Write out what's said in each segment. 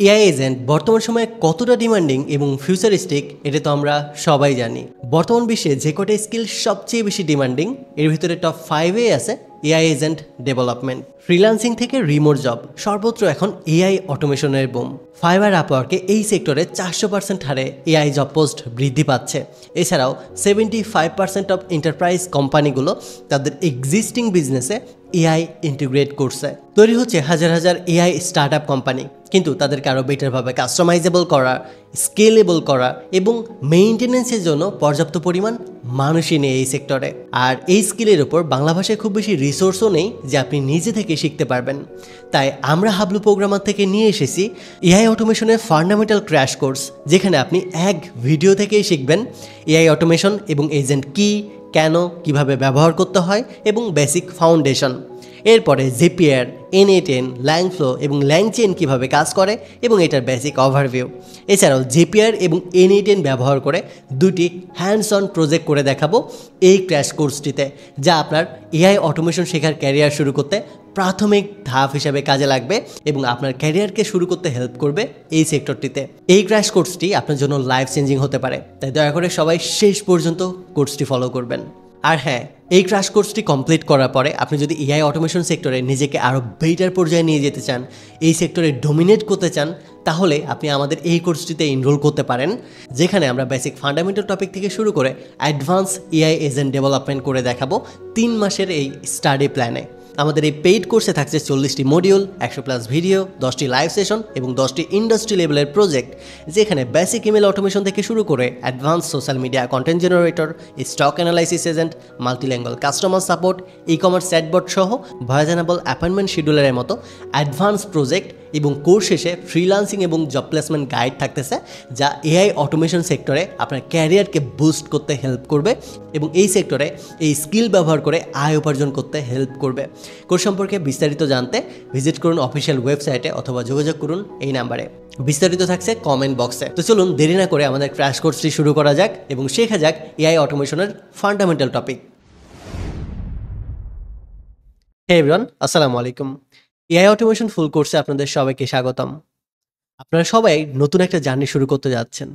AI agent বর্তমান সময়ে কতটা ডিমান্ডিং এবং ফিউচারিস্টিক এটা তো আমরা সবাই জানি। বর্তমান বিশ্বে যে কটা স্কিল সবচেয়ে বেশি ডিমান্ডিং এর ভিতরে টপ 5-এ আছে এআই এজেন্ট ডেভেলপমেন্ট। ফ্রিল্যান্সিং থেকে রিমোট জব সর্বত্র এখন এআই অটোমেশনের বুম। ফাইবার আপওয়ার্কে এই সেক্টরে 400% হারে এআই জব পোস্ট বৃদ্ধি পাচ্ছে। এছাড়াও 75% অফ এন্টারপ্রাইজ কোম্পানিগুলো তাদের এক্সিস্টিং বিজনেসে এআই ইন্টিগ্রেট করছে। তৈরি হচ্ছে হাজার হাজার এআই স্টার্ট আপ কোম্পানি, কিন্তু তাদেরকে আরও বেটারভাবে কাস্টমাইজেবল করা, স্কেলেবল করা এবং মেইনটেনেন্সের জন্য পর্যাপ্ত পরিমাণ মানুষই নেই এই সেক্টরে। আর এই স্কিলের উপর বাংলা ভাষায় খুব বেশি রিসোর্সও নেই যে আপনি নিজে থেকে শিখতে পারবেন। তাই আমরা হাবলু প্রোগ্রামার থেকে নিয়ে এসেছি এআই অটোমেশনের ফান্ডামেন্টাল ক্র্যাশ কোর্স, যেখানে আপনি এক ভিডিও থেকেই শিখবেন এআই অটোমেশন এবং এজেন্ট কি, কেন, কিভাবে ব্যবহার করতে হয় এবং বেসিক ফাউন্ডেশন। এরপরে জিপিআর, N8N, ল্যাংফ্লো এবং ল্যাংচেন কীভাবে কাজ করে এবং এটার বেসিক ওভারভিউ। এছাড়াও জিপিআর এবং N8N ব্যবহার করে দুটি হ্যান্ডস অন প্রজেক্ট করে দেখাবো এই ক্র্যাশ কোর্সটিতে, যা আপনার এআই অটোমেশন শেখার ক্যারিয়ার শুরু করতে প্রাথমিক ধাপ হিসাবে কাজে লাগবে এবং আপনার ক্যারিয়ারকে শুরু করতে হেল্প করবে এই সেক্টরটিতে। এই ক্র্যাশ কোর্সটি আপনার জন্য লাইফ চেঞ্জিং হতে পারে, তাই দয়া করে সবাই শেষ পর্যন্ত কোর্সটি ফলো করবেন। আর হ্যাঁ, এই ক্র্যাশ কোর্সটি কমপ্লিট করার পরে আপনি যদি এআই অটোমেশন সেক্টরে নিজেকে আরও বেটার পর্যায়ে নিয়ে যেতে চান, এই সেক্টরে ডোমিনেট করতে চান, তাহলে আপনি আমাদের এই কোর্সটিতে এনরোল করতে পারেন, যেখানে আমরা বেসিক ফান্ডামেন্টাল টপিক থেকে শুরু করে অ্যাডভান্স এআই এজেন্ট ডেভেলপমেন্ট করে দেখাবো 3 মাসের এই স্টাডি প্ল্যানে। আমাদের এই পেইড কোর্সে থাকছে 40টি মডিউল, 100+ ভিডিও, 10টি লাইভ সেশন এবং 10টি ইন্ডাস্ট্রি লেভেলের প্রজেক্ট, যেখানে বেসিক ইমেল অটোমেশন থেকে শুরু করে advance social media content generator, stock analysis agent, multilingual customer support, e commerce chatbot সহ ভয়েসেনেবল অ্যাপয়েন্টমেন্ট শিডিউলারের মতো অ্যাডভান্স প্রজেক্ট এবং কোর্স শেষে ফ্রিল্যান্সিং এবং জব প্লেসমেন্ট গাইড থাকতেছে, যা এআই অটোমেশন সেক্টরে আপনার ক্যারিয়ারকে বুস্ট করতে হেল্প করবে এবং এই সেক্টরে এই স্কিল ব্যবহার করে আয় উপার্জন করতে হেল্প করবে। কোর্স সম্পর্কে বিস্তারিত জানতে ভিজিট করুন অফিসিয়াল ওয়েবসাইটে অথবা যোগাযোগ করুন এই নাম্বারে। বিস্তারিত থাকছে কমেন্ট বক্সে। তো চলুন দেরি না করে আমাদের ক্র্যাশ কোর্সটি শুরু করা যাক এবং শেখা যাক এআই অটোমেশনের ফান্ডামেন্টাল টপিক। হে এভরিওয়ান, আসসালামু আলাইকুম। এআই অটোমেশন ফুল কোর্সে আপনাদের সবাইকে স্বাগতম। আপনারা সবাই নতুন একটা জার্নি শুরু করতে যাচ্ছেন।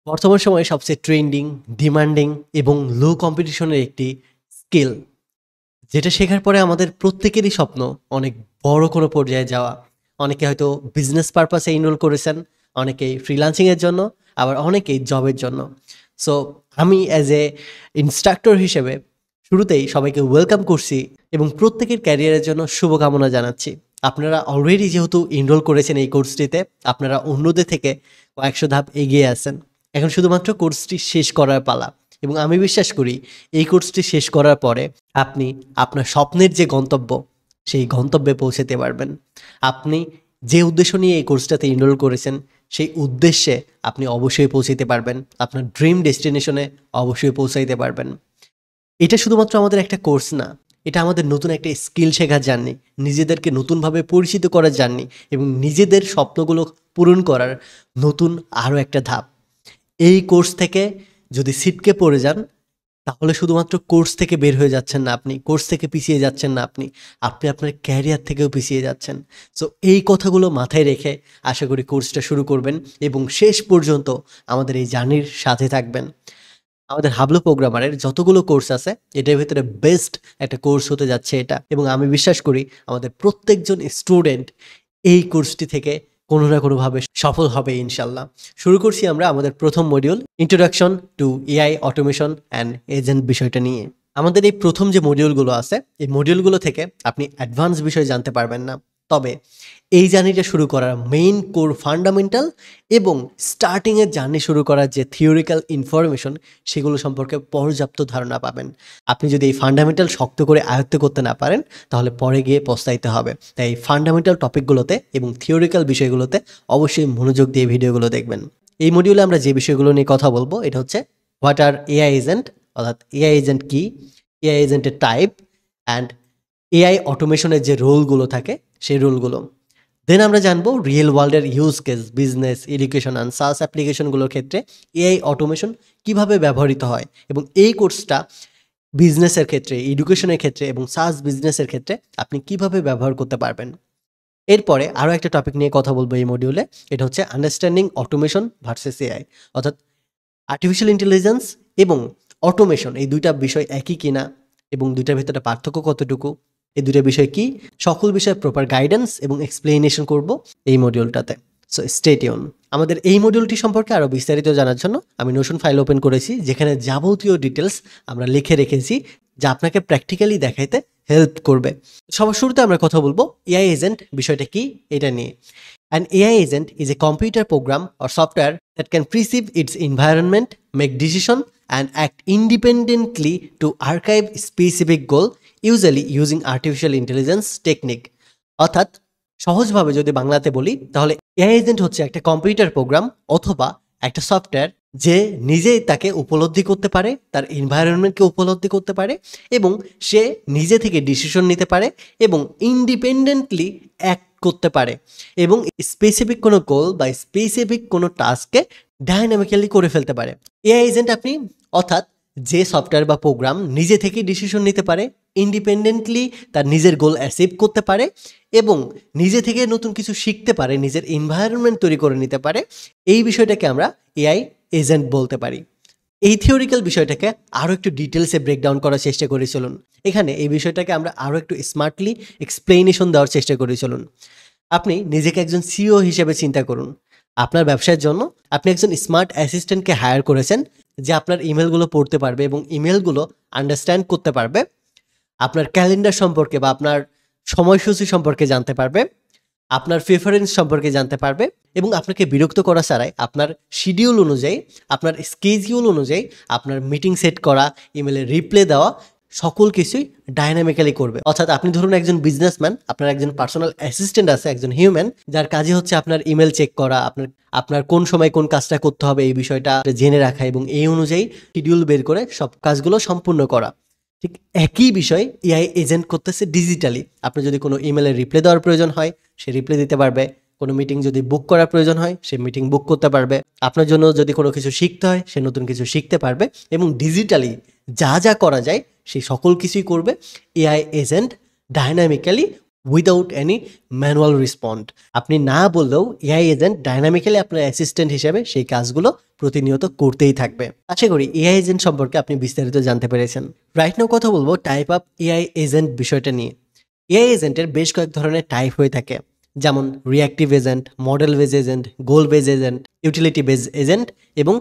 বর্তমান সময়ে সবচেয়ে ট্রেন্ডিং, ডিমান্ডিং এবং লো কম্পিটিশনের একটি স্কিল, যেটা শেখার পরে আমাদের প্রত্যেকেরই স্বপ্ন অনেক বড় কোনো পর্যায়ে যাওয়া। অনেকে হয়তো বিজনেস পারপাসে এনরোল করেছেন, অনেকেই ফ্রিল্যান্সিংয়ের জন্য, আবার অনেকেই জবের জন্য। সো আমি অ্যাজ এ ইনস্ট্রাক্টর হিসেবে শুরুতেই সবাইকে ওয়েলকাম করছি এবং প্রত্যেকের ক্যারিয়ারের জন্য শুভকামনা জানাচ্ছি। আপনারা অলরেডি যেহেতু এনরোল করেছেন এই কোর্সটিতে, আপনারা অন্যদের থেকে কয়েকশো ধাপ এগিয়ে আছেন। এখন শুধুমাত্র কোর্সটি শেষ করার পালা এবং আমি বিশ্বাস করি এই কোর্সটি শেষ করার পরে আপনি আপনার স্বপ্নের যে গন্তব্য, সেই গন্তব্যে পৌঁছাতে পারবেন। আপনি যে উদ্দেশ্য নিয়ে এই কোর্সটাতে এনরোল করেছেন, সেই উদ্দেশ্যে আপনি অবশ্যই পৌঁছাতে পারবেন, আপনার ড্রিম ডেস্টিনেশনে অবশ্যই পৌঁছাইতে পারবেন। এটা শুধুমাত্র আমাদের একটা কোর্স না, এটা আমাদের নতুন একটা স্কিল শেখার জার্নি, নিজেদেরকে নতুনভাবে পরিচিত করার জার্নি এবং নিজেদের স্বপ্নগুলো পূরণ করার নতুন আরও একটা ধাপ। এই কোর্স থেকে যদি ছিটকে পড়ে যান, তাহলে শুধুমাত্র কোর্স থেকে বের হয়ে যাচ্ছেন না আপনি, কোর্স থেকে পিছিয়ে যাচ্ছেন না আপনি, আপনি আপনার ক্যারিয়ার থেকেও পিছিয়ে যাচ্ছেন। সো এই কথাগুলো মাথায় রেখে আশা করি কোর্সটা শুরু করবেন এবং শেষ পর্যন্ত আমাদের এই জার্নির সাথে থাকবেন। আমাদের হাবলু প্রোগ্রামারের যতগুলো কোর্স আছে, এটার ভিতরে বেস্ট একটা কোর্স হতে যাচ্ছে এটা, এবং আমি বিশ্বাস করি আমাদের প্রত্যেকজন স্টুডেন্ট এই কোর্সটি থেকে কোনো না কোনোভাবে সফল হবে ইনশাল্লাহ। শুরু করছি আমরা আমাদের প্রথম module, introduction to AI automation and agent বিষয়টা নিয়ে। আমাদের এই প্রথম যে মডিউলগুলো আছে, এই মডিউলগুলো থেকে আপনি অ্যাডভান্স বিষয় জানতে পারবেন না, তবে এই জার্নিটা শুরু করার মেইন কোর ফান্ডামেন্টাল এবং স্টার্টিংয়ের জার্নি শুরু করার যে থিওরিক্যাল ইনফরমেশন, সেগুলো সম্পর্কে পর্যাপ্ত ধারণা পাবেন। আপনি যদি এই ফান্ডামেন্টাল শক্ত করে আয়ত্ত করতে না পারেন, তাহলে পরে গিয়ে পস্তাইতে হবে। তাই এই ফান্ডামেন্টাল টপিকগুলোতে এবং থিওরিক্যাল বিষয়গুলোতে অবশ্যই মনোযোগ দিয়ে ভিডিওগুলো দেখবেন। এই মডিউলে আমরা যে বিষয়গুলো নিয়ে কথা বলবো, এটা হচ্ছে হোয়াট আর এআই এজেন্ট, অর্থাৎ এআই এজেন্ট কি, এআই এজেন্টের টাইপ অ্যান্ড এআই অটোমেশনের যে রোলগুলো থাকে সেই রোলগুলো। দেন আমরা জানবো রিয়েল ওয়ার্ল্ডের use case, business, education and search অ্যাপ্লিকেশনগুলোর ক্ষেত্রে এআই অটোমেশন কিভাবে ব্যবহৃত হয়, এবং এই কোর্সটা বিজনেসের ক্ষেত্রে, এডুকেশনের ক্ষেত্রে এবং সার্চ বিজনেসের ক্ষেত্রে আপনি কিভাবে ব্যবহার করতে পারবেন। এরপরে আরও একটা টপিক নিয়ে কথা বলবো এই মডিউলে, এটা হচ্ছে আন্ডারস্ট্যান্ডিং অটোমেশন ভার্সেস এআই। অর্থাৎ আর্টিফিশিয়াল ইন্টেলিজেন্স এবং অটোমেশন এই দুইটা বিষয় একই কিনা এবং দুইটার ভিতরে পার্থক্য কতটুকু, এই দুইটা বিষয় কি, সকল বিষয়ে প্রপার গাইডেন্স এবং এক্সপ্লেনেশন করব এই মডিউলটাতে। So stay tune. আমাদের এই মডিউলটি সম্পর্কে আরও বিস্তারিত জানার জন্য আমি নোশন ফাইল ওপেন করেছি, যেখানে যাবতীয় ডিটেলস আমরা লিখে রেখেছি যা আপনাকে প্র্যাকটিক্যালি দেখাইতে হেল্প করবে। সবার শুরুতে আমরা কথা বলবো এআই এজেন্ট বিষয়টা কি এটা নিয়ে। An AI agent is a computer program or software that can perceive its environment, make decision, and act independently to archive specific goal, usually using artificial intelligence technique. অর্থাৎ সহজভাবে যদি বাংলাতে বলি তাহলে এআই এজেন্ট হচ্ছে একটা কম্পিউটার প্রোগ্রাম অথবা একটা সফটওয়্যার যে নিজেই তাকে উপলব্ধি করতে পারে, তার এনভায়রনমেন্টকে উপলব্ধি করতে পারে এবং সে নিজে থেকে ডিসিশন নিতে পারে এবং ইন্ডিপেন্ডেন্টলি অ্যাক্ট করতে পারে এবং স্পেসিফিক কোনো গোল বা স্পেসিফিক কোনো টাস্ককে ডাইনামিক্যালি করে ফেলতে পারে। এআই এজেন্ট আপনি অর্থাৎ যে সফটওয়্যার বা প্রোগ্রাম নিজে থেকেই ডিসিশন নিতে পারে, ইন্ডিপেন্ডেন্টলি তার নিজের গোল অ্যাচিভ করতে পারে এবং নিজে থেকে নতুন কিছু শিখতে পারে, নিজের এনভায়রনমেন্ট তৈরি করে নিতে পারে, এই বিষয়টাকে আমরা এআই এজেন্ট বলতে পারি। এই থিওরিক্যাল বিষয়টাকে আরও একটু ডিটেলসে ব্রেকডাউন করার চেষ্টা করে চলুন। এখানে এই বিষয়টাকে আমরা আরও একটু স্মার্টলি এক্সপ্লেনেশন দেওয়ার চেষ্টা করে চলুন। আপনি নিজেকে একজন সিইও হিসেবে চিন্তা করুন। আপনার ব্যবসার জন্য আপনি একজন স্মার্ট অ্যাসিস্ট্যান্টকে হায়ার করেছেন যে আপনার ইমেলগুলো পড়তে পারবে এবং ইমেলগুলো আন্ডারস্ট্যান্ড করতে পারবে, আপনার ক্যালেন্ডার সম্পর্কে বা আপনার সময়সূচি সম্পর্কে জানতে পারবে, আপনার প্রেফারেন্স সম্পর্কে জানতে পারবে এবং আপনাকে বিরক্ত করা ছাড়াই আপনার শিডিউল অনুযায়ী, আপনার স্কেজিউল অনুযায়ী আপনার মিটিং সেট করা, ইমেলের রিপ্লাই দেওয়া সকল কিছুই ডাইনামিক্যালি করবে। অর্থাৎ আপনি ধরুন একজন বিজনেসম্যান, আপনার একজন পার্সোনাল অ্যাসিস্ট্যান্ট আছে, একজন হিউম্যান, যার কাজই হচ্ছে আপনার ইমেল চেক করা, আপনার কোন সময় কোন কাজটা করতে হবে এই বিষয়টা জেনে রাখা এবং এই অনুযায়ী শিডিউল বের করে সব কাজগুলো সম্পূর্ণ করা। ঠিক একই বিষয় এআই এজেন্ট করতেছে ডিজিটালি। আপনার যদি কোনো ইমেলের রিপ্লাই দেওয়ার প্রয়োজন হয় সে রিপ্লাই দিতে পারবে, কোনো মিটিং যদি বুক করার প্রয়োজন হয় সে মিটিং বুক করতে পারবে, আপনার জন্য যদি কোনো কিছু শিখতে হয় সে নতুন কিছু শিখতে পারবে এবং ডিজিটালি যা যা করা যায় সেই সকল কিছুই করবে AI agent dynamically without any manual respond. আপনি না বললেও এআই এজেন্ট ডাইনামিক্যালি আপনার অ্যাসিস্ট্যান্ট হিসেবে সেই কাজগুলো প্রতিনিয়ত করতেই থাকবে। আশা করি এআই এজেন্ট সম্পর্কে আপনি বিস্তারিত জানতে পেরেছেন। রাইট নাও কথা বলবো টাইপ অফ এআই এজেন্ট বিষয়টা নিয়ে। এআই এজেন্টের বেশ কয়েক ধরনের টাইপ হয়ে থাকে, যেমন reactive agent, model base agent, goal base agent, utility base agent এবং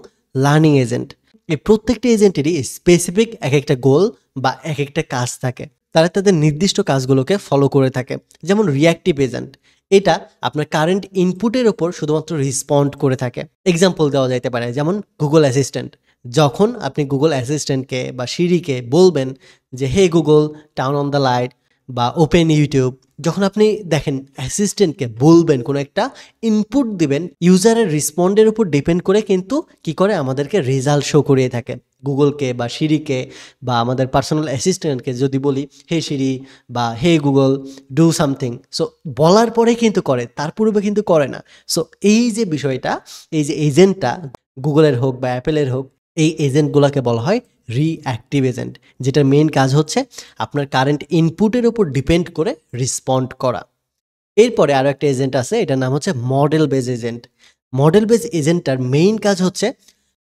লার্নিং এজেন্ট। এই প্রত্যেকটা এজেন্টেরই স্পেসিফিক এক একটা গোল বা এক একটা কাজ থাকে, তারা তাদের নির্দিষ্ট কাজগুলোকে ফলো করে থাকে। যেমন রিঅ্যাক্টিভ এজেন্ট, এটা আপনার কারেন্ট ইনপুটের ওপর শুধুমাত্র রেসপন্ড করে থাকে। এক্সাম্পল দেওয়া যাইতে পারে যেমন গুগল অ্যাসিস্ট্যান্ট। যখন আপনি গুগল অ্যাসিস্ট্যান্টকে বা সিরিকে বলবেন যে hey Google turn on the light বা ওপেন ইউটিউব, যখন আপনি দেখেন অ্যাসিস্ট্যান্টকে বলবেন কোনো একটা ইনপুট দিবেন, ইউজারের রেসপন্ডের উপর ডিপেন্ড করে কিন্তু কি করে আমাদেরকে রেজাল্ট শো করিয়ে থাকে। গুগলকে বা সিরিকে বা আমাদের পার্সোনাল অ্যাসিস্ট্যান্টকে যদি বলি হে সিরি বা hey Google do something, so বলার পরে কিন্তু করে, তার পূর্বে কিন্তু করে না। সো এই যে বিষয়টা, এই যে এজেন্টটা গুগলের হোক বা অ্যাপেলের হোক, এই এজেন্টগুলোকে বলা হয় রিঅ্যাক্টিভ এজেন্ট, যেটার মেইন কাজ হচ্ছে আপনার কারেন্ট ইনপুটের উপর ডিপেন্ড করে রেসপন্ড করা। এরপরে আরও একটা এজেন্ট আছে, এটার নাম হচ্ছে model base agent. Model base এজেন্টটার মেইন কাজ হচ্ছে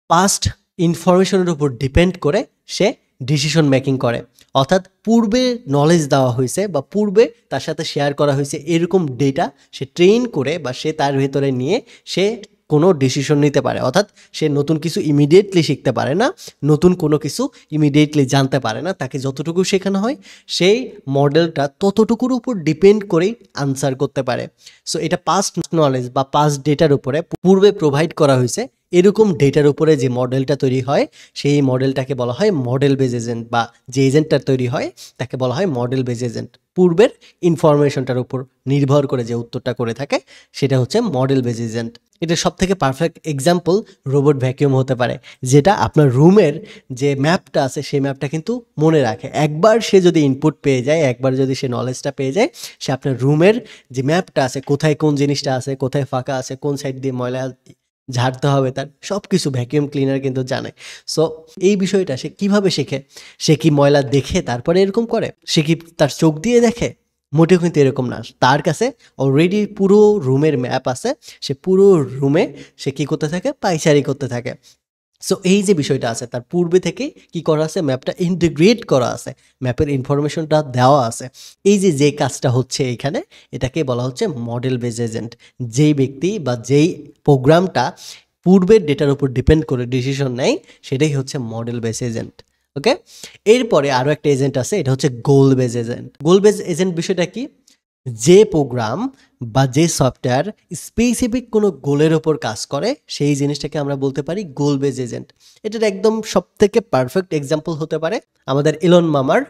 পাস্ট ইনফরমেশনের উপর ডিপেন্ড করে সে ডিসিশন মেকিং করে। অর্থাৎ পূর্বে নলেজ দেওয়া হয়েছে বা পূর্বে তার সাথে শেয়ার করা হয়েছে এরকম ডেটা সে ট্রেন করে বা সে তার ভেতরে নিয়ে সে কোনো ডিসিশন নিতে পারে। অর্থাৎ সে নতুন কিছু ইমিডিয়েটলি শিখতে পারে না, নতুন কোনো কিছু ইমিডিয়েটলি জানতে পারে না, তাকে যতটুকু শেখানো হয় সেই মডেলটা ততটুকুর উপর ডিপেন্ড করেই আনসার করতে পারে। সো এটা পাস্ট নলেজ বা পাস্ট ডেটার উপরে পূর্বে প্রোভাইড করা হয়েছে এরকম ডেটার উপরে যে মডেলটা তৈরি হয় সেই মডেলটাকে বলা হয় মডেল বেজ এজেন্ট, বা যে এজেন্টটা তৈরি হয় তাকে বলা হয় মডেল বেজ এজেন্ট। পূর্বের ইনফরমেশনটার উপর নির্ভর করে যে উত্তরটা করে থাকে সেটা হচ্ছে মডেল বেজ এজেন্ট। এটা সব থেকে পারফেক্ট এক্সাম্পল রোবট ভ্যাকিউম হতে পারে, যেটা আপনার রুমের যে ম্যাপটা আছে সেই ম্যাপটা কিন্তু মনে রাখে। একবার সে যদি ইনপুট পেয়ে যায়, একবার যদি সে নলেজটা পেয়ে যায়, সে আপনার রুমের যে ম্যাপটা আছে, কোথায় কোন জিনিসটা আছে, কোথায় ফাঁকা আছে, কোন সাইড দিয়ে ময়লা ঝাড়তে হবে, তার সব কিছু ভ্যাকিউম ক্লিনার কিন্তু জানে। সো এই বিষয়টা সে কিভাবে শেখে? সে কি ময়লা দেখে তারপরে এরকম করে? সে কি তার চোখ দিয়ে দেখে? মোটেও কিন্তু এরকম না। তার কাছে অলরেডি পুরো রুমের ম্যাপ আছে। সে পুরো রুমে সে কি করতে থাকে? পায়চারি করতে থাকে। সো এই যে বিষয়টা আছে তার পূর্বে থেকে কি করা আছে? ম্যাপটা ইন্টিগ্রেট করা আছে। ম্যাপের ইনফরমেশনটা দেওয়া আছে। এই যে, যে কাজটা হচ্ছে এইখানে এটাকে বলা হচ্ছে মডেল বেস এজেন্ট। যেই ব্যক্তি বা যেই প্রোগ্রামটা পূর্বের ডেটার উপর ডিপেন্ড করে ডিসিশন নেয় সেটাই হচ্ছে মডেল বেস এজেন্ট। ওকে? এরপরে আরো একটা এজেন্ট আছে, এটা হচ্ছে গোল বেস এজেন্ট। গোল বেস এজেন্ট বিষয়টা কি? যে প্রোগ্রাম বা যে সফটওয়্যার স্পেসিফিক কোনো গোলের ওপর কাজ করে সেই জিনিসটাকে আমরা বলতে পারি গোল বেজ এজেন্ট। এটার একদম সবথেকে পারফেক্ট এক্সাম্পল হতে পারে আমাদের ইলন মামার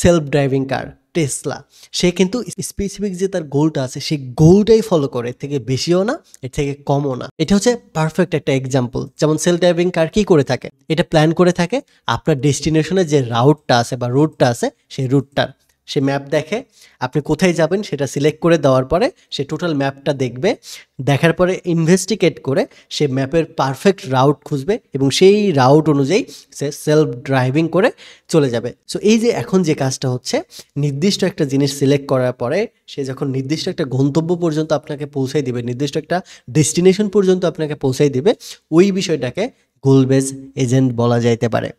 সেলফ ড্রাইভিং কার টেসলা। সে কিন্তু স্পেসিফিক যে তার গোলটা আছে সেই গোলটাই ফলো করে, এর থেকে বেশিও না এর থেকে কমও না। এটা হচ্ছে পারফেক্ট একটা এক্সাম্পল। যেমন সেলফ ড্রাইভিং কার কি করে থাকে? এটা প্ল্যান করে থাকে আপনার ডেস্টিনেশনের যে রাউটটা আছে বা রুটটা আছে সেই রুটটার। সে ম্যাপ দেখে আপনি কোথায় যাবেন সেটা সিলেক্ট করে দেওয়ার পরে সে টোটাল ম্যাপটা দেখবে, দেখার পরে ইনভেস্টিগেট করে সে ম্যাপের পারফেক্ট রাউট খুঁজবে এবং সেই রাউট অনুযায়ী সে সেলফ ড্রাইভিং করে চলে যাবে। সো এই যে এখন যে কাজটা হচ্ছে, নির্দিষ্ট একটা জিনিস সিলেক্ট করার পরে সে যখন নির্দিষ্ট একটা গন্তব্য পর্যন্ত আপনাকে পৌঁছাই দিবে, নির্দিষ্ট একটা ডেস্টিনেশন পর্যন্ত আপনাকে পৌঁছাই দিবে, ওই বিষয়টাকে গোল বেজ এজেন্ট বলা যাইতে পারে।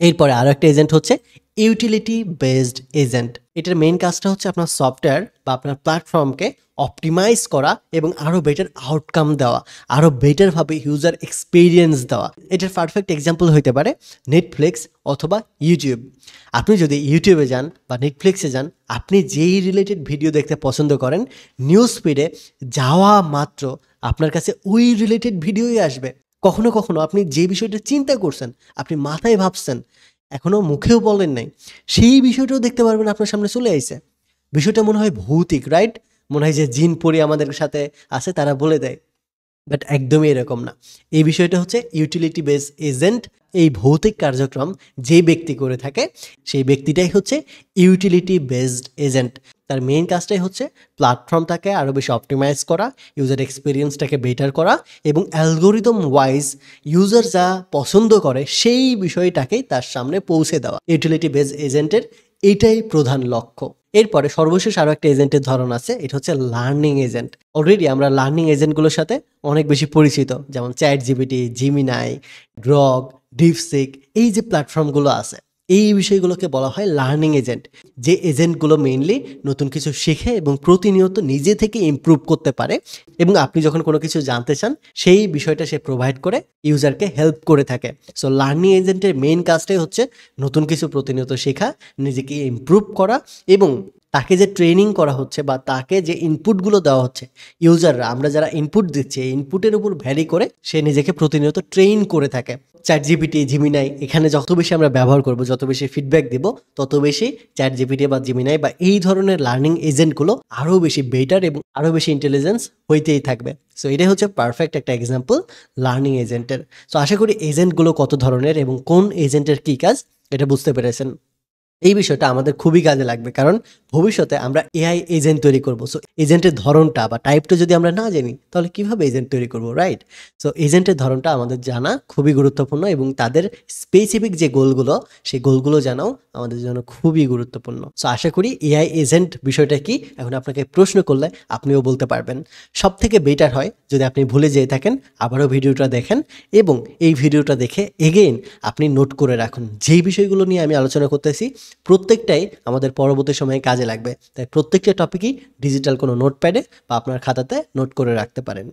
এরপরে আরো একটা এজেন্ট হচ্ছে ইউটিলিটি বেসড এজেন্ট। এটার মেইন কাজটা হচ্ছে আপনার সফটওয়্যার বা আপনার প্ল্যাটফর্মকে অপটিমাইজ করা এবং আরও বেটার আউটকাম দেওয়া, আরও বেটারভাবে ইউজার এক্সপিরিয়েন্স দেওয়া। এটার পারফেক্ট এক্সাম্পল হতে পারে নেটফ্লিক্স অথবা ইউটিউব। আপনি যদি ইউটিউবে যান বা নেটফ্লিক্সে যান, আপনি যেই রিলেটেড ভিডিও দেখতে পছন্দ করেন, নিউজ ফিডে যাওয়া মাত্র আপনার কাছে ওই রিলেটেড ভিডিওই আসবে। কখনো কখনো আপনি যে বিষয়টা চিন্তা করছেন, আপনি মাথায় ভাবছেন, এখনও মুখেও বলেন নাই, সেই বিষয়টাও দেখতে পারবেন আপনার সামনে চলে আইছে। বিষয়টা মনে হয় ভৌতিক, রাইট? মনে হয় যে জিন পরি আমাদের সাথে আছে, তারা বলে দেয়। বাট একদমই এরকম না। এই বিষয়টা হচ্ছে ইউটিলিটি বেস এজেন্ট। এই ভৌতিক কার্যক্রম যে ব্যক্তি করে থাকে সেই ব্যক্তিটাই হচ্ছে ইউটিলিটি বেসড এজেন্ট। তার মেইন কাজটাই হচ্ছে প্ল্যাটফর্মটাকে আরও বেশি অপটিমাইজ করা, ইউজার এক্সপিরিয়েন্সটাকে বেটার করা এবং অ্যালগোরিদম ওয়াইজ ইউজার যা পছন্দ করে সেই বিষয়টাকেই তার সামনে পৌঁছে দেওয়া। ইউটিলিটি বেস এজেন্টের এটাই প্রধান লক্ষ্য। এরপরে সর্বশেষ আরও একটা এজেন্টের ধরন আছে, এটা হচ্ছে লার্নিং এজেন্ট। অলরেডি আমরা লার্নিং এজেন্টগুলোর সাথে অনেক বেশি পরিচিত, যেমন chat GPT, Gemini, Grok, DeepSeek, এই যে প্ল্যাটফর্মগুলো আছে, এই বিষয়গুলোকে বলা হয় লার্নিং এজেন্ট। যে এজেন্টগুলো মেইনলি নতুন কিছু শেখে এবং প্রতিনিয়ত নিজে থেকে ইমপ্রুভ করতে পারে এবং আপনি যখন কোনো কিছু জানতে চান সেই বিষয়টা সে প্রোভাইড করে ইউজারকে হেল্প করে থাকে। সো লার্নিং এজেন্টের মেইন কাজটাই হচ্ছে নতুন কিছু প্রতিনিয়ত শেখা, নিজেকে ইমপ্রুভ করা এবং তাকে যে ট্রেনিং করা হচ্ছে বা তাকে যে ইনপুটগুলো দেওয়া হচ্ছে, ইউজাররা আমরা যারা ইনপুট দিচ্ছি এই ইনপুটের উপর ভ্যারি করে সে নিজেকে প্রতিনিয়ত ট্রেন করে থাকে। চ্যাট জিপিটি, জিমিনাই, এখানে যত বেশি আমরা ব্যবহার করব, যত বেশি ফিডব্যাক দিব, তত বেশি চ্যাট জিপিটি বা জিমিনাই বা এই ধরনের লার্নিং এজেন্টগুলো আরও বেশি বেটার এবং আরও বেশি ইন্টেলিজেন্স হইতেই থাকবে। সো এটাই হচ্ছে পারফেক্ট একটা এক্সাম্পল লার্নিং এজেন্টের। সো আশা করি এজেন্টগুলো কত ধরনের এবং কোন এজেন্টের কী কাজ এটা বুঝতে পেরেছেন। এই বিষয়টা আমাদের খুবই কাজে লাগবে, কারণ ভবিষ্যতে আমরা এআই এজেন্ট তৈরি করব। সো এজেন্টের ধরনটা বা টাইপটা যদি আমরা না জানি তাহলে কিভাবে এজেন্ট তৈরি করব, রাইট? সো এজেন্টের ধরনটা আমাদের জানা খুবই গুরুত্বপূর্ণ এবং তাদের স্পেসিফিক যে গোলগুলো সেই গোলগুলো জানাও আমাদের জন্য খুবই গুরুত্বপূর্ণ। সো আশা করি এআই এজেন্ট বিষয়টা কি এখন আপনাকে প্রশ্ন করলে আপনিও বলতে পারবেন। সব থেকে বেটার হয় যদি আপনি ভুলে যেয়ে থাকেন আবারও ভিডিওটা দেখেন এবং এই ভিডিওটা দেখে এগেইন আপনি নোট করে রাখুন। যেই বিষয়গুলো নিয়ে আমি আলোচনা করতেছি প্রত্যেকটাই আমাদের পরবর্তী সময়ে কাজে লাগবে, তাই প্রত্যেকটা টপিকই ডিজিটাল কোনো নোটপ্যাডে বা আপনার খাতাতে নোট করে রাখতে পারেন।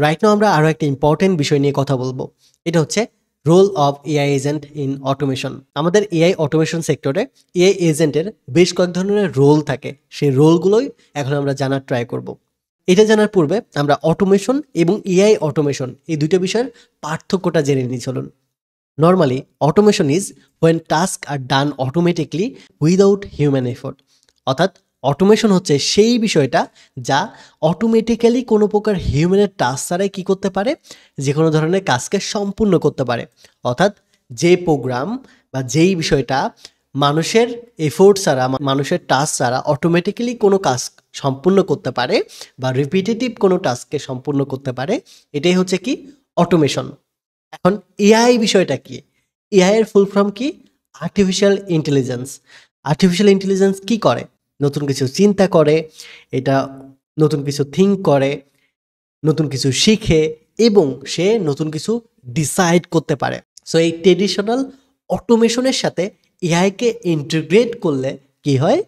রাইট নাও আমরা আরও একটা ইম্পর্টেন্ট বিষয় নিয়ে কথা বলবো, এটা হচ্ছে role of AI agent in automation. আমাদের এআই অটোমেশন সেক্টরে এআই এজেন্টের বেশ কয়েক ধরনের রোল থাকে, সেই রোলগুলোই এখন আমরা জানার ট্রাই করব। এটা জানার পূর্বে আমরা অটোমেশন এবং এআই অটোমেশন এই দুটো বিষয়ের পার্থক্যটা জেনে নিই চলুন। Normally, automation is when tasks are done automatically without human effort. অর্থাৎ অটোমেশন হচ্ছে সেই বিষয়টা যা অটোমেটিক্যালি কোনো প্রকার হিউম্যানের টাস্ক ছাড়াই কী করতে পারে, যে কোনো ধরনের কাজকে সম্পূর্ণ করতে পারে। অর্থাৎ যে প্রোগ্রাম বা যেই বিষয়টা মানুষের এফোর্ট ছাড়া, মানুষের টাস্ক ছাড়া অটোমেটিক্যালি কোনো কাজ সম্পূর্ণ করতে পারে বা রিপিটেটিভ কোনো টাস্ককে সম্পূর্ণ করতে পারে, এটাই হচ্ছে কি অটোমেশন। এখন এআই বিষয়টা কি? এআই এর ফুল ফর্ম কি? Artificial intelligence. আর্টিফিশিয়াল ইন্টেলিজেন্স কি করে? নতুন কিছু চিন্তা করে, এটা নতুন কিছু থিঙ্ক করে, নতুন কিছু শিখে এবং সে নতুন কিছু ডিসাইড করতে পারে। সো এই ট্রেডিশনাল অটোমেশনের সাথে এআইকে ইন্টিগ্রেট করলে কি হয়?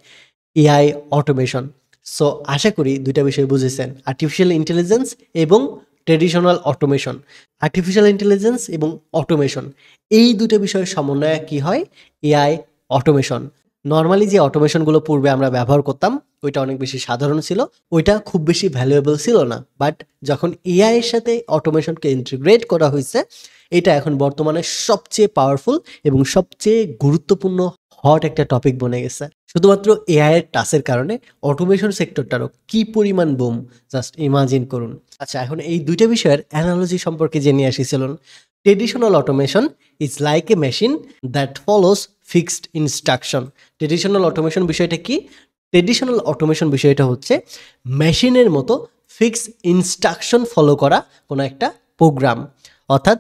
AI automation. সো আশা করি দুইটা বিষয় বুঝেছেন, আর্টিফিশিয়াল ইন্টেলিজেন্স এবং ট্রেডিশনাল অটোমেশন। আর্টিফিশিয়াল ইন্টেলিজেন্স এবং অটোমেশন, এই দুটো বিষয়ের সমন্বয়ে কি হয়? AI automation. নর্মালি যে অটোমেশনগুলো পূর্বে আমরা ব্যবহার করতাম ওইটা অনেক বেশি সাধারণ ছিল, ওইটা খুব বেশি ভ্যালুয়েবল ছিল না। বাট যখন এআই এর সাথে অটোমেশনকে ইন্টিগ্রেট করা হয়েছে, এটা এখন বর্তমানে সবচেয়ে পাওয়ারফুল এবং সবচেয়ে গুরুত্বপূর্ণ হট একটা টপিক বনে গেছে। শুধুমাত্র এআই এর টাচের কারণে অটোমেশন সেক্টরটারও কি পরিমাণ বুম, জাস্ট ইমাজিন করুন। আচ্ছা, এখন এই দুইটা বিষয়ের অ্যানালজি সম্পর্কে জেনে আসি চলুন। Traditional automation is like a machine that follows fixed instruction. Traditional automation বিষয়টা কি? ট্রেডিশনাল অটোমেশন বিষয়টা হচ্ছে মেশিনের মতো ফিক্সড ইনস্ট্রাকশন ফলো করা কোনো একটা প্রোগ্রাম। অর্থাৎ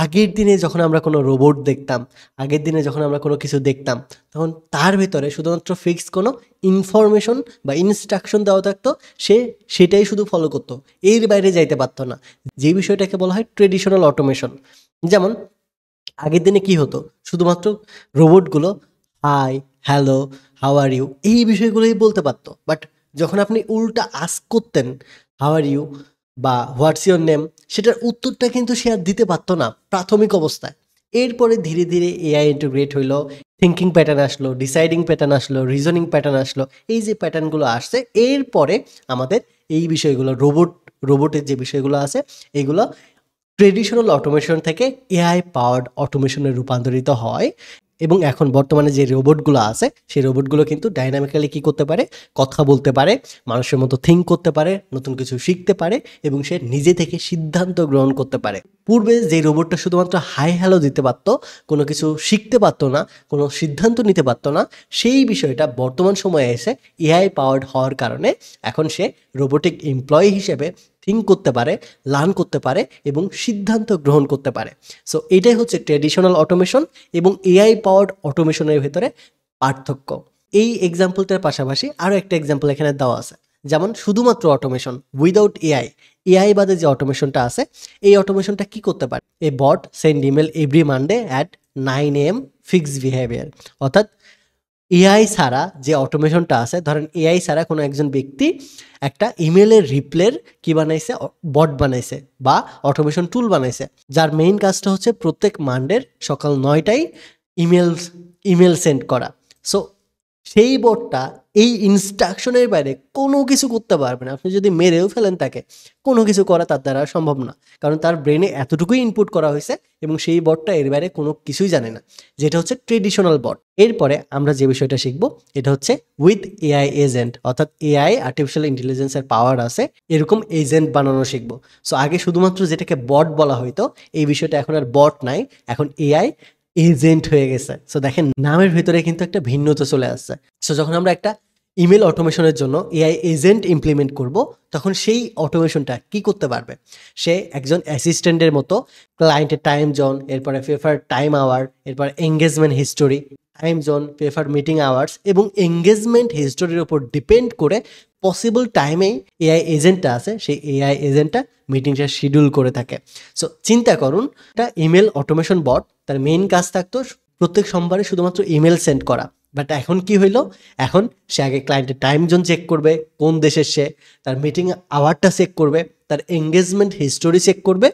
আগের দিনে যখন আমরা কোনো রোবট দেখতাম, আগের দিনে যখন আমরা কোনো কিছু দেখতাম, তখন তার ভেতরে শুধুমাত্র ফিক্স কোনো ইনফরমেশন বা ইনস্ট্রাকশন দেওয়া থাকতো, সে সেটাই শুধু ফলো করতো, এর বাইরে যাইতে পারতো না। যে বিষয়টাকে বলা হয় ট্রেডিশনাল অটোমেশন। যেমন আগের দিনে কি হতো? শুধুমাত্র রোবটগুলো hi, hello, how are you এই বিষয়গুলোই বলতে পারতো। বাট যখন আপনি উল্টা আস্ক করতেন হাউ আর ইউ বা হোয়াটস ইউর নেম, সেটার উত্তরটা কিন্তু সে আর দিতে পারতো না প্রাথমিক অবস্থায়। এরপরে ধীরে ধীরে এআই ইন্টিগ্রেট হইলো, থিঙ্কিং প্যাটার্ন আসলো, ডিসাইডিং প্যাটার্ন আসলো, রিজনিং প্যাটার্ন আসলো। এই যে প্যাটার্নগুলো আসছে, এরপরে আমাদের এই বিষয়গুলো রোবটের যে বিষয়গুলো আছে এগুলো ট্রেডিশনাল অটোমেশন থেকে এআই পাওয়ার্ড অটোমেশনে রূপান্তরিত হয়। এবং এখন বর্তমানে যে রোবটগুলো আছে সেই রোবটগুলো কিন্তু ডাইনামিক্যালি কী করতে পারে? কথা বলতে পারে, মানুষের মতো থিঙ্ক করতে পারে, নতুন কিছু শিখতে পারে এবং সে নিজে থেকে সিদ্ধান্ত গ্রহণ করতে পারে। পূর্বে যে রোবটটা শুধুমাত্র হাই হ্যালো দিতে পারত, কোনো কিছু শিখতে পারতো না, কোনো সিদ্ধান্ত নিতে পারতো না, সেই বিষয়টা বর্তমান সময়ে এসে এআই পাওয়ার্ড হওয়ার কারণে এখন সে রোবোটিক এমপ্লয়ি হিসেবে থিঙ্ক করতে পারে, লার্ন করতে পারে এবং সিদ্ধান্ত গ্রহণ করতে পারে। সো এটাই হচ্ছে ট্রেডিশনাল অটোমেশন এবং এআই পাওয়ার্ড অটোমেশনের ভেতরে পার্থক্য। এই এক্সাম্পলটার পাশাপাশি আরও একটা এক্সাম্পল এখানে দেওয়া আছে, যেমন শুধুমাত্র অটোমেশন উইদাউট এআই, এআই বাদে যে অটোমেশনটা আছে এই অটোমেশনটা কি করতে পারে? A bot send email every Monday at 9 AM fixed behaviour. অর্থাৎ এআই ছাড়া যে অটোমেশনটা আছে, ধরেন এআই ছাড়া কোনো একজন ব্যক্তি একটা ইমেলের রিপ্লের কি বানাইছে? বট বানাইছে বা অটোমেশন টুল বানাইছে, যার মেইন কাজটা হচ্ছে প্রত্যেক মানডের সকাল 9টায় ইমেল সেন্ড করা। সো সেই বটটা এই ইনস্ট্রাকশনের বাইরে কোনো কিছু করতে পারবে না। আপনি যদি মেরেও ফেলেন তাকে, কোনো কিছু করা তার দ্বারা সম্ভব না, কারণ তার ব্রেনে এতটুকুই ইনপুট করা হয়েছে এবং সেই বটটা এর বাইরে কোনো কিছুই জানে না, যেটা হচ্ছে ট্রেডিশনাল বট। এরপরে আমরা যে বিষয়টা শিখবো এটা হচ্ছে উইথ এআই এজেন্ট, অর্থাৎ এআই আর্টিফিশিয়াল ইন্টেলিজেন্সের পাওয়ার আছে এরকম এজেন্ট বানানো শিখবো। সো আগে শুধুমাত্র যেটাকে বট বলা হইতো, এই বিষয়টা এখন আর বট নাই, এখন এআই এজেন্ট হয়ে গেছে। সো দেখেন নামের ভিতরে কিন্তু একটা ভিন্নতা চলে আসছে। সো যখন আমরা একটা ইমেল অটোমেশনের জন্য এআই এজেন্ট ইমপ্লিমেন্ট করব, তখন সেই অটোমেশনটা কি করতে পারবে? সে একজন অ্যাসিস্ট্যান্টের মতো ক্লায়েন্টের টাইম জোন, এরপরে প্রেফার টাইম আওয়ার, এরপর engagement history, time zone, prefer meeting hours এবং এঙ্গেজমেন্ট হিস্টোরির উপর ডিপেন্ড করে পসিবল টাইমেই এআই এজেন্টটা আছে সেই এআই এজেন্টটা মিটিংটা শিডিউল করে থাকে। সো চিন্তা করুন, একটা ইমেল অটোমেশন বট, তার মেইন কাজ থাকতো প্রত্যেক সোমবারে শুধুমাত্র ইমেল সেন্ড করা। বাট এখন কি হইলো? এখন সে আগে ক্লায়েন্টের টাইম জোন চেক করবে, কোন দেশের সে, তার মিটিং আওয়ারটা চেক করবে, তার এঙ্গেজমেন্ট হিস্টোরি চেক করবে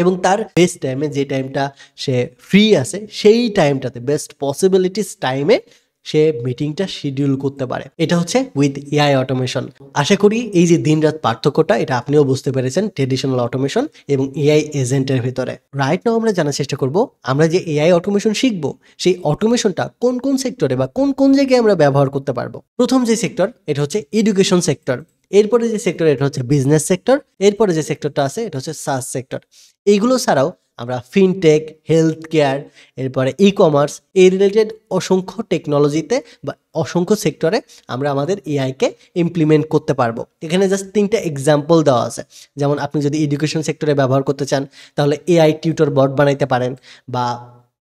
এবং তার বেস্ট টাইমে, যে টাইমটা সে ফ্রি আছে সেই টাইমটাতে, বেস্ট পসিবিলিটিস টাইমে সে মিটিংটা শিডিউল করতে পারে। এটা হচ্ছে উইথ এআই অটোমেশন। আশা করি এই যে দিন রাত পার্থক্যটা এটা আপনিও বুঝতে পেরেছেন ট্রেডিশনাল অটোমেশন এবং এআই এজেন্টের ভিতরে। রাইট নাও আমরা জানার চেষ্টা করব আমরা যে এআই অটোমেশন শিখবো সেই অটোমেশনটা কোন কোন সেক্টরে বা কোন কোন জায়গায় আমরা ব্যবহার করতে পারবো। প্রথম যে সেক্টর এটা হচ্ছে এডুকেশন সেক্টর, এরপরে যে সেক্টর এটা হচ্ছে বিজনেস সেক্টর, এরপরে যে সেক্টরটা আছে এটা হচ্ছে সার্চ সেক্টর। এইগুলো ছাড়াও আমরা ফিনটেক, হেলথ কেয়ার, এরপরে ই কমার্স, এই রিলেটেড অসংখ্য টেকনোলজিতে বা অসংখ্য সেক্টরে আমরা আমাদের এআইকে ইমপ্লিমেন্ট করতে পারবো। এখানে জাস্ট 3টা এক্সাম্পল দেওয়া আছে। যেমন আপনি যদি এডুকেশন সেক্টরে ব্যবহার করতে চান তাহলে এআই টিউটর বট বানাইতে পারেন, বা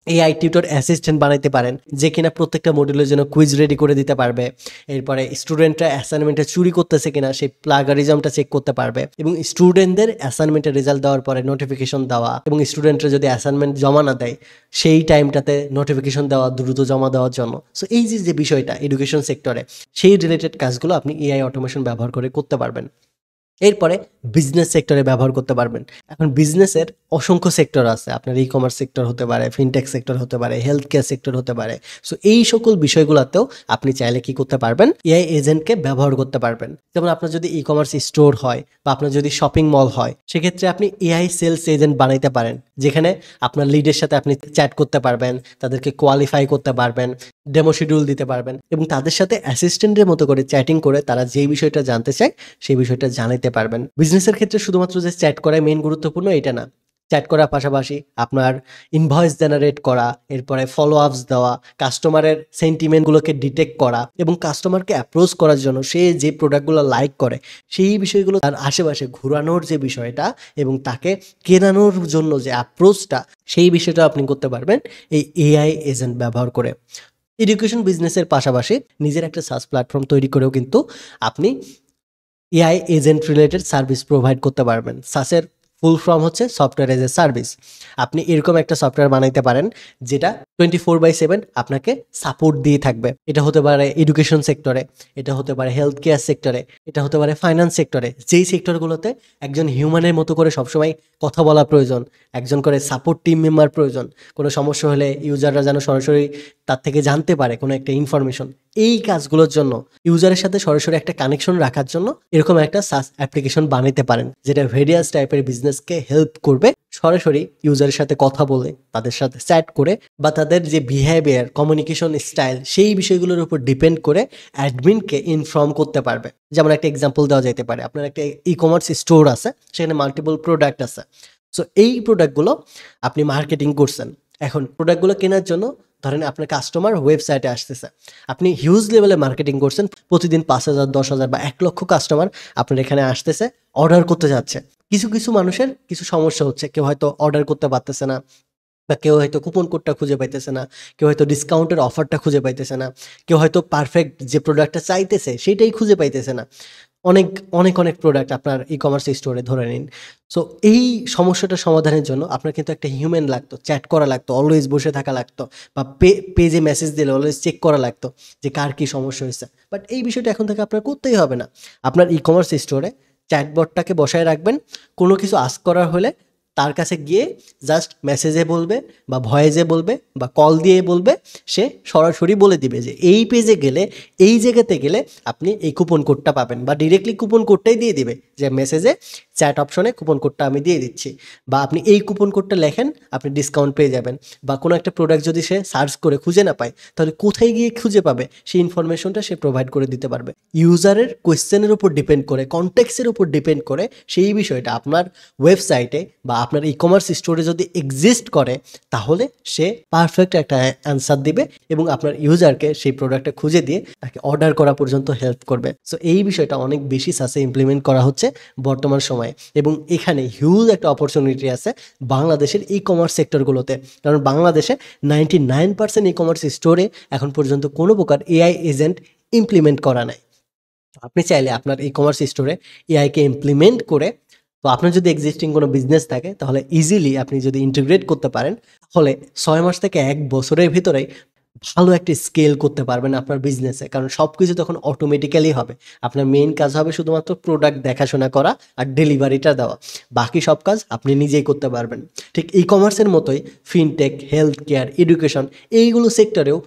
এআই টিউটর অ্যাসিস্ট্যান্ট বানাইতে পারেন, যে কিনা প্রত্যেকটা মডিউলের জন্য কুইজ রেডি করে দিতে পারবে। এরপরে স্টুডেন্টরা অ্যাসাইনমেন্টে চুরি করতেছে কিনা সেই প্লাগারিজমটা চেক করতে পারবে, এবং স্টুডেন্টদের অ্যাসাইনমেন্টের রেজাল্ট দেওয়ার পরে নোটিফিকেশন দেওয়া, এবং স্টুডেন্টরা যদি অ্যাসাইনমেন্ট জমা না দেয় সেই টাইমটাতে নোটিফিকেশন দেওয়া, দ্রুত জমা দেওয়ার জন্য। সো এই যে বিষয়টা এডুকেশন সেক্টরে, সেই রিলেটেড কাজগুলো আপনি এআই অটোমেশন ব্যবহার করে করতে পারবেন। এরপরে বিজনেস সেক্টরে ব্যবহার করতে পারবেন। এখন বিজনেসের অসংখ্য সেক্টর আছে, আপনার ই কমার্স সেক্টর হতে পারে, ফিনটেক সেক্টর হতে পারে, হেলথ কেয়ার সেক্টর হতে পারে। সো এই সকল বিষয়গুলোতেও আপনি চাইলে কি করতে পারবেন, এআই এজেন্টকে ব্যবহার করতে পারবেন। যেমন আপনার যদি ই কমার্স স্টোর হয় বা আপনার যদি শপিং মল হয়, সেক্ষেত্রে আপনি এআই সেলস এজেন্ট বানাইতে পারেন, যেখানে আপনার লিডের সাথে আপনি চ্যাট করতে পারবেন, তাদেরকে কোয়ালিফাই করতে পারবেন, ডেমো শিডিউল দিতে পারবেন, এবং তাদের সাথে অ্যাসিস্ট্যান্টের মতো করে চ্যাটিং করে তারা যেই বিষয়টা জানতে চায় সেই বিষয়টা জানাইতে পারবেন। বিজনেসের ক্ষেত্রে শুধুমাত্র যে চ্যাট করাই মেইন গুরুত্বপূর্ণ এটা না, চ্যাট করার পাশাপাশি আপনার ইনভয়েস জেনারেট করা, এরপরে ফলো আপস দেওয়া, কাস্টমারের সেন্টিমেন্টগুলোকে ডিটেক্ট করা, এবং কাস্টমারকে অ্যাপ্রোচ করার জন্য সে যে প্রোডাক্টগুলো লাইক করে সেই বিষয়গুলো তার আশেপাশে ঘোরানোর যে বিষয়টা, এবং তাকে কেনানোর জন্য যে অ্যাপ্রোচটা, সেই বিষয়টা আপনি করতে পারবেন এই এআই এজেন্ট ব্যবহার করে। এডুকেশন বিজনেসের পাশাপাশি নিজের একটা সার্চ প্ল্যাটফর্ম তৈরি করেও কিন্তু আপনি AI agent related service provide করতে পারবেন। সাসের ফুল ফর্ম হচ্ছে সফটওয়্যার এজ এ সার্ভিস। আপনি এরকম একটা সফটওয়্যার বানাইতে পারেন যেটা 24/7 আপনাকে সাপোর্ট দিয়ে থাকবে। এটা হতে পারে এডুকেশন সেক্টরে, এটা হতে পারে হেলথ কেয়ার সেক্টরে, এটা হতে পারে ফাইন্যান্স সেক্টরে, যেই সেক্টরগুলোতে একজন হিউম্যানের মতো করে সবসময় কথা বলা প্রয়োজন, একজন করে সাপোর্ট টিম মেম্বার প্রয়োজন। কোনো সমস্যা হলে ইউজাররা যেন সরাসরি তার থেকে জানতে পারে কোনো একটা ইনফরমেশন। এই কাজগুলোর জন্য ইউজারের সাথে সরাসরি একটা কানেকশন রাখার জন্য এরকম একটা সাস অ্যাপ্লিকেশন বানাতে পারেন, যেটা ভেরিয়াস টাইপের বিজনেসকে হেল্প করবে সরাসরি ইউজারের সাথে কথা বলে, তাদের সাথে চ্যাট করে, বা তাদের যে বিহেভিয়ার, কমিউনিকেশন স্টাইল, সেই বিষয়গুলোর উপর ডিপেন্ড করে অ্যাডমিনকে ইনফর্ম করতে পারবে। যেমন একটা এক্সাম্পল দেওয়া যেতে পারে, আপনার একটা ই কমার্স স্টোর আছে, সেখানে মাল্টিপল প্রোডাক্ট আছে। সো এই প্রোডাক্টগুলো আপনি মার্কেটিং করছেন। এখন প্রোডাক্টগুলো কেনার জন্য ধরেন আপনার কাস্টমার ওয়েবসাইটে আসতেছে, আপনি হিউজ লেভেলে মার্কেটিং করছেন, প্রতিদিন 5,000, 10,000 বা 1 লক্ষ কাস্টমার আপনার এখানে আসতেছে, অর্ডার করতে যাচ্ছে। কিছু কিছু মানুষের কিছু সমস্যা হচ্ছে, কেউ হয়তো অর্ডার করতে পারতেছে না, বা কেউ হয়তো কুপন কোডটা খুঁজে পাইতেছে না, কেউ হয়তো ডিসকাউন্টের অফারটা খুঁজে পাইতেছে না, কেউ হয়তো পারফেক্ট যে প্রোডাক্টটা চাইতেছে সেটাই খুঁজে পাইতেছে না। অনেক অনেক অনেক প্রোডাক্ট আপনার ই কমার্স স্টোরে ধরে নিন। সো এই সমস্যাটা সমাধানের জন্য আপনার কিন্তু একটা হিউম্যান লাগতো, চ্যাট করা লাগতো, অলওয়েজ বসে থাকা লাগতো, বা পেজে মেসেজ দিলে অলওয়েজ চেক করা লাগতো যে কার কী সমস্যা হয়েছে। বাট এই বিষয়টা এখন থেকে আপনার করতেই হবে না। আপনার ই কমার্স স্টোরে চ্যাটবটটাকে বসায় রাখবেন, কোনো কিছু আস্ক করার হলে তার কাছে গিয়ে জাস্ট মেসেজে বলবে, বা ভয়েসে বলবে, বা কল দিয়ে বলবে, সে সরাসরি বলে দিবে যে এই পেজে গেলে, এই জায়গাতে গেলে আপনি এই কুপন কোডটা পাবেন, বা ডিরেক্টলি কুপন কোডটাই দিয়ে দিবে যে মেসেজে চ্যাট অপশনে কুপন কোডটা আমি দিয়ে দিচ্ছি, বা আপনি এই কুপন কোডটা লেখেন, আপনি ডিসকাউন্ট পেয়ে যাবেন। বা কোনো একটা প্রোডাক্ট যদি সে সার্চ করে খুঁজে না পায়, তাহলে কোথায় গিয়ে খুঁজে পাবে সেই ইনফরমেশনটা সে প্রোভাইড করে দিতে পারবে। ইউজারের কোয়েশ্চেনের উপর ডিপেন্ড করে, কনটেক্সের উপর ডিপেন্ড করে সেই বিষয়টা আপনার ওয়েবসাইটে বা আপনার ই কমার্স স্টোরে যদি এক্সিস্ট করে, তাহলে সে পারফেক্ট একটা অ্যান্সার দিবে, এবং আপনার ইউজারকে সেই প্রোডাক্টটা খুঁজে দিয়ে তাকে অর্ডার করা পর্যন্ত হেল্প করবে। সো এই বিষয়টা অনেক বেশি সাসে ইমপ্লিমেন্ট করা হচ্ছে বর্তমান সময়ে, এবং এখানে হিউজ একটা অপরচুনিটি আছে বাংলাদেশের ই কমার্স সেক্টরগুলোতে। কারণ বাংলাদেশে 99% ই কমার্স স্টোরে এখন পর্যন্ত কোনো প্রকার এআই এজেন্ট ইমপ্লিমেন্ট করা নাই। আপনি চাইলে আপনার ই কমার্স স্টোরে এআইকে ইমপ্লিমেন্ট করে, তো আপনার যদি এক্সিস্টিং কোনো বিজনেস থাকে, তাহলে ইজিলি আপনি যদি ইন্টিগ্রেট করতে পারেন, তাহলে 6 মাস থেকে 1 বছরের ভিতরেই ভালো একটা স্কেল করতে পারবেন আপনার বিজনেসে। কারণ সব কিছু তখন অটোমেটিক্যালি হবে। আপনার মেইন কাজ হবে শুধুমাত্র প্রোডাক্ট দেখাশোনা করা আর ডেলিভারিটা দেওয়া, বাকি সব কাজ আপনি নিজেই করতে পারবেন। ঠিক ই কমার্সের মতোই ফিনটেক, হেলথ কেয়ার, এডুকেশন, এইগুলো সেক্টরেও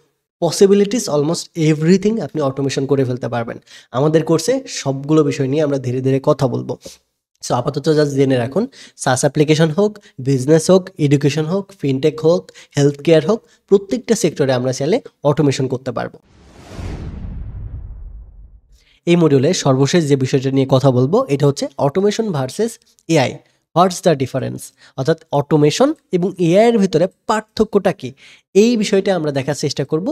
পসিবিলিটিস অলমোস্ট এভরিথিং আপনি অটোমেশন করে ফেলতে পারবেন। আমাদের কোর্সে সবগুলো বিষয় নিয়ে আমরা ধীরে ধীরে কথা বলবো। সো আপাতত জাস্ট জেনে রাখুন, সাস অ্যাপ্লিকেশন হোক, বিজনেস হোক, এডুকেশন হোক, ফিনটেক হোক, হেলথ কেয়ার হোক, প্রত্যেকটা সেক্টরে আমরা চাইলে অটোমেশন করতে পারবো। এই মডিউলে সর্বশেষ যে বিষয়টা নিয়ে কথা বলবো, এটা হচ্ছে automation versus AI. What's the difference, অর্থাৎ অটোমেশন এবং এআইয়ের ভিতরে পার্থক্যটা কি, এই বিষয়টা আমরা দেখার চেষ্টা করব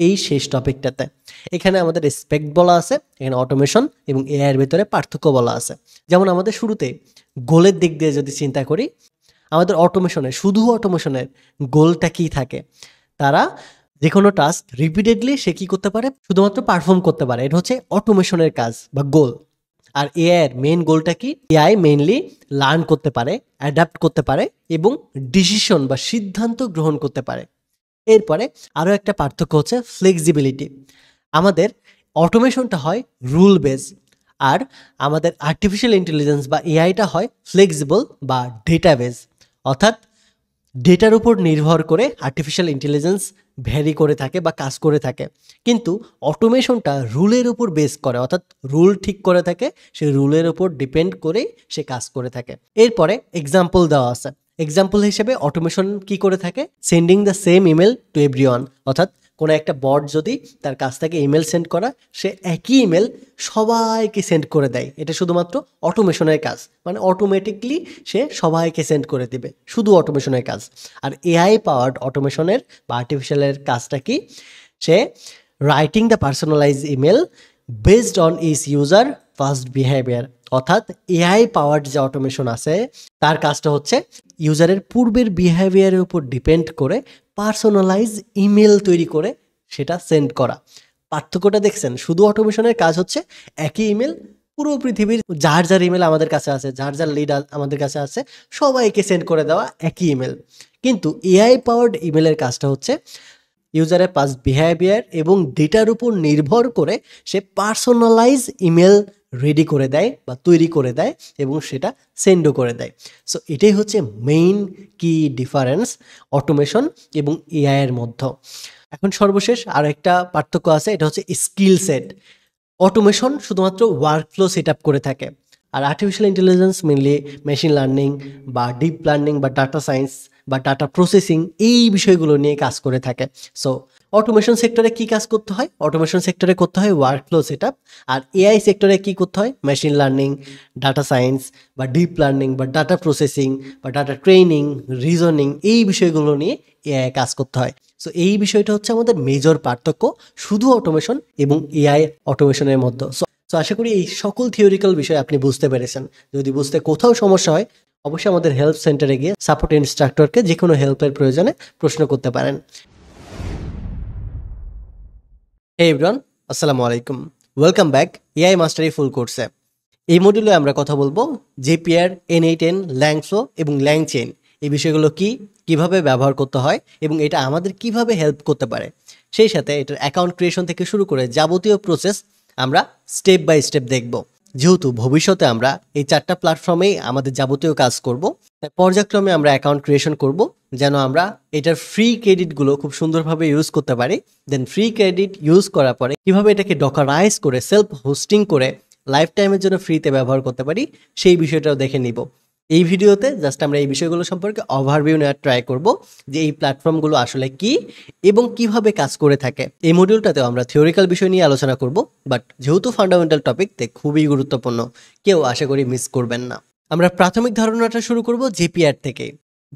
এই শেষ টপিকটাতে। এখানে আমাদের রেসপেক্ট বলা আছে, এখানে অটোমেশন এবং এআইয়ের ভিতরে পার্থক্য বলা আছে। যেমন আমাদের শুরুতে গোলের দিক দিয়ে যদি চিন্তা করি, আমাদের অটোমেশনে শুধু অটোমেশনের গোলটা কি থাকে, তারা যে কোনো টাস্ক রিপিটেডলি সে কী করতে পারে, শুধুমাত্র পারফর্ম করতে পারে। এটা হচ্ছে অটোমেশনের কাজ বা গোল। আর এআই এর মেইন গোলটা কি, এআই মেইনলি লার্ন করতে পারে, অ্যাডাপ্ট করতে পারে এবং ডিসিশন বা সিদ্ধান্ত গ্রহণ করতে পারে। এরপরে আরও একটা পার্থক্য হচ্ছে ফ্লেক্সিবিলিটি। আমাদের অটোমেশনটা হয় রুল বেস, আর আমাদের আর্টিফিশিয়াল ইন্টেলিজেন্স বা এআইটা হয় ফ্লেক্সিবল বা ডেটা বেস। অর্থাৎ ডেটার উপর নির্ভর করে আর্টিফিশিয়াল ইন্টেলিজেন্স ভ্যারি করে থাকে বা কাজ করে থাকে, কিন্তু অটোমেশনটা রুলের উপর বেস করে, অর্থাৎ রুল ঠিক করে থাকে, সে রুলের উপর ডিপেন্ড করে সে কাজ করে থাকে। এরপরে এক্সাম্পল দেওয়া আছে। এক্সাম্পল হিসেবে অটোমেশন কি করে থাকে, sending the same email to everyone. অর্থাৎ কোনো একটা বট যদি তার কাছ থেকে ইমেল সেন্ড করা, সে একই ইমেল সবাইকে সেন্ড করে দেয়। এটা শুধুমাত্র অটোমেশনের কাজ, মানে অটোমেটিকলি সে সবাইকে সেন্ড করে দেবে, শুধু অটোমেশনের কাজ। আর এআই পাওয়ার্ড অটোমেশনের বা আর্টিফিশিয়ালের কাজটা কি, সে writing the personalise email based on is user first behaviour. অর্থাৎ এআই পাওয়ার্ড যে অটোমেশন আছে তার কাজটা হচ্ছে ইউজারের পূর্বের বিহেভিয়ারের উপর ডিপেন্ড করে পার্সোনালাইজ ইমেল তৈরি করে সেটা সেন্ড করা। পার্থক্যটা দেখছেন, শুধু অটোমেশনের কাজ হচ্ছে একই ইমেল পুরো পৃথিবীর যার যার ইমেল আমাদের কাছে আছে, যার যার লিড আমাদের কাছে আছে, সবাইকে সেন্ড করে দেওয়া একই ইমেল। কিন্তু এআই পাওয়ার্ড ইমেলের কাজটা হচ্ছে ইউজারের পাস্ট বিহেভিয়ার এবং ডেটার উপর নির্ভর করে সে পার্সোনালাইজ ইমেল রেডি করে দেয় বা তৈরি করে দেয় এবং সেটা সেন্ডও করে দেয়। সো এটাই হচ্ছে মেইন কি ডিফারেন্স অটোমেশন এবং এআইয়ের মধ্যে। এখন সর্বশেষ আর একটা পার্থক্য আছে, এটা হচ্ছে স্কিল সেট। অটোমেশন শুধুমাত্র ওয়ার্কফ্লো সেট আপ করে থাকে, আর artificial intelligence mainly machine learning বা ডিপ লার্নিং বা ডাটা সায়েন্স বা ডাটা প্রসেসিং এই বিষয়গুলো নিয়ে কাজ করে থাকে। সো অটোমেশন সেক্টরে কি কাজ করতে হয়, অটোমেশন সেক্টরে করতে হয় ওয়ার্কফ্লো সেট আপ, আর এআই সেক্টরে কি করতে হয় মেশিন লার্নিং, ডাটা সায়েন্স বা ডিপ লার্নিং বা ডাটা প্রসেসিং বা ডাটা ট্রেনিং, রিজনিং এই বিষয়গুলো নিয়ে এআই কাজ করতে হয়। সো এই বিষয়টা হচ্ছে আমাদের মেজর পার্থক্য শুধু অটোমেশন এবং এআই অটোমেশনের মধ্যে। সো আশা করি এই সকল থিওরিক্যাল বিষয় আপনি বুঝতে পেরেছেন। যদি বুঝতে কোথাও সমস্যা হয় অবশ্যই আমাদের হেল্প সেন্টারে গিয়ে সাপোর্ট ইনস্ট্রাক্টরকে যে কোনো হেল্পের প্রয়োজনে প্রশ্ন করতে পারেন। হে এভরিওয়ান, আসসালামু আলাইকুম, ওয়েলকাম ব্যাক এআই মাস্টারি ফুল কোর্সে। এই মডিউলে আমরা কথা বলবো জেপিআর, N8N, ল্যাংফ্লো এবং ল্যাংচেন এই বিষয়গুলো কিভাবে ব্যবহার করতে হয় এবং এটা আমাদের কিভাবে হেল্প করতে পারে। সেই সাথে এটার অ্যাকাউন্ট ক্রিয়েশন থেকে শুরু করে যাবতীয় প্রসেস আমরা স্টেপ বাই স্টেপ দেখব। যেহেতু ভবিষ্যতে আমরা এই 4টা প্ল্যাটফর্মেই আমাদের যাবতীয় কাজ করব, তাই পর্যায়ক্রমে আমরা অ্যাকাউন্ট ক্রিয়েশন করব যেন আমরা এটার ফ্রি ক্রেডিটগুলো খুব সুন্দরভাবে ইউজ করতে পারি। দেন ফ্রি ক্রেডিট ইউজ করার পরে কিভাবে এটাকে ডকারাইজ করে সেলফ হোস্টিং করে লাইফ টাইমের জন্য ফ্রিতে ব্যবহার করতে পারি সেই বিষয়টাও দেখে নিব। এই ভিডিওতে জাস্ট আমরা এই বিষয়গুলো সম্পর্কে ওভারভিউ নেওয়ার ট্রাই করব যে এই প্ল্যাটফর্মগুলো আসলে কি এবং কিভাবে কাজ করে থাকে। এই মডিউলটাতেও আমরা থিওরিক্যাল বিষয় নিয়ে আলোচনা করব, বাট যেহেতু ফান্ডামেন্টাল টপিক তাই খুবই গুরুত্বপূর্ণ, কেউ আশা করি মিস করবেন না। আমরা প্রাথমিক ধারণাটা শুরু করব জেপিআর থেকে।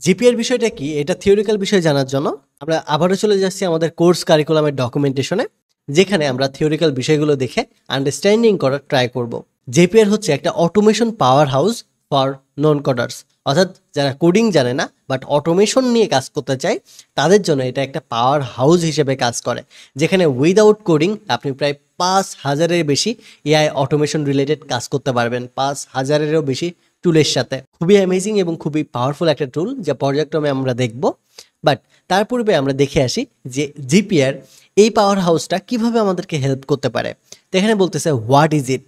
জেপিআর বিষয়টা কি এটা থিওরিক্যাল বিষয় জানার জন্য আমরা আবারও চলে যাচ্ছি আমাদের কোর্স কারিকুলামের ডকুমেন্টেশনে, যেখানে আমরা থিওরিক্যাল বিষয়গুলো দেখে আন্ডারস্ট্যান্ডিং করার ট্রাই করব। জেপিআর হচ্ছে একটা automation power house for non coders, অর্থাৎ যারা কোডিং জানে না বাট অটোমেশন নিয়ে কাজ করতে চায় তাদের জন্য এটা একটা পাওয়ার হাউস হিসেবে কাজ করে, যেখানে উইদাউট কোডিং আপনি প্রায় 5,000-এর বেশি এআই অটোমেশন রিলেটেড কাজ করতে পারবেন, 5,000-এরও বেশি টুলের সাথে। খুবই অ্যামেজিং এবং খুবই পাওয়ারফুল একটা টুল যা পর্যায়ক্রমে আমরা দেখব। বাট তার পূর্বে আমরা দেখে আসি যে জিপিআর এই পাওয়ার হাউসটা কিভাবে আমাদেরকে হেল্প করতে পারে। তো এখানে বলতেছে what is it,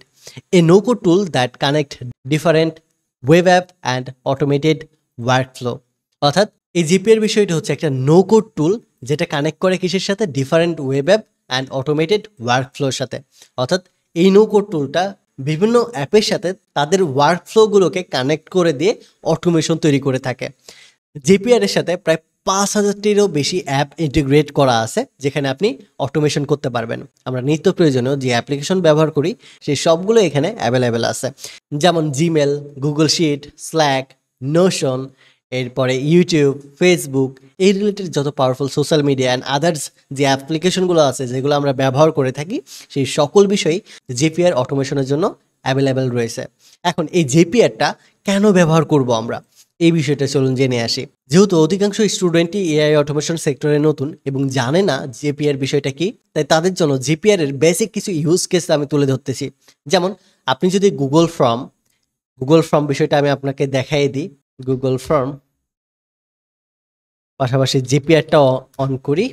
a no code tool that connect different web app and automated workflow. অর্থাৎ এই জিপিআর বিষয়টা হচ্ছে একটা নো কোড টুল যেটা কানেক্ট করে কিসের সাথে, different web app and automated ওয়ার্কফ্লোর সাথে। অর্থাৎ এই নো কোড টুলটা বিভিন্ন অ্যাপের সাথে তাদের ওয়ার্কফ্লোগুলোকে কানেক্ট করে দিয়ে অটোমেশন তৈরি করে থাকে। জিপিআর এর সাথে প্রায় 5,000-টিরও বেশি অ্যাপ ইন্টিগ্রেট করা আছে যেখানে আপনি অটোমেশন করতে পারবেন। আমরা নিত্য প্রয়োজনীয় যে অ্যাপ্লিকেশন ব্যবহার করি সেই সবগুলো এখানে অ্যাভেলেবেল আছে, যেমন Gmail, Google sheet, Slack, Notion, এরপরে ইউটিউব, ফেসবুক, এই রিলেটেড যত powerful social media and others যে অ্যাপ্লিকেশনগুলো আছে যেগুলো আমরা ব্যবহার করে থাকি সেই সকল বিষয়ই জিপিআর অটোমেশনের জন্য অ্যাভেলেবেল রয়েছে। এখন এই জিপিআরটা কেন ব্যবহার করব আমরা, এই বিষয়টা চলুন জেনে আসি। যেহেতু অধিকাংশ স্টুডেন্টই এআই অটোমেশন সেক্টরে নতুন এবং জানে না জেপিআর বিষয়টা কি, তাই তাদের জন্য জেপিআর এর বেসিক কিছু ইউজ কেস আমি তুলে ধরতেছি। যেমন আপনি যদি গুগল ফর্ম বিষয়টা আমি আপনাকে দেখাই দিই। গুগল ফর্ম পাশাপাশি জেপিআরটা অন করি,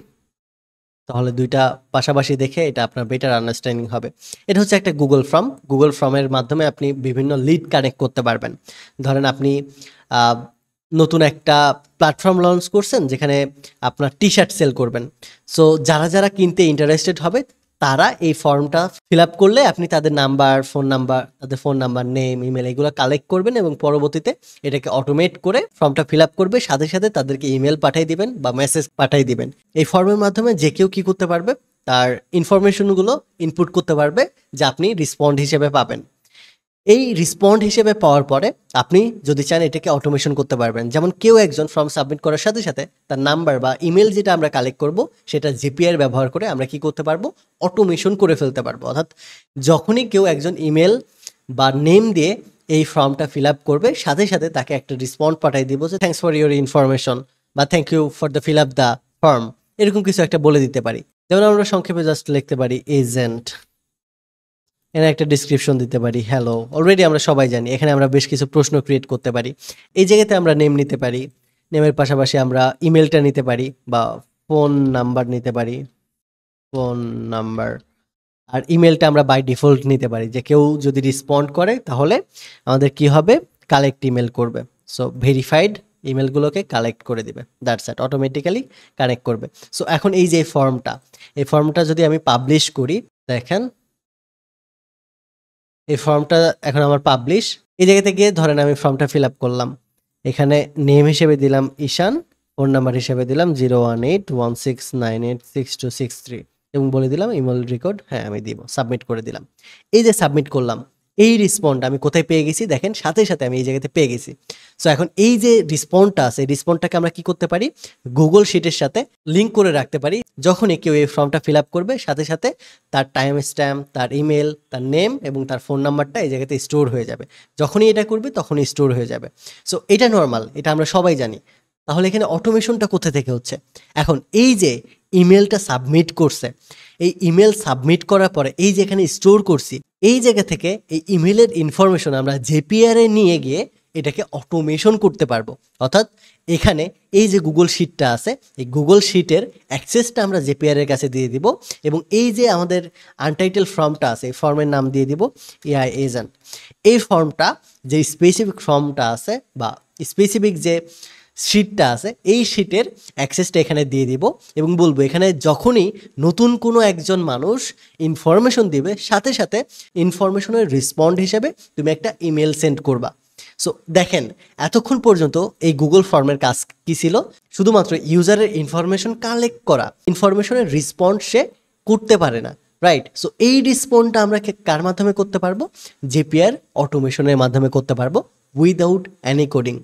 তাহলে দুইটা পাশাপাশি দেখে এটা আপনার বেটার আন্ডারস্ট্যান্ডিং হবে। এটা হচ্ছে একটা গুগল ফর্মের মাধ্যমে আপনি বিভিন্ন লিড কানেক্ট করতে পারবেন। ধরেন আপনি নতুন একটা প্ল্যাটফর্ম লঞ্চ করছেন যেখানে আপনার টি শার্ট সেল করবেন। সো যারা যারা কিনতে ইন্টারেস্টেড হবে তারা এই ফর্মটা ফিল আপ করলে আপনি তাদের ফোন নাম্বার নেম ইমেল এগুলো কালেক্ট করবেন এবং পরবর্তীতে এটাকে অটোমেট করে ফর্মটা ফিল আপ করবে, সাথে সাথে তাদেরকে ইমেল পাঠিয়ে দিবেন বা মেসেজ পাঠিয়ে দিবেন। এই ফর্মের মাধ্যমে যে কেউ কি করতে পারবে, তার ইনফরমেশনগুলো ইনপুট করতে পারবে যা আপনি রিসপন্ড হিসেবে পাবেন। এই রিসপন্ড হিসেবে পাওয়ার পরে আপনি যদি চান এটাকে অটোমেশন করতে পারবেন। যেমন কেউ একজন ফর্ম সাবমিট করার সাথে সাথে তার নাম্বার বা ইমেল যেটা আমরা কালেক্ট করব সেটা জিপিআর ব্যবহার করে আমরা কি করতে পারবো, অটোমেশন করে ফেলতে পারবো। অর্থাৎ যখনই কেউ একজন ইমেল বা নেম দিয়ে এই ফর্মটা ফিল আপ করবে, সাথে সাথে তাকে একটা রিসপন্ড পাঠিয়ে দিব যে থ্যাংকস ফর ইউর ইনফরমেশন বা thank you for the fill up the form, এরকম কিছু একটা বলে দিতে পারি। যেমন আমরা সংক্ষেপে জাস্ট লিখতে পারি এজেন্ট, এখানে একটা ডিসক্রিপশন দিতে পারি হ্যালো। অলরেডি আমরা সবাই জানি এখানে আমরা বেশ কিছু প্রশ্ন ক্রিয়েট করতে পারি। এই জায়গাতে আমরা নেম নিতে পারি, নেমের পাশাপাশি আমরা ইমেলটা নিতে পারি বা ফোন নাম্বার নিতে পারি, ফোন নাম্বার। আর ইমেলটা আমরা বাই ডিফল্ট নিতে পারি, যে কেউ যদি রিসপন্ড করে তাহলে আমাদের কি হবে, কালেক্ট ইমেল করবে। সো ভেরিফাইড ইমেলগুলোকে কালেক্ট করে দিবে, দ্যাটস ইট, অটোমেটিক্যালি কানেক্ট করবে। সো এখন এই যে এই ফর্মটা যদি আমি পাবলিশ করি, দেখেন এই ফর্মটা এখন আমার পাবলিশ। এই জায়গাতে গিয়ে ধরেন আমি ফর্মটা ফিল আপ করলাম, এখানে নেম হিসেবে দিলাম ঈশান, ফোন নাম্বার হিসেবে দিলাম 01816986263 এবং বলে দিলাম ইমেল রেকর্ড হ্যাঁ আমি দিব, সাবমিট করে দিলাম। এই যে সাবমিট করলাম, এই রিসপন্ড আমি কোথায় পেয়ে গেছি দেখেন, সাথে সাথে আমি এই জায়গাতে পেয়ে গেছি। সো এখন এই যে রিসপন্ডটা আছে, এই রিসপন্ডটাকে আমরা কি করতে পারি, গুগল শিটের সাথে লিঙ্ক করে রাখতে পারি। যখনই কেউ এই ফর্মটা ফিল আপ করবে, সাথে সাথে তার টাইম স্ট্যাম্প, তার ইমেল, তার নেম এবং তার ফোন নাম্বারটা এই জায়গাতে স্টোর হয়ে যাবে। যখনই এটা করবে তখনই স্টোর হয়ে যাবে। সো এটা নর্মাল, এটা আমরা সবাই জানি। তাহলে এখানে অটোমেশনটা কোথা থেকে হচ্ছে? এখন এই যে ইমেলটা সাবমিট করছে, এই ইমেল সাবমিট করার পরে এই যে এখানে স্টোর করছি, এই জায়গা থেকে এই ইমেলের ইনফরমেশন আমরা জেপিআর এ নিয়ে গিয়ে এটাকে অটোমেশন করতে পারবো। অর্থাৎ এখানে এই যে গুগল শিটটা আছে, এই গুগল শিটের অ্যাক্সেসটা আমরা জেপিআর এর কাছে দিয়ে দিব এবং এই যে আমাদের আনটাইটেল ফর্মটা আছে, এই ফর্মের নাম দিয়ে দিব এআই এজেন্ট। এই ফর্মটা যে স্পেসিফিক ফর্মটা আছে বা স্পেসিফিক যে শিটটা আছে, এই শিটের অ্যাক্সেসটা এখানে দিয়ে দিব এবং বলবো এখানে যখনই নতুন কোনো একজন মানুষ ইনফরমেশন দিবে, সাথে সাথে ইনফরমেশনের রেসপন্ড হিসেবে তুমি একটা ইমেল সেন্ড করবা। সো দেখেন এতক্ষণ পর্যন্ত এই গুগল ফর্মের কাজ কি ছিল, শুধুমাত্র ইউজারের ইনফরমেশন কালেক্ট করা, ইনফরমেশনের রেসপন্ড সে করতে পারে না, রাইট? সো এই রেসপন্ডটা আমরা কার মাধ্যমে করতে পারবো, জেপিআর অটোমেশনের মাধ্যমে করতে পারবো উইদাউট এনি কোডিং।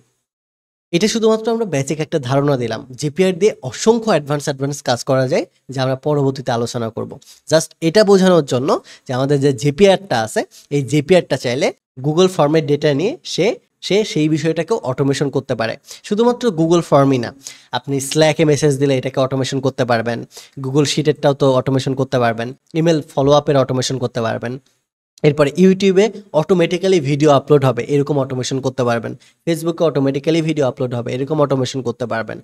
এটা শুধুমাত্র আমরা বেসিক একটা ধারণা দিলাম। জিপিআর দিয়ে অসংখ্য অ্যাডভান্স কাজ করা যায়, যা আমরা পরবর্তীতে আলোচনা করব। জাস্ট এটা বোঝানোর জন্য যে আমাদের যে জিপিআরটা আছে, এই জিপিআরটা চাইলে গুগল ফর্মের ডেটা নিয়ে সে সেই বিষয়টাকেও অটোমেশন করতে পারে। শুধুমাত্র গুগল ফর্মই না, আপনি স্ল্যাকে মেসেজ দিলে এটাকে অটোমেশন করতে পারবেন, গুগল শিটেরটাও তো অটোমেশন করতে পারবেন, ইমেল ফলো আপের অটোমেশন করতে পারবেন, এরপরে ইউটিউবে অটোমেটিক্যালি ভিডিও আপলোড হবে এরকম অটোমেশন করতে পারবেন, ফেসবুকে অটোমেটিক্যালি ভিডিও আপলোড হবে এরকম অটোমেশন করতে পারবেন,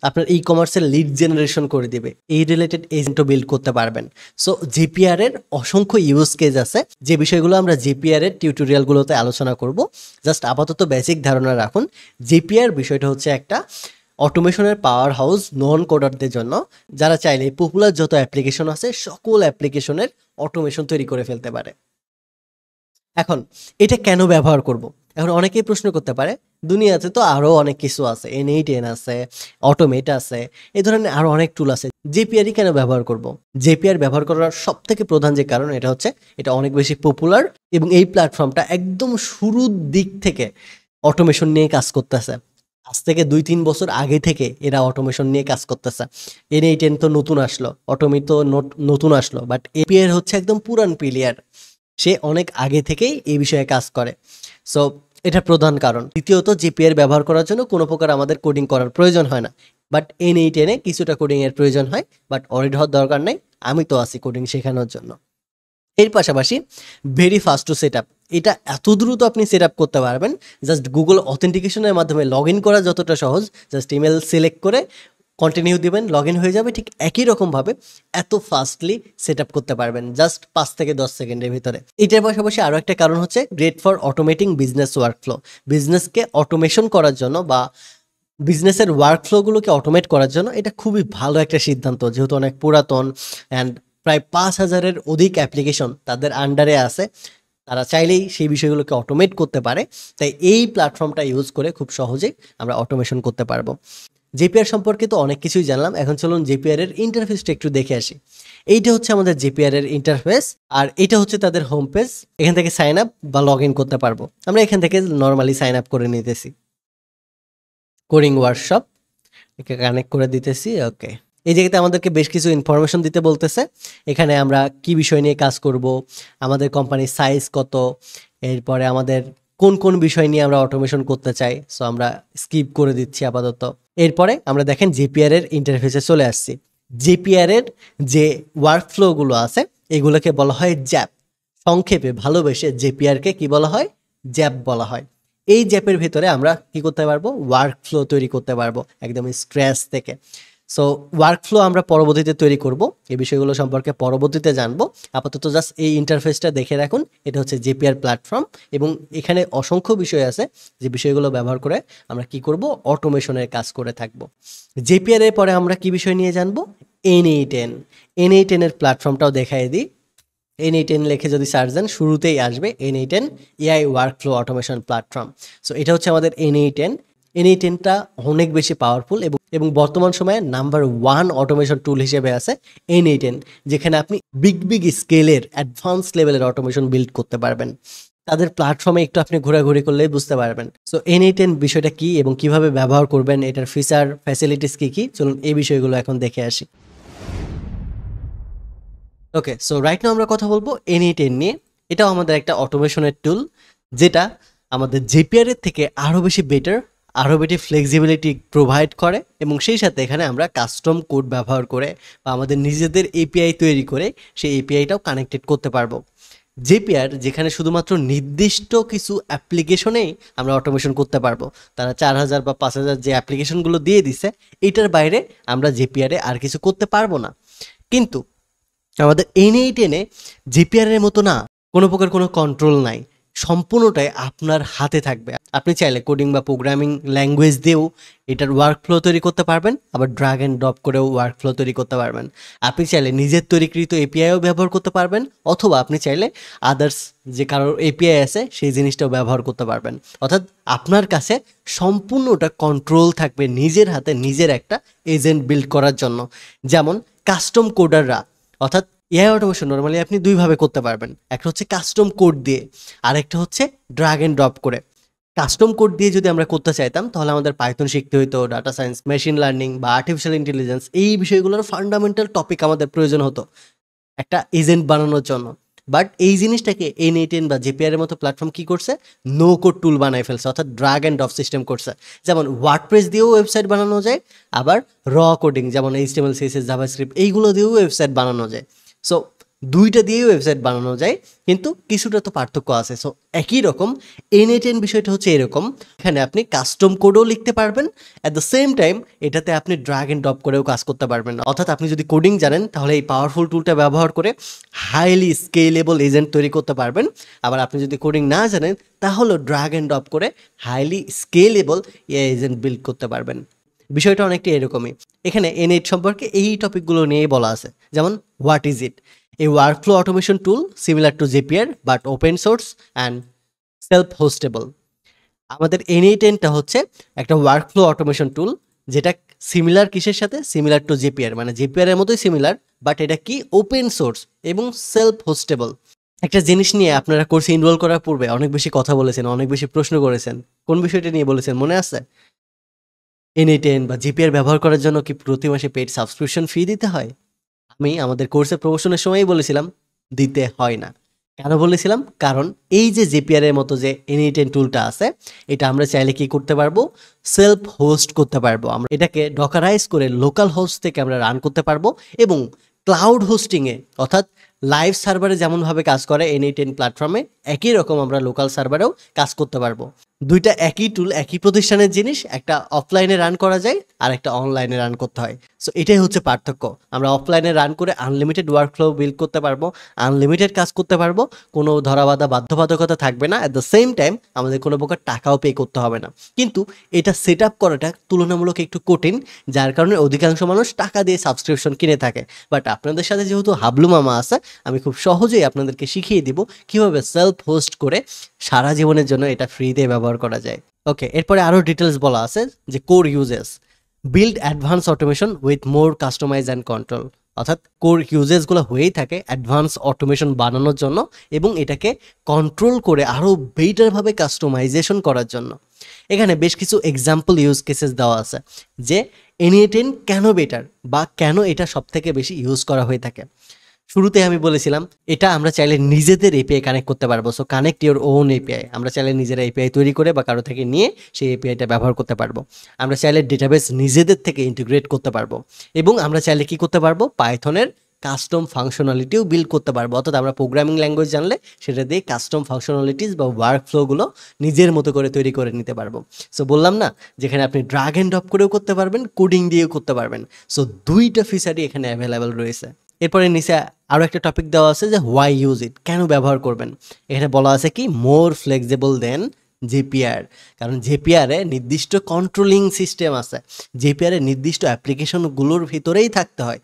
আপনার ই কমার্সের লিড জেনারেশন করে দিবে, এই রিলেটেড এজেন্টও বিল্ড করতে পারবেন। সো জিপিআর এর অসংখ্য ইউজ কেস আছে, যে বিষয়গুলো আমরা জিপিআর এর টিউটোরিয়ালগুলোতে আলোচনা করব। জাস্ট আপাতত বেসিক ধারণা রাখুন, জিপিআর বিষয়টা হচ্ছে একটা অটোমেশনের পাওয়ার হাউস নন কোডারদের জন্য, যারা চাইলে পপুলার যত অ্যাপ্লিকেশন আছে সকল অ্যাপ্লিকেশনের অটোমেশন তৈরি করে ফেলতে পারে। এখন এটা কেন ব্যবহার করব? এখন অনেকেই প্রশ্ন করতে পারে, দুনিয়াতে তো আরও অনেক কিছু আছে, N8N আছে, অটোমেট আছে, এই ধরনের আরও অনেক টুল আছে, জেপিআরই কেন ব্যবহার করব? জেপিআর ব্যবহার করার সব থেকে প্রধান যে কারণ এটা হচ্ছে এটা অনেক বেশি পপুলার এবং এই প্ল্যাটফর্মটা একদম শুরুর দিক থেকে অটোমেশন নিয়ে কাজ করতেছে। আজ থেকে 2-3 বছর আগে থেকে এরা অটোমেশন নিয়ে কাজ করতেছে। N8N তো নতুন আসলো, অটোমেট তো নতুন আসলো, বাট এপিআর হচ্ছে একদম পুরান প্লেয়ার, সে অনেক আগে থেকেই এই বিষয়ে কাজ করে। সো এটা প্রধান কারণ। দ্বিতীয়ত জিপিআর ব্যবহার করার জন্য কোনো প্রকার আমাদের কোডিং করার প্রয়োজন হয় না, বাট N8 কিছুটা কোডিং এর প্রয়োজন হয়, বাট অরিড হওয়ার দরকার নেই, আমি তো আছি কোডিং শেখানোর জন্য। এর পাশাপাশি very fast to set up, এটা এত দ্রুত আপনি সেট আপ করতে পারবেন, জাস্ট গুগল অথেন্টিকেশনের মাধ্যমে লগ ইন করা যতটা সহজ, জাস্ট ইমেল সিলেক্ট করে কন্টিনিউ দিবেন, লগ ইন হয়ে যাবে। ঠিক একই রকমভাবে এত ফাস্টলি সেট আপ করতে পারবেন জাস্ট 5 থেকে 10 সেকেন্ডের ভিতরে। এটার পাশাপাশি আরও একটা কারণ হচ্ছে great for automating business workflow. বিজনেসকে অটোমেশন করার জন্য বা বিজনেসের ওয়ার্কফ্লোগুলোকে অটোমেট করার জন্য এটা খুবই ভালো একটা সিদ্ধান্ত, যেহেতু অনেক পুরাতন অ্যান্ড প্রায় 5,000-এর অধিক অ্যাপ্লিকেশন তাদের আন্ডারে আছে, তারা চাইলেই সেই বিষয়গুলোকে অটোমেট করতে পারে। তাই এই প্ল্যাটফর্মটা ইউজ করে খুব সহজেই আমরা অটোমেশন করতে পারবো। জেপিআর সম্পর্কে তো অনেক কিছুই জানলাম, এখন চলুন জেপিআর এর ইন্টারফেসটা একটু দেখে আসি। এইটা হচ্ছে আমাদের জেপিআর এর ইন্টারফেস, আর এটা হচ্ছে তাদের হোম পেজ। এখান থেকে সাইন আপ বা লগ ইন করতে পারবো। আমরা এখান থেকে নর্মালি সাইন আপ করে নিতেছি, কোডিং ওয়ার্কশপ একে কানেক্ট করে দিতেছি। ওকে, এই জায়গাতে আমাদেরকে বেশ কিছু ইনফরমেশন দিতে বলতেছে। এখানে আমরা কি বিষয় নিয়ে কাজ করব, আমাদের কোম্পানির সাইজ কত, এরপরে আমাদের কোন কোন বিষয় নিয়ে আমরা অটোমেশন করতে চাই। সো আমরা স্কিপ করে দিচ্ছি আপাতত। এরপরে আমরা দেখেন জেপিআর এর ইন্টারফেসে চলে আসছি। জেপিআর এর যে ওয়ার্কফ্লোগুলো আছে এগুলোকে বলা হয় জ্যাপ। সংক্ষেপে ভালোবেসে জেপিআরকে কি বলা হয়, জ্যাপ বলা হয়। এই জ্যাপের ভিতরে আমরা কি করতে পারবো, ওয়ার্কফ্লো তৈরি করতে পারবো একদম স্ক্র্যাচ থেকে। সো ওয়ার্কফ্লো আমরা পরবর্তীতে তৈরি করব, এই বিষয়গুলো সম্পর্কে পরবর্তীতে জানবো। আপাতত জাস্ট এই ইন্টারফেসটা দেখে রাখুন, এটা হচ্ছে জেপিআর প্ল্যাটফর্ম এবং এখানে অসংখ্য বিষয় আছে যে বিষয়গুলো ব্যবহার করে আমরা কি করব, অটোমেশনের কাজ করে থাকবো। জেপিআর এর পরে আমরা কি বিষয় নিয়ে জানবো, N8N। N8N এর প্ল্যাটফর্মটাও দেখাই দিই। N8N লিখে যদি সার্চ দেন শুরুতেই আসবে N8N AI workflow automation platform. So এটা হচ্ছে আমাদের N8N। N8Nটা অনেক বেশি পাওয়ারফুল এবং বর্তমান সময়ে নাম্বার 1 অটোমেশন টুল হিসেবে আছে N8N, যেখানে আপনি বিগ স্কেলের অ্যাডভান্স লেভেলের অটোমেশন বিল্ড করতে পারবেন। তাদের প্ল্যাটফর্মে একটু আপনি ঘোরাঘুরি করলেই বুঝতে পারবেন। সো N8N বিষয়টা কি এবং কিভাবে ব্যবহার করবেন, এটার ফিচার ফ্যাসিলিটিস কি কি, চলুন এই বিষয়গুলো এখন দেখে আসি। ওকে, সো রাইট নাও আমরা কথা বলবো N8N নিয়ে। এটাও আমাদের একটা অটোমেশনের টুল, যেটা আমাদের জেপিআর এর থেকে আরও বেশি বেটার, আরও বেশি ফ্লেক্সিবিলিটি প্রোভাইড করে এবং সেই সাথে এখানে আমরা কাস্টম কোড ব্যবহার করে বা আমাদের নিজেদের এপিআই তৈরি করে সেই এপিআইটাও কানেক্টেড করতে পারবো। জেপিআর যেখানে শুধুমাত্র নির্দিষ্ট কিছু অ্যাপ্লিকেশনেই আমরা অটোমেশন করতে পারবো, তারা 4,000 বা 5,000 যে অ্যাপ্লিকেশনগুলো দিয়ে দিছে, এটার বাইরে আমরা জেপিআরে আর কিছু করতে পারবো না। কিন্তু আমাদের N8N জেপিআর এর মতো না, কোনো প্রকার কোনো কন্ট্রোল নাই, সম্পূর্ণটাই আপনার হাতে থাকবে। আপনি চাইলে কোডিং বা প্রোগ্রামিং ল্যাঙ্গুয়েজ দিয়েও এটার ওয়ার্কফ্লো তৈরি করতে পারবেন, আবার ড্রাগ অ্যান্ড ড্রপ করেও ওয়ার্কফ্লো তৈরি করতে পারবেন। আপনি চাইলে নিজের তৈরিকৃত এপিআইও ব্যবহার করতে পারবেন, অথবা আপনি চাইলে আদার্স যে কারোর এপিআই আছে সেই জিনিসটাও ব্যবহার করতে পারবেন। অর্থাৎ আপনার কাছে সম্পূর্ণটা কন্ট্রোল থাকবে নিজের হাতে, নিজের একটা এজেন্ট বিল্ড করার জন্য। যেমন কাস্টম কোডাররা, অর্থাৎ এআই অটোমেশন নর্মালি আপনি দুইভাবে করতে পারবেন, একটা হচ্ছে কাস্টম কোড দিয়ে, আর একটা হচ্ছে ড্রাগ অ্যান্ড ড্রপ করে। কাস্টম কোড দিয়ে যদি আমরা করতে চাইতাম তাহলে আমাদের পাইথন শিখতে হতো, ডাটা সায়েন্স, মেশিন লার্নিং বা আর্টিফিশিয়াল ইন্টেলিজেন্স, এই বিষয়গুলোর ফান্ডামেন্টাল টপিক আমাদের প্রয়োজন হতো একটা এজেন্ট বানানোর জন্য। বাট এই জিনিসটাকে N8N বা জেপিআর এর মতো প্ল্যাটফর্ম কি করছে, নো কোড টুল বানায় ফেলছে, অর্থাৎ ড্রাগ অ্যান্ড ড্রপ সিস্টেম করছে। যেমন ওয়ার্ডপ্রেস দিয়েও ওয়েবসাইট বানানো যায়, আবার র কোডিং যেমন HTML, CSS, জাভাস্ক্রিপ্ট এইগুলো দিয়েও ওয়েবসাইট বানানো যায়। সো দুইটা দিয়েই ওয়েবসাইট বানানো যায়, কিন্তু কিছুটা তো পার্থক্য আছে। সো একই রকম N8N বিষয়টা হচ্ছে এরকম, এখানে আপনি কাস্টম কোডও লিখতে পারবেন, অ্যাট দ্য সেম টাইম এটাতে আপনি ড্রাগ অ্যান্ড ড্রপ করেও কাজ করতে পারবেন। অর্থাৎ আপনি যদি কোডিং জানেন তাহলে এই পাওয়ারফুল টুলটা ব্যবহার করে হাইলি স্কেলেবল এজেন্ট তৈরি করতে পারবেন, আবার আপনি যদি কোডিং না জানেন তাহলেও ড্রাগ অ্যান্ড ড্রপ করে হাইলি স্কেলেবল এজেন্ট বিল্ড করতে পারবেন। বিষয়টা অনেকটা এরকমই। এখানে N8 সম্পর্কে এই টপিকগুলো নিয়েই বলা আছে। যেমন what is it, a workflow automation tool similar to Zapier but open source and self hostable. আমাদের N8Nটা হচ্ছে একটা ওয়ার্কফ্লো অটোমেশন টুল, যেটা সিমিলার কিসের সাথে, সিমিলার টু জেপিআর, মানে জেপিআর এর মতোই সিমিলার, বাট এটা কি ওপেন সোর্স এবং সেলফ হোস্টেবল। একটা জিনিস নিয়ে আপনারা কোর্সে ইনরোল করার পূর্বে অনেক বেশি কথা বলেছেন, অনেক বেশি প্রশ্ন করেছেন। কোন বিষয়টা নিয়ে বলেছেন মনে আছে? N8N বা জিপিআর ব্যবহার করার জন্য কি প্রতি মাসে পেইড সাবস্ক্রিপশন ফি দিতে হয়? আমি আমাদের কোর্সের প্রমোশনের সময়ই বলেছিলাম দিতে হয় না। কেন বলেছিলাম? কারণ এই যে জেপিআর এর মতো যে N8N টুলটা আছে, এটা আমরা চাইলে কি করতে পারবো? সেলফ হোস্ট করতে পারবো। আমরা এটাকে ডকারাইজ করে লোকাল হোস্ট থেকে আমরা রান করতে পারবো এবং ক্লাউড হোস্টিংয়ে অর্থাৎ লাইভ সার্ভারে যেমনভাবে কাজ করে N8N প্ল্যাটফর্মে, একই রকম আমরা লোকাল সার্ভারেও কাজ করতে পারবো। দুইটা একই টুল, একই প্রতিষ্ঠানের জিনিস, একটা অফলাইনে রান করা যায় আর একটা অনলাইনে রান করতে হয়। সো এটাই হচ্ছে পার্থক্য। আমরা অফলাইনে রান করে আনলিমিটেড ওয়ার্কফ্লো বিল্ড করতে পারবো, আনলিমিটেড কাজ করতে পারবো, কোনো ধরাবাধা বাধ্যবাধকতা থাকবে না। অ্যাট দ্য সেম টাইম আমাদের কোনো প্রকার টাকাও পে করতে হবে না। কিন্তু এটা সেট আপ করাটা তুলনামূলক একটু কঠিন, যার কারণে অধিকাংশ মানুষ টাকা দিয়ে সাবস্ক্রিপশন কিনে থাকে। বাট আপনাদের সাথে যেহেতু হাবলু মামা আছে, আমি খুব সহজেই আপনাদেরকে শিখিয়ে দিব কীভাবে সেলফ হোস্ট করে সারা জীবনের জন্য এটা ফ্রিতে ব্যবহার করা যায়। ওকে, এরপরে আরও ডিটেলস বলা আছে যে core uses, build advance automation with more customise and control. অর্থাৎ কোর ইউজেসগুলো হয়েই থাকে অ্যাডভান্স অটোমেশন বানানোর জন্য এবং এটাকে কন্ট্রোল করে আরও বেটারভাবে কাস্টমাইজেশন করার জন্য। এখানে বেশ কিছু এক্সাম্পল ইউজ কেসেস দেওয়া আছে যে N8N কেন বেটার বা কেন এটা সবথেকে বেশি ইউজ করা হয়ে থাকে। শুরুতে আমি বলেছিলাম এটা আমরা চাইলে নিজেদের এপিআই কানেক্ট করতে পারবো। So connect your own API, আমরা চাইলে নিজেরা এপিআই তৈরি করে বা কারো থেকে নিয়ে সেই এপিআইটা ব্যবহার করতে পারবো। আমরা চাইলে ডেটাবেস নিজেদের থেকে ইন্টিগ্রেট করতে পারবো এবং আমরা চাইলে কি করতে পারবো? পাইথনের কাস্টম ফাংশনালিটিও বিল্ড করতে পারবো। অর্থাৎ আমরা প্রোগ্রামিং ল্যাঙ্গুয়েজ জানলে সেটা দিয়ে কাস্টম ফাংশনালিটিস বা ওয়ার্ক ফ্লোগুলো নিজের মতো করে তৈরি করে নিতে পারবো। সো বললাম না, যেখানে আপনি ড্রাগ অ্যান্ড ড্রপ করেও করতে পারবেন, কোডিং দিয়েও করতে পারবেন। সো দুইটা ফিচারই এখানে অ্যাভেলেবেল রয়েছে। এরপরে নিচে আরও একটা টপিক দেওয়া আছে যে হোয়াই ইউজ ইট, কেন ব্যবহার করবেন। এখানে বলা আছে কি মোর ফ্লেক্সিবল দেন জেপিআর, কারণ জেপিআরে নির্দিষ্ট কন্ট্রোলিং সিস্টেম আছে, জেপিআরে নির্দিষ্ট অ্যাপ্লিকেশনগুলোর ভিতরেই থাকতে হয়,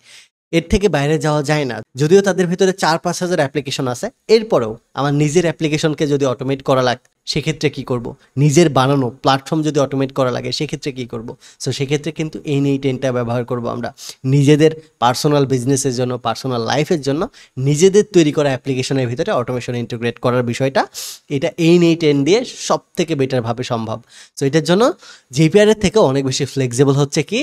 এর থেকে বাইরে যাওয়া যায় না। যদিও তাদের ভিতরে 4-5 হাজার অ্যাপ্লিকেশন আছে, এরপরেও আমার নিজের অ্যাপ্লিকেশনকে যদি অটোমেট করা লাগে সেক্ষেত্রে কি করব? নিজের বানানো প্ল্যাটফর্ম যদি অটোমেট করা লাগে সেক্ষেত্রে কি করব? সো সেক্ষেত্রে কিন্তু N8Nটা ব্যবহার করব আমরা নিজেদের পার্সোনাল বিজনেসের জন্য, পার্সোনাল লাইফের জন্য নিজেদের তৈরি করা অ্যাপ্লিকেশনের ভিতরে অটোমেশন ইন্টিগ্রেট করার বিষয়টা এটা N8N দিয়ে সব থেকে বেটারভাবে সম্ভব। সো এটার জন্য জেপিআর-এর থেকে অনেক বেশি ফ্লেক্সিবল হচ্ছে কি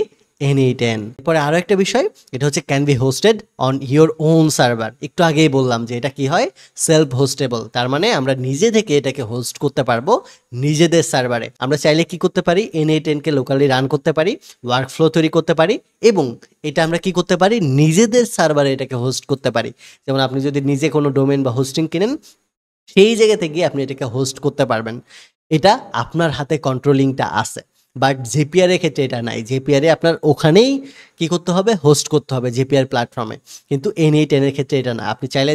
N8N। এরপরে আরও একটা বিষয়, এটা হচ্ছে can be hosted on your own server. একটু আগেই বললাম যে এটা কি হয়? সেলফ হোস্টেবল। তার মানে আমরা নিজে থেকে এটাকে হোস্ট করতে পারবো নিজেদের সার্ভারে। আমরা চাইলে কি করতে পারি? N8Nকে লোকালি রান করতে পারি, ওয়ার্ক ফ্লো তৈরি করতে পারি এবং এটা আমরা কি করতে পারি? নিজেদের সার্ভারে এটাকে হোস্ট করতে পারি। যেমন আপনি যদি নিজে কোনো ডোমেন বা হোস্টিং কিনেন, সেই জায়গা থেকে আপনি এটাকে হোস্ট করতে পারবেন। এটা আপনার হাতে কন্ট্রোলিংটা আছে। বাট জেপিআর-এর ক্ষেত্রে এটা নাই। জেপিআর-এ আপনার ওখানেই কি করতে হবে? হোস্ট করতে হবে জেপিআর প্ল্যাটফর্মে। কিন্তু N8N-এর ক্ষেত্রে এটা না। আপনি চাইলে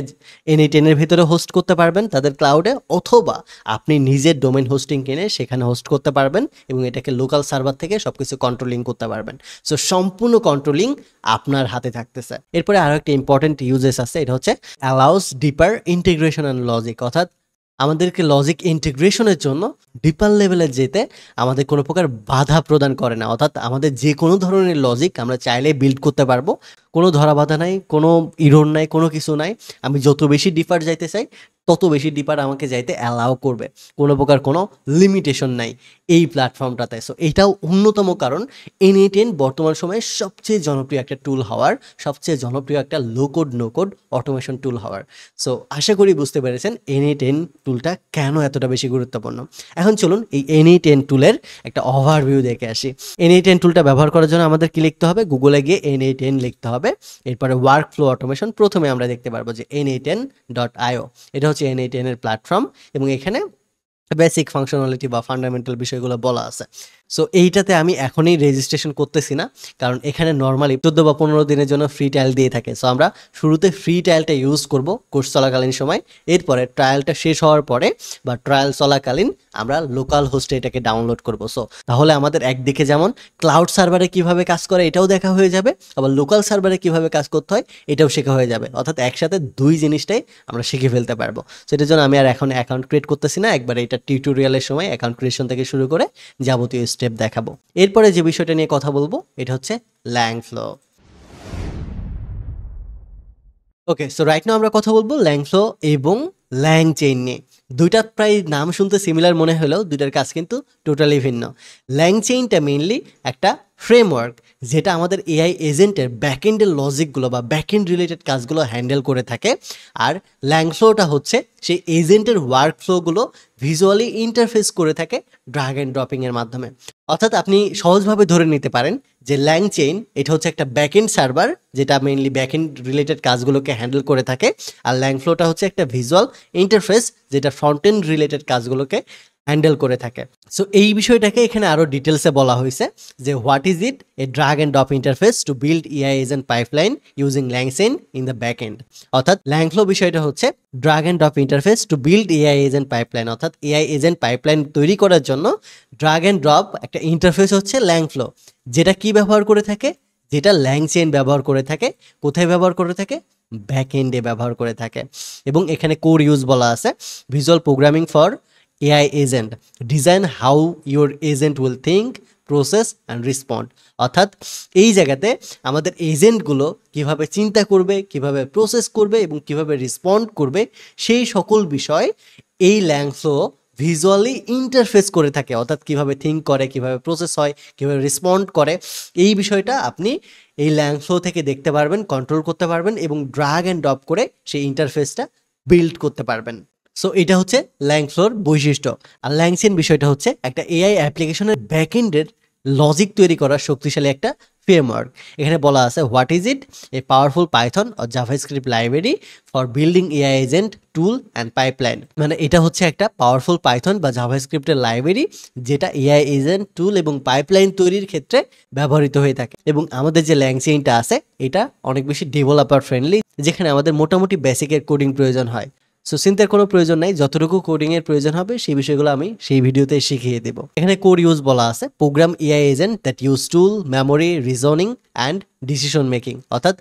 N8N-এর ভিতরে হোস্ট করতে পারবেন তাদের ক্লাউডে, অথবা আপনি নিজের ডোমেন হোস্টিং কিনে সেখানে হোস্ট করতে পারবেন এবং এটাকে লোকাল সার্ভার থেকে সবকিছু কন্ট্রোলিং করতে পারবেন। সো সম্পূর্ণ কন্ট্রোলিং আপনার হাতে থাকতেছে। এরপরে আরও একটা ইম্পর্টেন্ট ইউজেস আছে, এটা হচ্ছে অ্যালাউস ডিপার ইন্টিগ্রেশন অ্যান্ড লজিক। অর্থাৎ আমাদেরকে লজিক ইন্টিগ্রেশনের জন্য ডিপার লেভেলে যেতে আমাদের কোনো প্রকার বাধা প্রদান করে না। অর্থাৎ আমাদের যে কোনো ধরনের লজিক আমরা চাইলে বিল্ড করতে পারবো, কোনো ধরা বাধা নাই, কোনো ইরর নাই, কোনো কিছু নাই। আমি যত বেশি ডিপার যাইতে চাই তত বেশি ডিপার আমাকে যাইতে অ্যালাউ করবে, কোনো প্রকার কোনো লিমিটেশন নাই এই প্ল্যাটফর্মটাতে। সো এইটাও অন্যতম কারণ N8N বর্তমান সময়ে সবচেয়ে জনপ্রিয় একটা টুল হওয়ার, সবচেয়ে জনপ্রিয় একটা low code no code automation tool হওয়ার। সো আশা করি বুঝতে পেরেছেন N8N টুলটা কেন এতটা বেশি গুরুত্বপূর্ণ। এখন চলুন এই N8N টুলের একটা ওভারভিউ দেখে আসি। N8N টুলটা ব্যবহার করার জন্য আমাদের কি লিখতে হবে? গুগলে গিয়ে N8N লিখতে হবে। এরপরে ওয়ার্ক ফ্লো অটোমেশন, প্রথমে আমরা দেখতে পারবো যে N8N.io, এটা হচ্ছে N8N এর প্ল্যাটফর্ম এবং এখানে বেসিক ফাংশনালিটি বা ফান্ডামেন্টাল বিষয়গুলো বলা আছে। সো এইটাতে আমি এখনই রেজিস্ট্রেশন করতেছি না, কারণ এখানে নর্মালি 14 বা 15 দিনের জন্য ফ্রি ট্রায়াল দিয়ে থাকে। সো আমরা শুরুতে ফ্রি ট্রায়ালটা ইউজ করব কোর্স চলাকালীন সময়, এরপরে ট্রায়ালটা শেষ হওয়ার পরে বা ট্রায়াল চলাকালীন আমরা লোকাল হোস্টে এটাকে ডাউনলোড করব। সো তাহলে আমাদের একদিকে যেমন ক্লাউড সার্ভারে কিভাবে কাজ করে এটাও দেখা হয়ে যাবে, আবার লোকাল সার্ভারে কিভাবে কাজ করতে হয় এটাও শেখা হয়ে যাবে। অর্থাৎ একসাথে দুই জিনিসটাই আমরা শিখে ফেলতে পারবো। সেটার জন্য আমি আর এখন অ্যাকাউন্ট ক্রিয়েট করতেছি না, একবার এটা টিউটোরিয়ালের সময় অ্যাকাউন্ট ক্রিয়েশন থেকে শুরু করে যাবতীয় স্টেপ দেখাবো। এরপরে যে বিষয়টা নিয়ে কথা বলবো এটা হচ্ছে ল্যাংফ্লো। ওকে, সো রাইট নাও আমরা কথা বলবো ল্যাংফ্লো এবং ল্যাংচেইন নিয়ে। দুইটা প্রায় নাম শুনতে সিমিলার মনে হলেও দুইটার কাজ কিন্তু টোটালি ভিন্ন। ল্যাংচেইনটা মেইনলি একটা ফ্রেমওয়ার্ক, যেটা আমাদের এআই এজেন্টের ব্যাকএন্ডের লজিকগুলো বা ব্যাকএন্ড রিলেটেড কাজগুলো হ্যান্ডেল করে থাকে। আর ল্যাংফ্লোটা হচ্ছে সেই এজেন্টের ওয়ার্ক ফ্লোগুলো ভিজুয়ালি ইন্টারফেস করে থাকে ড্র্যাগ অ্যান্ড ড্রপিংয়ের মাধ্যমে। অর্থাৎ আপনি সহজভাবে ধরে নিতে পারেন যে ল্যাংচেইন এটা হচ্ছে একটা ব্যাকএন্ড সার্ভার যেটা মেইনলি ব্যাকএন্ড রিলেটেড কাজগুলোকে হ্যান্ডেল করে থাকে, আর ল্যাংফ্লোটা হচ্ছে একটা ভিজুয়াল ইন্টারফেস যেটা ফ্রন্ট এন্ড রিলেটেড কাজগুলোকে হ্যান্ডেল করে থাকে। সো এই বিষয়টাকে এখানে আরও ডিটেলসে বলা হয়েছে যে what is it a drag and drop interface to build AI agent pipeline using LangChain in the back end. অর্থাৎ ল্যাংফ্লো বিষয়টা হচ্ছে drag and drop interface to build AI agent pipeline, অর্থাৎ এআই এজেন্ট পাইপলাইন তৈরি করার জন্য drag and drop একটা interface হচ্ছে Langflow, যেটা কি ব্যবহার করে থাকে, যেটা ল্যাংচেইন ব্যবহার করে থাকে। কোথায় ব্যবহার করে থাকে? ব্যাক এন্ডে ব্যবহার করে থাকে। এবং এখানে কোর ইউজ বলা আছে visual programming for AI agent, design how your agent will think, process and respond. অর্থাৎ এই জায়গাতে আমাদের এজেন্টগুলো কিভাবে চিন্তা করবে, কিভাবে প্রসেস করবে এবং কিভাবে রেসপন্ড করবে সেই সকল বিষয় এই ল্যাংফ্লো ভিজুয়ালি ইন্টারফেস করে থাকে। অর্থাৎ কিভাবে থিঙ্ক করে, কিভাবে প্রসেস হয়, কিভাবে রেসপন্ড করে, এই বিষয়টা আপনি এই ল্যাংফ্লো থেকে দেখতে পারবেন, কন্ট্রোল করতে পারবেন এবং ড্র্যাগ অ্যান্ড ড্রপ করে সেই ইন্টারফেসটা বিল্ড করতে পারবেন। সো এটা হচ্ছে ল্যাংফ্লোর বৈশিষ্ট্য। আর ল্যাংচেইন বিষয়টা হচ্ছে একটা এআই অ্যাপ্লিকেশনের ব্যাকএন্ডের লজিক তৈরি করার শক্তিশালী একটা ফ্রেমওয়ার্ক। এখানে বলা আছে what is it a powerful Python or JavaScript library for building AI agent tool and pipeline. মানে এটা হচ্ছে একটা পাওয়ারফুল পাইথন বা জাভাস্ক্রিপ্টের লাইব্রেরি যেটা এআই এজেন্ট টুল এবং পাইপলাইন তৈরির ক্ষেত্রে ব্যবহৃত হয়ে থাকে। এবং আমাদের যে ল্যাংচেইনটা আছে এটা অনেক বেশি ডেভেলপার ফ্রেন্ডলি, যেখানে আমাদের মোটামুটি বেসিকের কোডিং প্রয়োজন হয়। সো চিন্তার কোনো প্রয়োজন নাই, যতটুকু কোডিংয়ের প্রয়োজন হবে সেই বিষয়গুলো আমি সেই ভিডিওতে শিখিয়ে দেবো। এখানে কোড ইউজ বলা আছে program AI agent that use tool, memory, reasoning and decision making. অর্থাৎ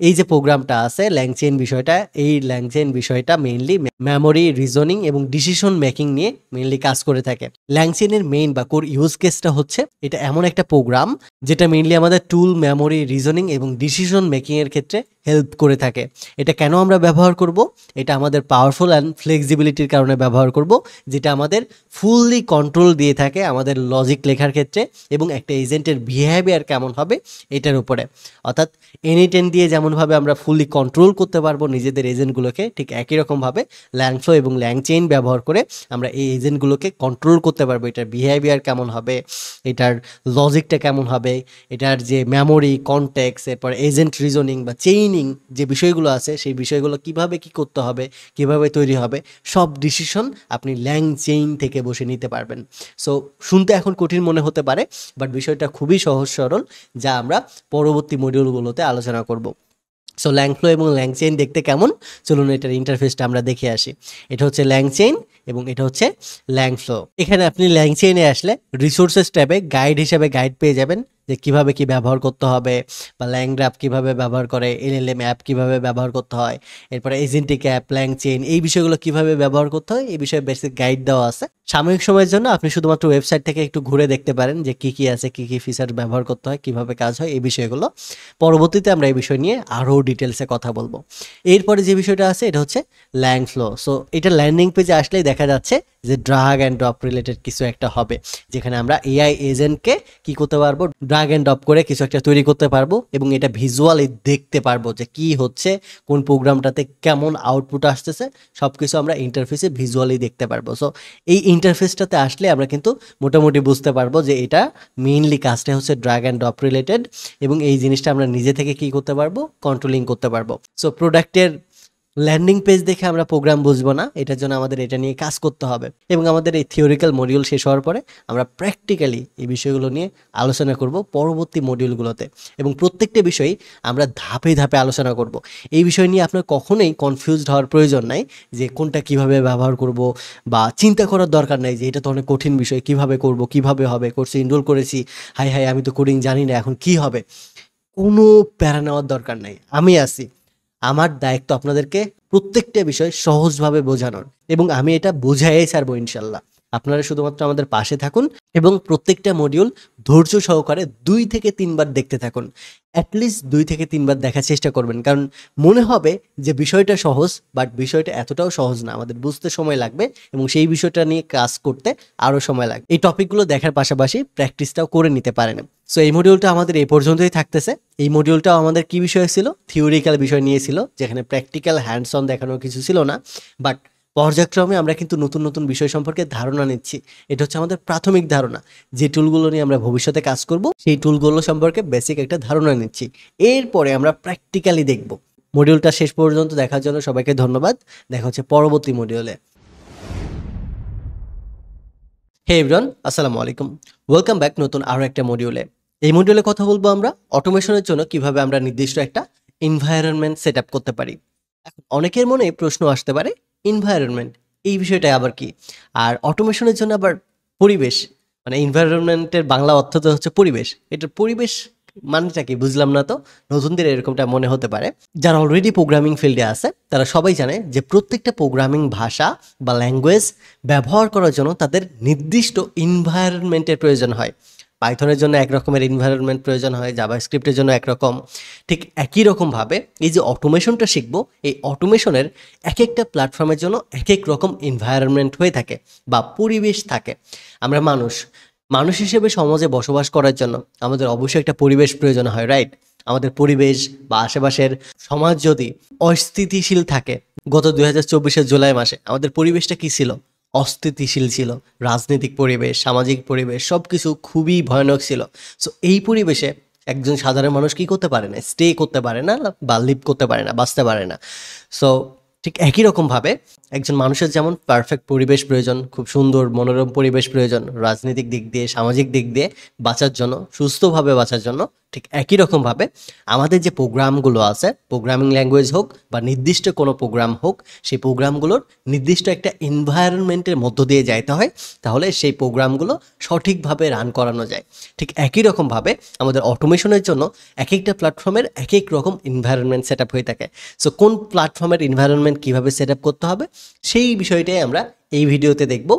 এই যে প্রোগ্রামটা আছে ল্যাংচেইন বিষয়টা, এই ল্যাংচেইন বিষয়টা মেইনলি মেমোরি, রিজনিং এবং ডিসিশন মেকিং নিয়ে মেইনলি কাজ করে থাকে। ল্যাংচেইনের মেইন বা কোর ইউজ কেসটা হচ্ছে এটা এমন একটা প্রোগ্রাম যেটা মেইনলি আমাদের টুল, মেমোরি, রিজনিং এবং ডিসিশন মেকিং এর ক্ষেত্রে হেল্প করে থাকে। এটা কেন আমরা ব্যবহার করব? এটা আমাদের পাওয়ারফুল অ্যান্ড ফ্লেক্সিবিলিটির কারণে ব্যবহার করব, যেটা আমাদের ফুললি কন্ট্রোল দিয়ে থাকে আমাদের লজিক লেখার ক্ষেত্রে এবং একটা এজেন্টের বিহেভিয়ার কেমন হবে এটার উপরে। অর্থাৎ এনি10 দিয়ে যেমনভাবে আমরা ফুললি কন্ট্রোল করতে পারবো নিজেদের এজেন্টগুলোকে, ঠিক একই রকমভাবে ল্যাংফ্লো এবং ল্যাংচেইন ব্যবহার করে আমরা এই এজেন্টগুলোকে কন্ট্রোল করতে পারবো। এটার বিহেভিয়ার কেমন হবে, এটার লজিকটা কেমন হবে, এটার যে মেমোরি, কনটেক্সট, এরপর এজেন্ট রিজনিং বা চেইনিং যে বিষয়গুলো আছে সেই বিষয়গুলো কিভাবে কি করতে হবে, কিভাবে তৈরি হবে, সব ডিসিশন আপনি ল্যাংচেইন থেকে বসে নিতে পারবেন। সো শুনতে এখন কঠিন মনে হতে পারে, বাট বিষয়টা খুবই সহজ সরল, যা আমরা পরবর্তী মডিউলগুলোতে আলোচনা করব। সো ল্যাংফ্লো এবং ল্যাংচেইন দেখতে কেমন, চলুন এটার ইন্টারফেসটা আমরা দেখে আসি। এটা হচ্ছে ল্যাংচেইন এবং এটা হচ্ছে ল্যাংফ্লো। এখানে আপনি ল্যাংচেইনে আসলে রিসোর্সেস ট্যাবে গাইড হিসেবে গাইড পেয়ে যাবেন যে কিভাবে কি ব্যবহার করতে হবে, বা ল্যাংগ্রাফ কিভাবে ব্যবহার করে, এলএলএম অ্যাপ কিভাবে ব্যবহার করতে হয়, এরপরে এজেন্টিক অ্যাপ, ল্যাংচেইন এই বিষয়গুলো কিভাবে ব্যবহার করতে হয় এই বিষয়ে বেসিক গাইড দেওয়া আছে। সাময়িক সময়ের জন্য আপনি শুধুমাত্র ওয়েবসাইট থেকে একটু ঘুরে দেখতে পারেন যে কি কি আছে, কি কি ফিচার ব্যবহার করতে হয়, কিভাবে কাজ হয় এই বিষয়গুলো। পরবর্তীতে আমরা এই বিষয় নিয়ে আরও ডিটেলসে কথা বলবো। এরপরে যে বিষয়টা আছে এটা হচ্ছে ল্যাংফ্লো। সো এটা ল্যান্ডিং পেজে আসলেই দেখা যাচ্ছে যে ড্রাগ অ্যান্ড ড্রপ রিলেটেড কিছু একটা হবে, যেখানে আমরা এআই এজেন্টকে কি করতে পারবো, ড্রাগ অ্যান্ড ড্রপ করে কিছু একটা তৈরি করতে পারবো এবং এটা ভিজুয়ালি দেখতে পারবো যে কি হচ্ছে, কোন প্রোগ্রামটাতে কেমন আউটপুট আসতেছে, সব কিছু আমরা ইন্টারফেসে ভিজুয়ালি দেখতে পারবো। সো এই ইন্টারফেসটাতে আসলে আমরা কিন্তু মোটামুটি বুঝতে পারবো যে এটা মেইনলি কাজটা হচ্ছে ড্রাগ অ্যান্ড ড্রপ রিলেটেড এবং এই জিনিসটা আমরা নিজে থেকে কি করতে পারবো, কন্ট্রোলিং করতে পারবো। সো প্রোডাক্টের ল্যান্ডিং পেজ দেখে আমরা প্রোগ্রাম বুঝবো না, এটার জন্য আমাদের এটা নিয়ে কাজ করতে হবে এবং আমাদের এই থিওরিক্যাল মডিউল শেষ হওয়ার পরে আমরা প্র্যাকটিক্যালি এই বিষয়গুলো নিয়ে আলোচনা করব পরবর্তী মডিউলগুলোতে এবং প্রত্যেকটা বিষয় আমরা ধাপে ধাপে আলোচনা করব। এই বিষয় নিয়ে আপনার কখনোই কনফিউজড হওয়ার প্রয়োজন নাই যে কোনটা কিভাবে ব্যবহার করব, বা চিন্তা করার দরকার নাই যে এটা তো অনেক কঠিন বিষয়, কিভাবে করব, কিভাবে হবে, কোর্সে এনরোল করেছি, হাই হাই আমি তো কোডিং জানি না, এখন কি হবে। কোনো প্যারা নেওয়ার দরকার নাই, আমি আছি। আমার দায়িত্ব আপনাদেরকে প্রত্যেকটা বিষয় সহজভাবে বোঝানোর এবং আমি এটা বোঝাই ছাড়বো ইনশাল্লাহ। আপনারা শুধুমাত্র আমাদের পাশে থাকুন এবং প্রত্যেকটা মডিউল ধৈর্য সহকারে 2 থেকে 3 বার দেখতে থাকুন। অ্যাটলিস্ট 2 থেকে 3 বার দেখার চেষ্টা করবেন, কারণ মনে হবে যে বিষয়টা সহজ, বাট বিষয়টা এতটাও সহজ না, আমাদের বুঝতে সময় লাগবে এবং সেই বিষয়টা নিয়ে কাজ করতে আরও সময় লাগবে। এই টপিকগুলো দেখার পাশাপাশি প্র্যাকটিসটাও করে নিতে পারেন। সো এই মডিউলটা আমাদের এই পর্যন্তই থাকতেছে। এই মডিউলটাও আমাদের কি বিষয় ছিল, থিওরিক্যাল বিষয় নিয়ে ছিল, যেখানে প্র্যাকটিক্যাল হ্যান্ডস অন দেখানোর কিছু ছিল না, বাট পর্যায়ক্রমে আমরা কিন্তু নতুন নতুন বিষয় সম্পর্কে ধারণা নিচ্ছি। এটা হচ্ছে আমাদের প্রাথমিক ধারণা। যে টুলগুলো নিয়ে আমরা ভবিষ্যতে কাজ করব সেই টুলগুলো সম্পর্কে বেসিক একটা ধারণা নিচ্ছি, এরপরে আমরা প্র্যাকটিক্যালি দেখব। মডিউলটা শেষ পর্যন্ত দেখার জন্য সবাইকে ধন্যবাদ। দেখা হচ্ছে পরবর্তী মডিউলে। হে এভরিওয়ান, আসসালামু আলাইকুম। ওয়েলকাম ব্যাক নতুন আরও একটা মডিউলে। এই মডিউলে কথা বলবো আমরা অটোমেশনের জন্য কিভাবে আমরা নির্দিষ্ট একটা এনভায়রনমেন্ট সেট আপ করতে পারি। এখন অনেকের মনে প্রশ্ন আসতে পারে, এনভায়রনমেন্ট এই বিষয়টা আবার কি, আর অটোমেশনের জন্য আবার পরিবেশ, মানে এনভায়রনমেন্টের বাংলা অর্থ তো হচ্ছে পরিবেশ। এটার পরিবেশ মানেটা কি বুঝলাম না। তো নতুনদের এরকমটা মনে হতে পারে। যারা অলরেডি প্রোগ্রামিং ফিল্ডে আছে তারা সবাই জানে যে প্রত্যেকটা প্রোগ্রামিং ভাষা বা ল্যাঙ্গুয়েজ ব্যবহার করার জন্য তাদের নির্দিষ্ট এনভায়রনমেন্টের প্রয়োজন হয়। পাইথনের জন্য এক রকমের এনভায়রনমেন্ট প্রয়োজন হয়, জাভাস্ক্রিপ্টের জন্য একরকম। ঠিক একই রকমভাবে এই যে অটোমেশনটা শিখবো, এই অটোমেশনের এক একটা প্ল্যাটফর্মের জন্য এক এক রকম এনভায়রনমেন্ট হয়ে থাকে বা পরিবেশ থাকে। আমরা মানুষ হিসেবে সমাজে বসবাস করার জন্য আমাদের অবশ্যই একটা পরিবেশ প্রয়োজন হয়, রাইট? আমাদের পরিবেশ বা আশেপাশের সমাজ যদি অস্থিতিশীল থাকে, গত 2024 জুলাই মাসে আমাদের পরিবেশটা কি ছিল? অস্থিতিশীল ছিল। রাজনৈতিক পরিবেশ, সামাজিক পরিবেশ সব কিছু খুবই ভয়ানক ছিল। সো এই পরিবেশে একজন সাধারণ মানুষ কি করতে পারে না, স্টে করতে পারে না বা লিভ করতে পারে না, বাঁচতে পারে না। সো ঠিক একই রকমভাবে একজন মানুষের যেমন পারফেক্ট পরিবেশ প্রয়োজন, খুব সুন্দর মনোরম পরিবেশ প্রয়োজন রাজনৈতিক দিক দিয়ে, সামাজিক দিক দিয়ে বাঁচার জন্য, সুস্থভাবে বাঁচার জন্য, ঠিক একই রকমভাবে আমাদের যে প্রোগ্রামগুলো আছে, প্রোগ্রামিং ল্যাঙ্গুয়েজ হোক বা নির্দিষ্ট কোনো প্রোগ্রাম হোক, সেই প্রোগ্রামগুলোর নির্দিষ্ট একটা এনভায়রনমেন্টের মধ্য দিয়ে যাইতে হয়, তাহলে সেই প্রোগ্রামগুলো সঠিকভাবে রান করানো যায়। ঠিক একই রকমভাবে আমাদের অটোমেশনের জন্য এক একটা প্ল্যাটফর্মের এক এক রকম এনভায়রনমেন্ট সেট আপ হয়ে থাকে। সো কোন প্ল্যাটফর্মের এনভায়রনমেন্ট কীভাবে সেট আপ করতে হবে সেই বিষয়টাই আমরা এই ভিডিওতে দেখব।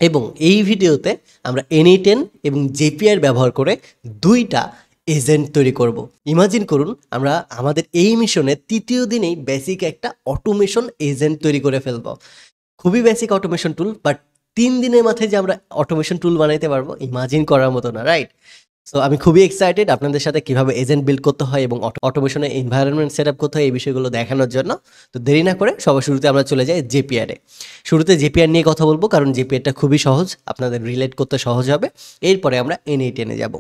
এবং এই ভিডিওতে আমরা N8N এবং JPR ব্যবহার করে দুইটা এজেন্ট তৈরি করব। ইমাজিন করুন আমরা আমাদের এই মিশনের তৃতীয় দিনেই বেসিক একটা অটোমেশন এজেন্ট তৈরি করে ফেলব। খুবই বেসিক অটোমেশন টুল, বাট 3 দিনের মাথায় যে আমরা অটোমেশন টুল বানাইতে পারবো, ইমাজিন করার মতো না, রাইট? সো আমি খুবই এক্সাইটেড আপনাদের সাথে কিভাবে এজেন্ট বিল্ড করতে হয় এবং অটোমেশনে এনভায়রনমেন্ট সেট আপ করতে হয় এই বিষয়গুলো দেখানোর জন্য। তো দেরি না করে সবার শুরুতে আমরা চলে যাই জেপিআরে। শুরুতে জেপিআর নিয়ে কথা বলবো, কারণ জেপিআরটা খুবই সহজ, আপনাদের রিলেট করতে সহজ হবে। এরপরে আমরা N8N যাব।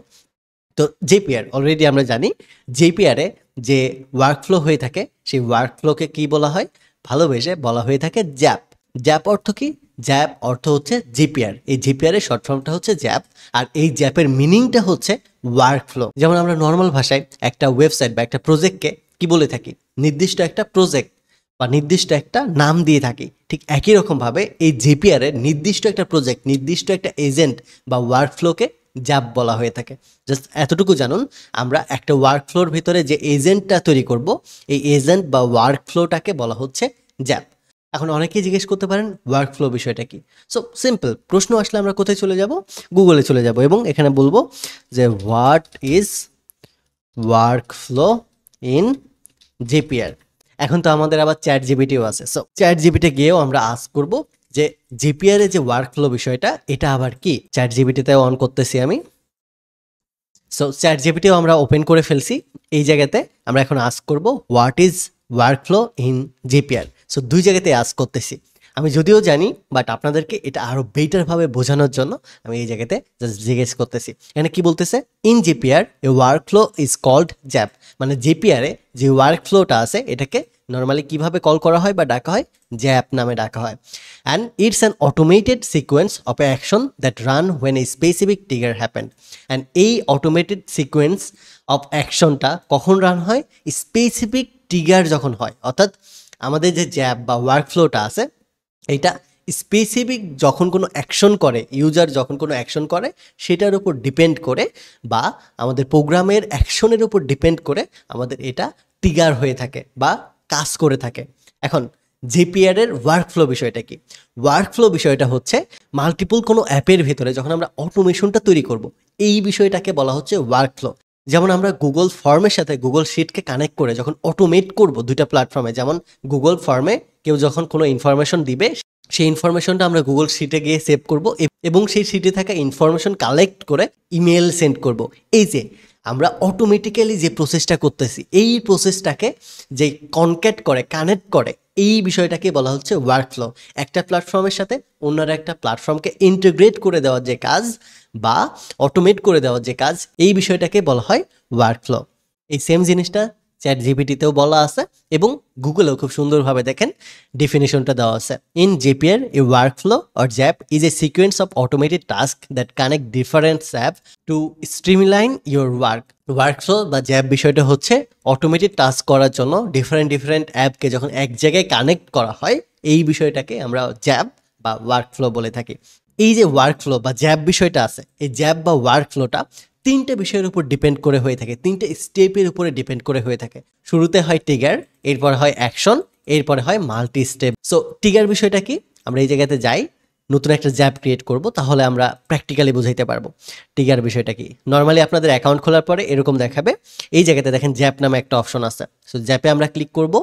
তো জেপিআর অলরেডি আমরা জানি, জেপিআরে যে ওয়ার্কফ্লো হয়ে থাকে সেই ওয়ার্কফ্লোকে কি বলা হয়, ভালোবেসে বলা হয়ে থাকে জ্যাপ। জ্যাপ অর্থ কি? জ্যাপ অর্থ হচ্ছে জিপিআর। এই জিপিআরের শর্ট ফর্মটা হচ্ছে জ্যাপ, আর এই জ্যাপের মিনিংটা হচ্ছে ওয়ার্কফ্লো। যেমন আমরা নর্মাল ভাষায় একটা ওয়েবসাইট বা একটা প্রজেক্টকে কি বলে থাকি, নির্দিষ্ট একটা প্রজেক্ট বা নির্দিষ্ট একটা নাম দিয়ে থাকি। ঠিক একই রকমভাবে এই জিপিআরের নির্দিষ্ট একটা প্রজেক্ট, নির্দিষ্ট একটা এজেন্ট বা ওয়ার্কফ্লোকে জ্যাপ বলা হয়ে থাকে। জাস্ট এতটুকু জানুন, আমরা একটা ওয়ার্কফ্লোর ভিতরে যে এজেন্টটা তৈরি করব, এই এজেন্ট বা ওয়ার্কফ্লোটাকে বলা হচ্ছে জ্যাপ। এখন অনেকেই জিজ্ঞেস করতে পারেন ওয়ার্কফ্লো বিষয়টা কি। সো সিম্পল, প্রশ্ন আসলে আমরা কোথায় চলে যাব? গুগলে চলে যাব এবং এখানে বলবো যে হোয়াট ইজ ওয়ার্কফ্লো ইন জেপিআর। এখন তো আমাদের আবার চ্যাট জিপিটিও আছে। সো চ্যাট জিপিটি গিয়েও আমরা আস্ক করব যে জেপিআর এর যে ওয়ার্কফ্লো বিষয়টা এটা আবার কি। চ্যাট জিপিটিতে অন করতেছি আমি। সো চ্যাট জিপিটিও আমরা ওপেন করে ফেলছি। এই জায়গাতে আমরা এখন আস্ক করব what is workflow in জেপিআর। So দুই জায়গাতে আস্ক করতেছি। আমি যদিও জানি, বাট আপনাদেরকে এটা আরও বেটারভাবে বোঝানোর জন্য আমি এই জায়গাতে জাস্ট জিজ্ঞেস করতেছি। এখানে কি বলতেছে? In Zapier a workflow is called zap. মানে জেপিআরে যে ওয়ার্কফ্লোটা আছে এটাকে নর্মালি কিভাবে কল করা হয় বা ডাকা হয়? জ্যাপ নামে ডাকা হয়। And it's an automated sequence of action that run when a specific trigger happen. And এই অটোমেটেড সিকোয়েন্স অফ অ্যাকশনটা কখন রান হয়? স্পেসিফিক ট্রিগার যখন হয়। অর্থাৎ আমাদের যে জ্যাপ বা ওয়ার্কফ্লোটা আছে এটা স্পেসিফিক যখন কোনো অ্যাকশন করে, ইউজার যখন কোনো অ্যাকশন করে সেটার উপর ডিপেন্ড করে বা আমাদের প্রোগ্রামের অ্যাকশনের উপর ডিপেন্ড করে আমাদের এটা ট্রিগার হয়ে থাকে বা কাজ করে থাকে। এখন জেপিআর এর ওয়ার্কফ্লো বিষয়টা কি? ওয়ার্কফ্লো বিষয়টা হচ্ছে মাল্টিপল কোনো অ্যাপের ভেতরে যখন আমরা অটোমেশনটা তৈরি করব, এই বিষয়টাকে বলা হচ্ছে ওয়ার্কফ্লো। যেমন আমরা গুগল ফর্মের সাথে গুগল শিটকে কানেক্ট করে যখন অটোমেট করব দুইটা প্ল্যাটফর্মে, যেমন গুগল ফর্মে কেউ যখন কোনো ইনফরমেশন দিবে, সেই ইনফরমেশনটা আমরা গুগল শিটে গিয়ে সেভ করব এবং সেই শিটে থাকা ইনফরমেশন কালেক্ট করে ইমেল সেন্ড করব। এই যে আমরা অটোমেটিক্যালি যে প্রসেসটা করতেছি, এই প্রসেসটাকে যে কনক্যাট করে, কানেক্ট করে, এই বিষয়টাকে বলা হচ্ছে ওয়ার্কফ্লো। একটা প্ল্যাটফর্মের সাথে অন্য একটা প্ল্যাটফর্মকে ইন্টিগ্রেট করে দেওয়ার যে কাজ বা অটোমেট করে দেওয়ার যে কাজ, এই বিষয়টাকে বলা হয় ওয়ার্কফ্লো। এই সেম জিনিসটা চ্যাট জিপিটিতেও বলা আছে এবং গুগলেও খুব সুন্দরভাবে দেখেন ডেফিনেশনটা দেওয়া আছে। In Zapier a workflow or zap is a sequence of automated task that connect different app two streamline your work. Workflow বা জ্যাপ বিষয়টা হচ্ছে অটোমেটেড টাস্ক করার জন্য ডিফারেন্ট অ্যাপকে যখন এক জায়গায় কানেক্ট করা হয়, এই বিষয়টাকে আমরা জ্যাপ বা ওয়ার্কফ্লো বলে থাকি। এই যে ওয়ার্কফ্লো বা জ্যাপ বিষয়টা আছে, এই জ্যাপ বা ওয়ার্কফ্লোটা তিনটে বিষয়ের উপর ডিপেন্ড করে হয়ে থাকে, তিনটে স্টেপের উপরে ডিপেন্ড করে হয়ে থাকে। শুরুতে হয় ট্রিগার, এরপর হয় অ্যাকশন, এরপরে হয় মাল্টি স্টেপ। সো ট্রিগার বিষয়টা কি? আমরা এই জায়গাতে যাই, নতুন একটা জ্যাপ ক্রিয়েট করব, তাহলে আমরা প্র্যাকটিক্যালি বুঝাইতে পারবো ট্রিগার বিষয়টা কি। নর্মালি আপনাদের অ্যাকাউন্ট খোলার পরে এরকম দেখাবে, এই জায়গাতে দেখেন জ্যাপ নামে একটা অপশন আছে। সো জ্যাপে আমরা ক্লিক করব।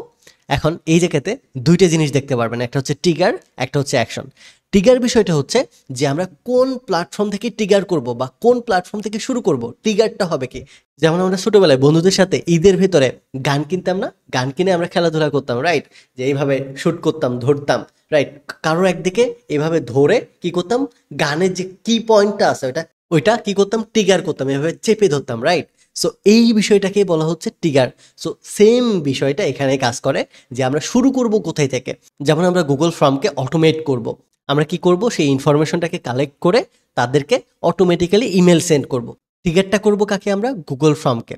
এখন এই জায়গাতে দুইটা জিনিস দেখতে পারবেন, একটা হচ্ছে ট্রিগার, একটা হচ্ছে অ্যাকশন। ট্রিগার বিষয়টা হচ্ছে যে আমরা কোন প্ল্যাটফর্ম থেকে ট্রিগার করব বা কোন প্ল্যাটফর্ম থেকে শুরু করব, ট্রিগারটা হবে কি। যেমন আমরা ছোটবেলায় বন্ধুদের সাথে ঈদের ভেতরে গান কিনতাম না, গান কিনে আমরা খেলাধুলা করতাম, রাইট? যে এইভাবে শুট করতাম, ধরতাম, রাইট? কারোর একদিকে এভাবে ধরে কি করতাম, গানের যে কি পয়েন্টটা আছে ওইটা ওইটা কি করতাম, ট্রিগার করতাম, এভাবে চেপে ধরতাম, রাইট? সো এই বিষয়টাকে বলা হচ্ছে ট্রিগার। সো সেম বিষয়টা এখানে কাজ করে যে আমরা শুরু করব কোথায় থেকে। যেমন আমরা গুগল ফর্মকে অটোমেট করব, আমরা কি করব, সেই ইনফরমেশনটাকে কালেক্ট করে তাদেরকে অটোমেটিক্যালি ইমেল সেন্ড করব। ট্রিগারটা করব কাকে, আমরা গুগল ফর্মকে।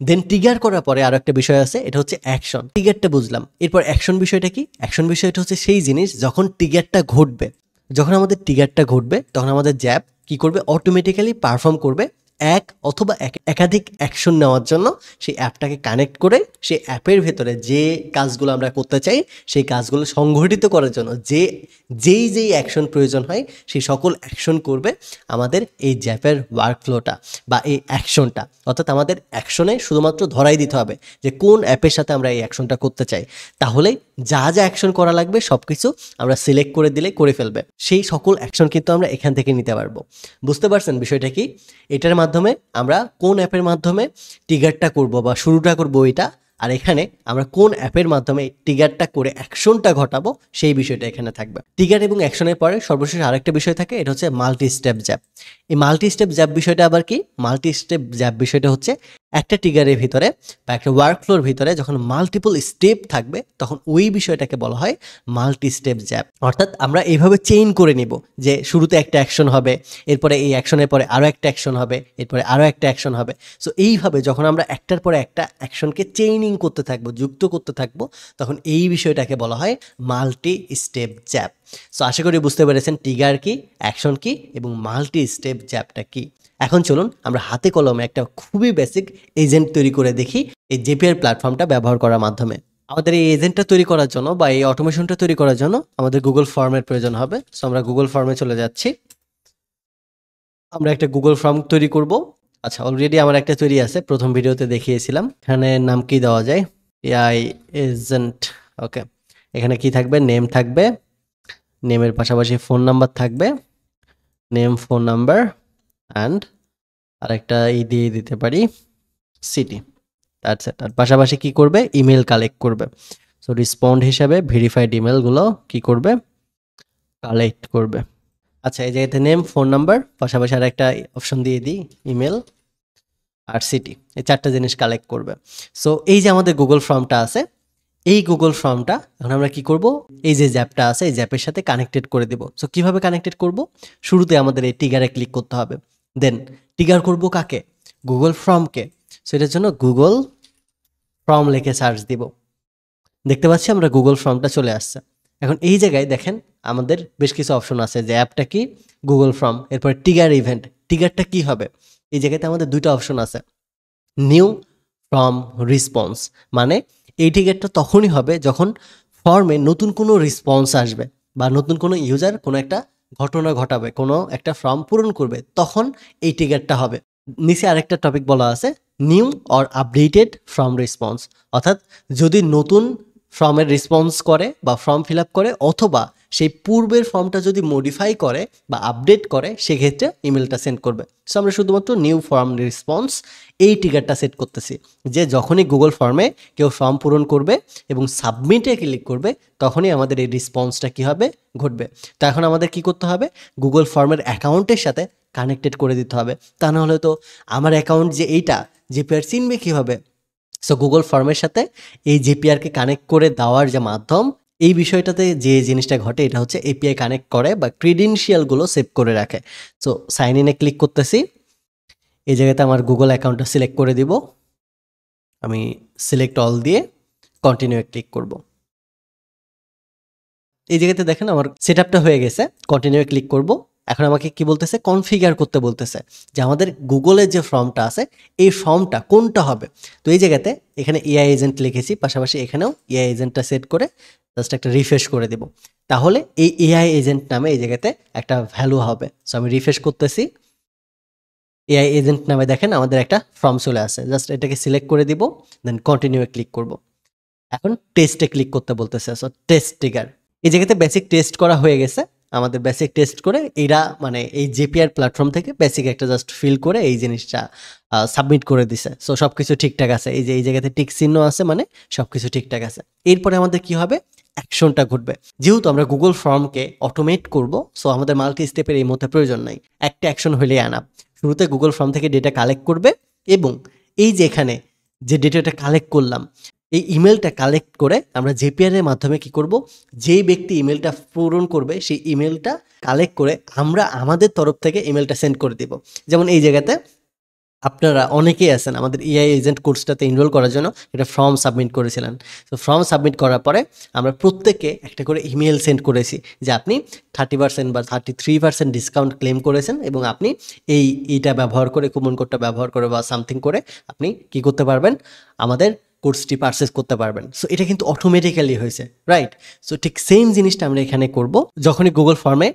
দেন ট্রিগার করার পরে আরো একটা বিষয় আছে, এটা হচ্ছে অ্যাকশন। ট্রিগারটা বুঝলাম, এরপর অ্যাকশন বিষয়টা কি? অ্যাকশন বিষয়টা হচ্ছে সেই জিনিস যখন ট্রিগারটা ঘটবে, যখন আমাদের ট্রিগারটা ঘটবে তখন আমাদের জ্যাপ কি করবে, অটোমেটিক্যালি পারফর্ম করবে এক অথবা একাধিক অ্যাকশন নেওয়ার জন্য সেই অ্যাপটাকে কানেক্ট করে সেই অ্যাপের ভেতরে যে কাজগুলো আমরা করতে চাই সেই কাজগুলো সংগঠিত করার জন্য যেই অ্যাকশন প্রয়োজন হয় সেই সকল অ্যাকশন করবে আমাদের এই জ্যাপের ওয়ার্কফ্লোটা বা এই অ্যাকশনটা। অর্থাৎ আমাদের অ্যাকশনে শুধুমাত্র ধরাই দিতে হবে যে কোন অ্যাপের সাথে আমরা এই অ্যাকশনটা করতে চাই, তাহলে যা অ্যাকশন করা লাগবে সব কিছু আমরা সিলেক্ট করে দিলে করে ফেলবে। সেই সকল অ্যাকশন কিন্তু আমরা এখান থেকে নিতে পারবো। বুঝতে পারছেন বিষয়টা কি? এটার মাধ্যমে আমরা কোন অ্যাপের মাধ্যমে ট্রিগারটা করব বা শুরুটা করব এটা, আর এখানে আমরা কোন অ্যাপের মাধ্যমে ট্রিগারটা করে অ্যাকশনটা ঘটাবো সেই বিষয়টা এখানে থাকবে। ট্রিগার এবং অ্যাকশনের পরে সর্বশেষ আরেকটা বিষয় থাকে, এটা হচ্ছে মাল্টি স্টেপ জ্যাপ। এই মাল্টি স্টেপ জ্যাপ বিষয়টা আবার কি? মাল্টি স্টেপ জ্যাপ বিষয়টা হচ্ছে একটা ট্রিগারের ভিতরে বা একটা ওয়ার্কফ্লোর ভিতরে যখন মাল্টিপল স্টেপ থাকবে তখন ওই বিষয়টাকে বলা হয় মাল্টি স্টেপ জ্যাপ। অর্থাৎ আমরা এইভাবে চেইন করে নিব যে শুরুতে একটা অ্যাকশন হবে, এরপরে এই অ্যাকশনের পরে আরও একটা অ্যাকশন হবে, এরপরে আরও একটা অ্যাকশন হবে। সো এইভাবে যখন আমরা একটার পরে একটা অ্যাকশনকে চেইনিং করতে থাকবো, যুক্ত করতে থাকবো, তখন এই বিষয়টাকে বলা হয় মাল্টি স্টেপ জ্যাপ। সো আশা করি বুঝতে পেরেছেন ট্রিগার কি, অ্যাকশন কি এবং মাল্টি স্টেপ জ্যাপটা কি। এখন চলুন আমরা হাতে কলমে একটা খুবই বেসিক এজেন্ট তৈরি করে দেখি এই জেপিআর প্ল্যাটফর্মটা ব্যবহার করার মাধ্যমে। আমাদের এই এজেন্টটা তৈরি করার জন্য বা এই অটোমেশনটা তৈরি করার জন্য আমাদের গুগল ফর্মের প্রয়োজন হবে। সো আমরা গুগল ফর্মে চলে যাচ্ছি, আমরা একটা গুগল ফর্ম তৈরি করব। আচ্ছা, অলরেডি আমার একটা তৈরি আছে, প্রথম ভিডিওতে দেখিয়েছিলাম। এখানে নাম কি দেওয়া যায়, এআই এজেন্ট। ওকে, এখানে কি থাকবে, নেম থাকবে, নেমের পাশাপাশি ফোন নাম্বার থাকবে, নেম ফোন নাম্বার অ্যান্ড আরেকটা দিয়ে দিতে পারি সিটি। আচ্ছা, তার পাশাপাশি কি করবে, ইমেল কালেক্ট করবে। সো রেসপন্ড হিসাবে ভেরিফাইড ইমেলগুলো কি করবে, কালেক্ট করবে। আচ্ছা, এই জায়গাতে নেম ফোন নাম্বার পাশাপাশি আর একটা অপশন দিয়ে দিই ইমেল আর সিটি, এই চারটা জিনিস কালেক্ট করবে। সো এই যে আমাদের গুগল ফর্মটা আছে, এই গুগল ফর্মটা এখন আমরা কি করব, এই যে জ্যাপটা আছে এই জ্যাপের সাথে কানেক্টেড করে দেব। সো কিভাবে কানেক্টেড করব, শুরুতে আমাদের এই ট্রিগারে ক্লিক করতে হবে। দেন ট্রিগার করব কাকে, গুগল ফর্মকে। সো এটার জন্য গুগল ফর্ম লিখে সার্চ দিব। দেখতে পাচ্ছি আমরা গুগল ফর্মটা চলে আসছে। এখন এই জায়গায় দেখেন আমাদের বেশ কিছু অপশন আছে, যে অ্যাপটা কি, গুগল ফর্ম, এরপর ট্রিগার ইভেন্ট। ট্রিগারটা কি হবে, এই জায়গাতে আমাদের দুইটা অপশন আছে, নিউ ফ্রম রেসপন্স, মানে এই ট্রিগারটা তখনই হবে যখন ফর্মে নতুন কোনো রেসপন্স আসবে বা নতুন কোনো ইউজার কোনো একটা ঘটনা ঘটাবে, কোনো একটা ফর্ম পূরণ করবে, তখন এই ট্রিগারটা হবে। নিচে আরেকটা টপিক বলা আছে, new or updated form response, অর্থাৎ যদি নতুন ফর্মের রেসপন্স করে বা ফর্ম ফিল আপ করে, অথবা সেই পূর্বের ফর্মটা যদি মডিফাই করে বা আপডেট করে, সেক্ষেত্রে ইমেলটা সেন্ড করবে। সো আমরা শুধুমাত্র নিউ ফর্ম রেসপন্স এই ট্রিগারটা সেট করতেছি, যে যখনই গুগল ফর্মে কেউ ফর্ম পূরণ করবে এবং সাবমিটে ক্লিক করবে, তখনই আমাদের এই রেসপন্সটা কী হবে, ঘটবে। তো এখন আমাদের কি করতে হবে, গুগল ফর্মের অ্যাকাউন্টের সাথে কানেক্টেড করে দিতে হবে। তা নাহলে তো আমার অ্যাকাউন্ট যে এইটা, জিপিআর চিনবে কীভাবে? সো গুগল ফর্মের সাথে এই জিপিআরকে কানেক্ট করে দেওয়ার যে মাধ্যম, এই বিষয়টাতে যে জিনিসটা ঘটে এটা হচ্ছে এপিআই কানেক্ট করে বা ক্রিডেনশিয়ালগুলো সেভ করে রাখে। সো সাইন ইনে ক্লিক করতেছি, এই জায়গাতে আমার গুগল অ্যাকাউন্টটা সিলেক্ট করে দিব, আমি সিলেক্ট অল দিয়ে কন্টিনিউ ক্লিক করব। এই জায়গাতে দেখেন আমার সেট আপটা হয়ে গেছে, কন্টিনিউ ক্লিক করব। এখন আমাকে কি বলতেছে, কনফিগার করতে বলতেছে যে আমাদের গুগলের যে ফর্মটা আছে এই ফর্মটা কোনটা হবে। তো এই জায়গাতে এখানে এআই এজেন্ট লিখেছি, পাশাপাশি এখানেও এআই এজেন্টটা সেট করে জাস্ট একটা রিফ্রেশ করে দেব, তাহলে এই এআই এজেন্ট নামে এই জায়গাতে একটা ভ্যালু হবে। সো আমি রিফ্রেশ করতেছি, এআই এজেন্ট নামে দেখেন আমাদের একটা ফর্ম চলে আসে, জাস্ট এটাকে সিলেক্ট করে দিব, দেন কন্টিনিউ ক্লিক করব। এখন টেস্টে ক্লিক করতে বলতেছে, সো টেস্ট ট্রিগার। এই জায়গাতে বেসিক টেস্ট করা হয়ে গেছে, আমাদের বেসিক টেস্ট করে এরা মানে এই জেপিআর প্ল্যাটফর্ম থেকে বেসিক একটা জাস্ট ফিল করে এই জিনিসটা সাবমিট করে দিছে। সো সব কিছু ঠিকঠাক আছে, এই যে এই জায়গাতে টিক চিহ্ন আছে, মানে সব কিছু ঠিকঠাক আছে। এরপরে আমাদের কি হবে, অ্যাকশনটা ঘটবে। যেহেতু আমরা গুগল ফর্মকে অটোমেট করব, সো আমাদের মাল্টি স্টেপের এই মধ্যে প্রয়োজন নাই, একটা অ্যাকশন হলেই আনা। শুরুতে গুগল ফর্ম থেকে ডেটা কালেক্ট করবে, এবং এই যে এখানে যে ডেটাটা কালেক্ট করলাম, এই ইমেলটা কালেক্ট করে আমরা জেপিআর এর মাধ্যমে কি করব, যেই ব্যক্তি ইমেলটা পূরণ করবে সেই ইমেলটা কালেক্ট করে আমরা আমাদের তরফ থেকে ইমেলটা সেন্ড করে দিব। যেমন এই জায়গাতে আপনারা অনেকেই আছেন আমাদের এআই এজেন্ট কোর্সটাতে এনরোল করার জন্য এটা ফর্ম সাবমিট করেছিলেন। তো ফর্ম সাবমিট করার পরে আমরা প্রত্যেককে একটা করে ইমেল সেন্ড করেছি যে আপনি 30% বা 33% ডিসকাউন্ট ক্লেম করেছেন, এবং আপনি এইটা ব্যবহার করে, কুপন কোডটা ব্যবহার করে বা সামথিং করে আপনি কি করতে পারবেন, আমাদের কোর্সটি পারচেস করতে পারবেন। সো এটা কিন্তু অটোমেটিক্যালি হয়েছে, রাইট? সো ঠিক সেম জিনিসটা আমরা এখানে করব। যখনই গুগল ফর্মে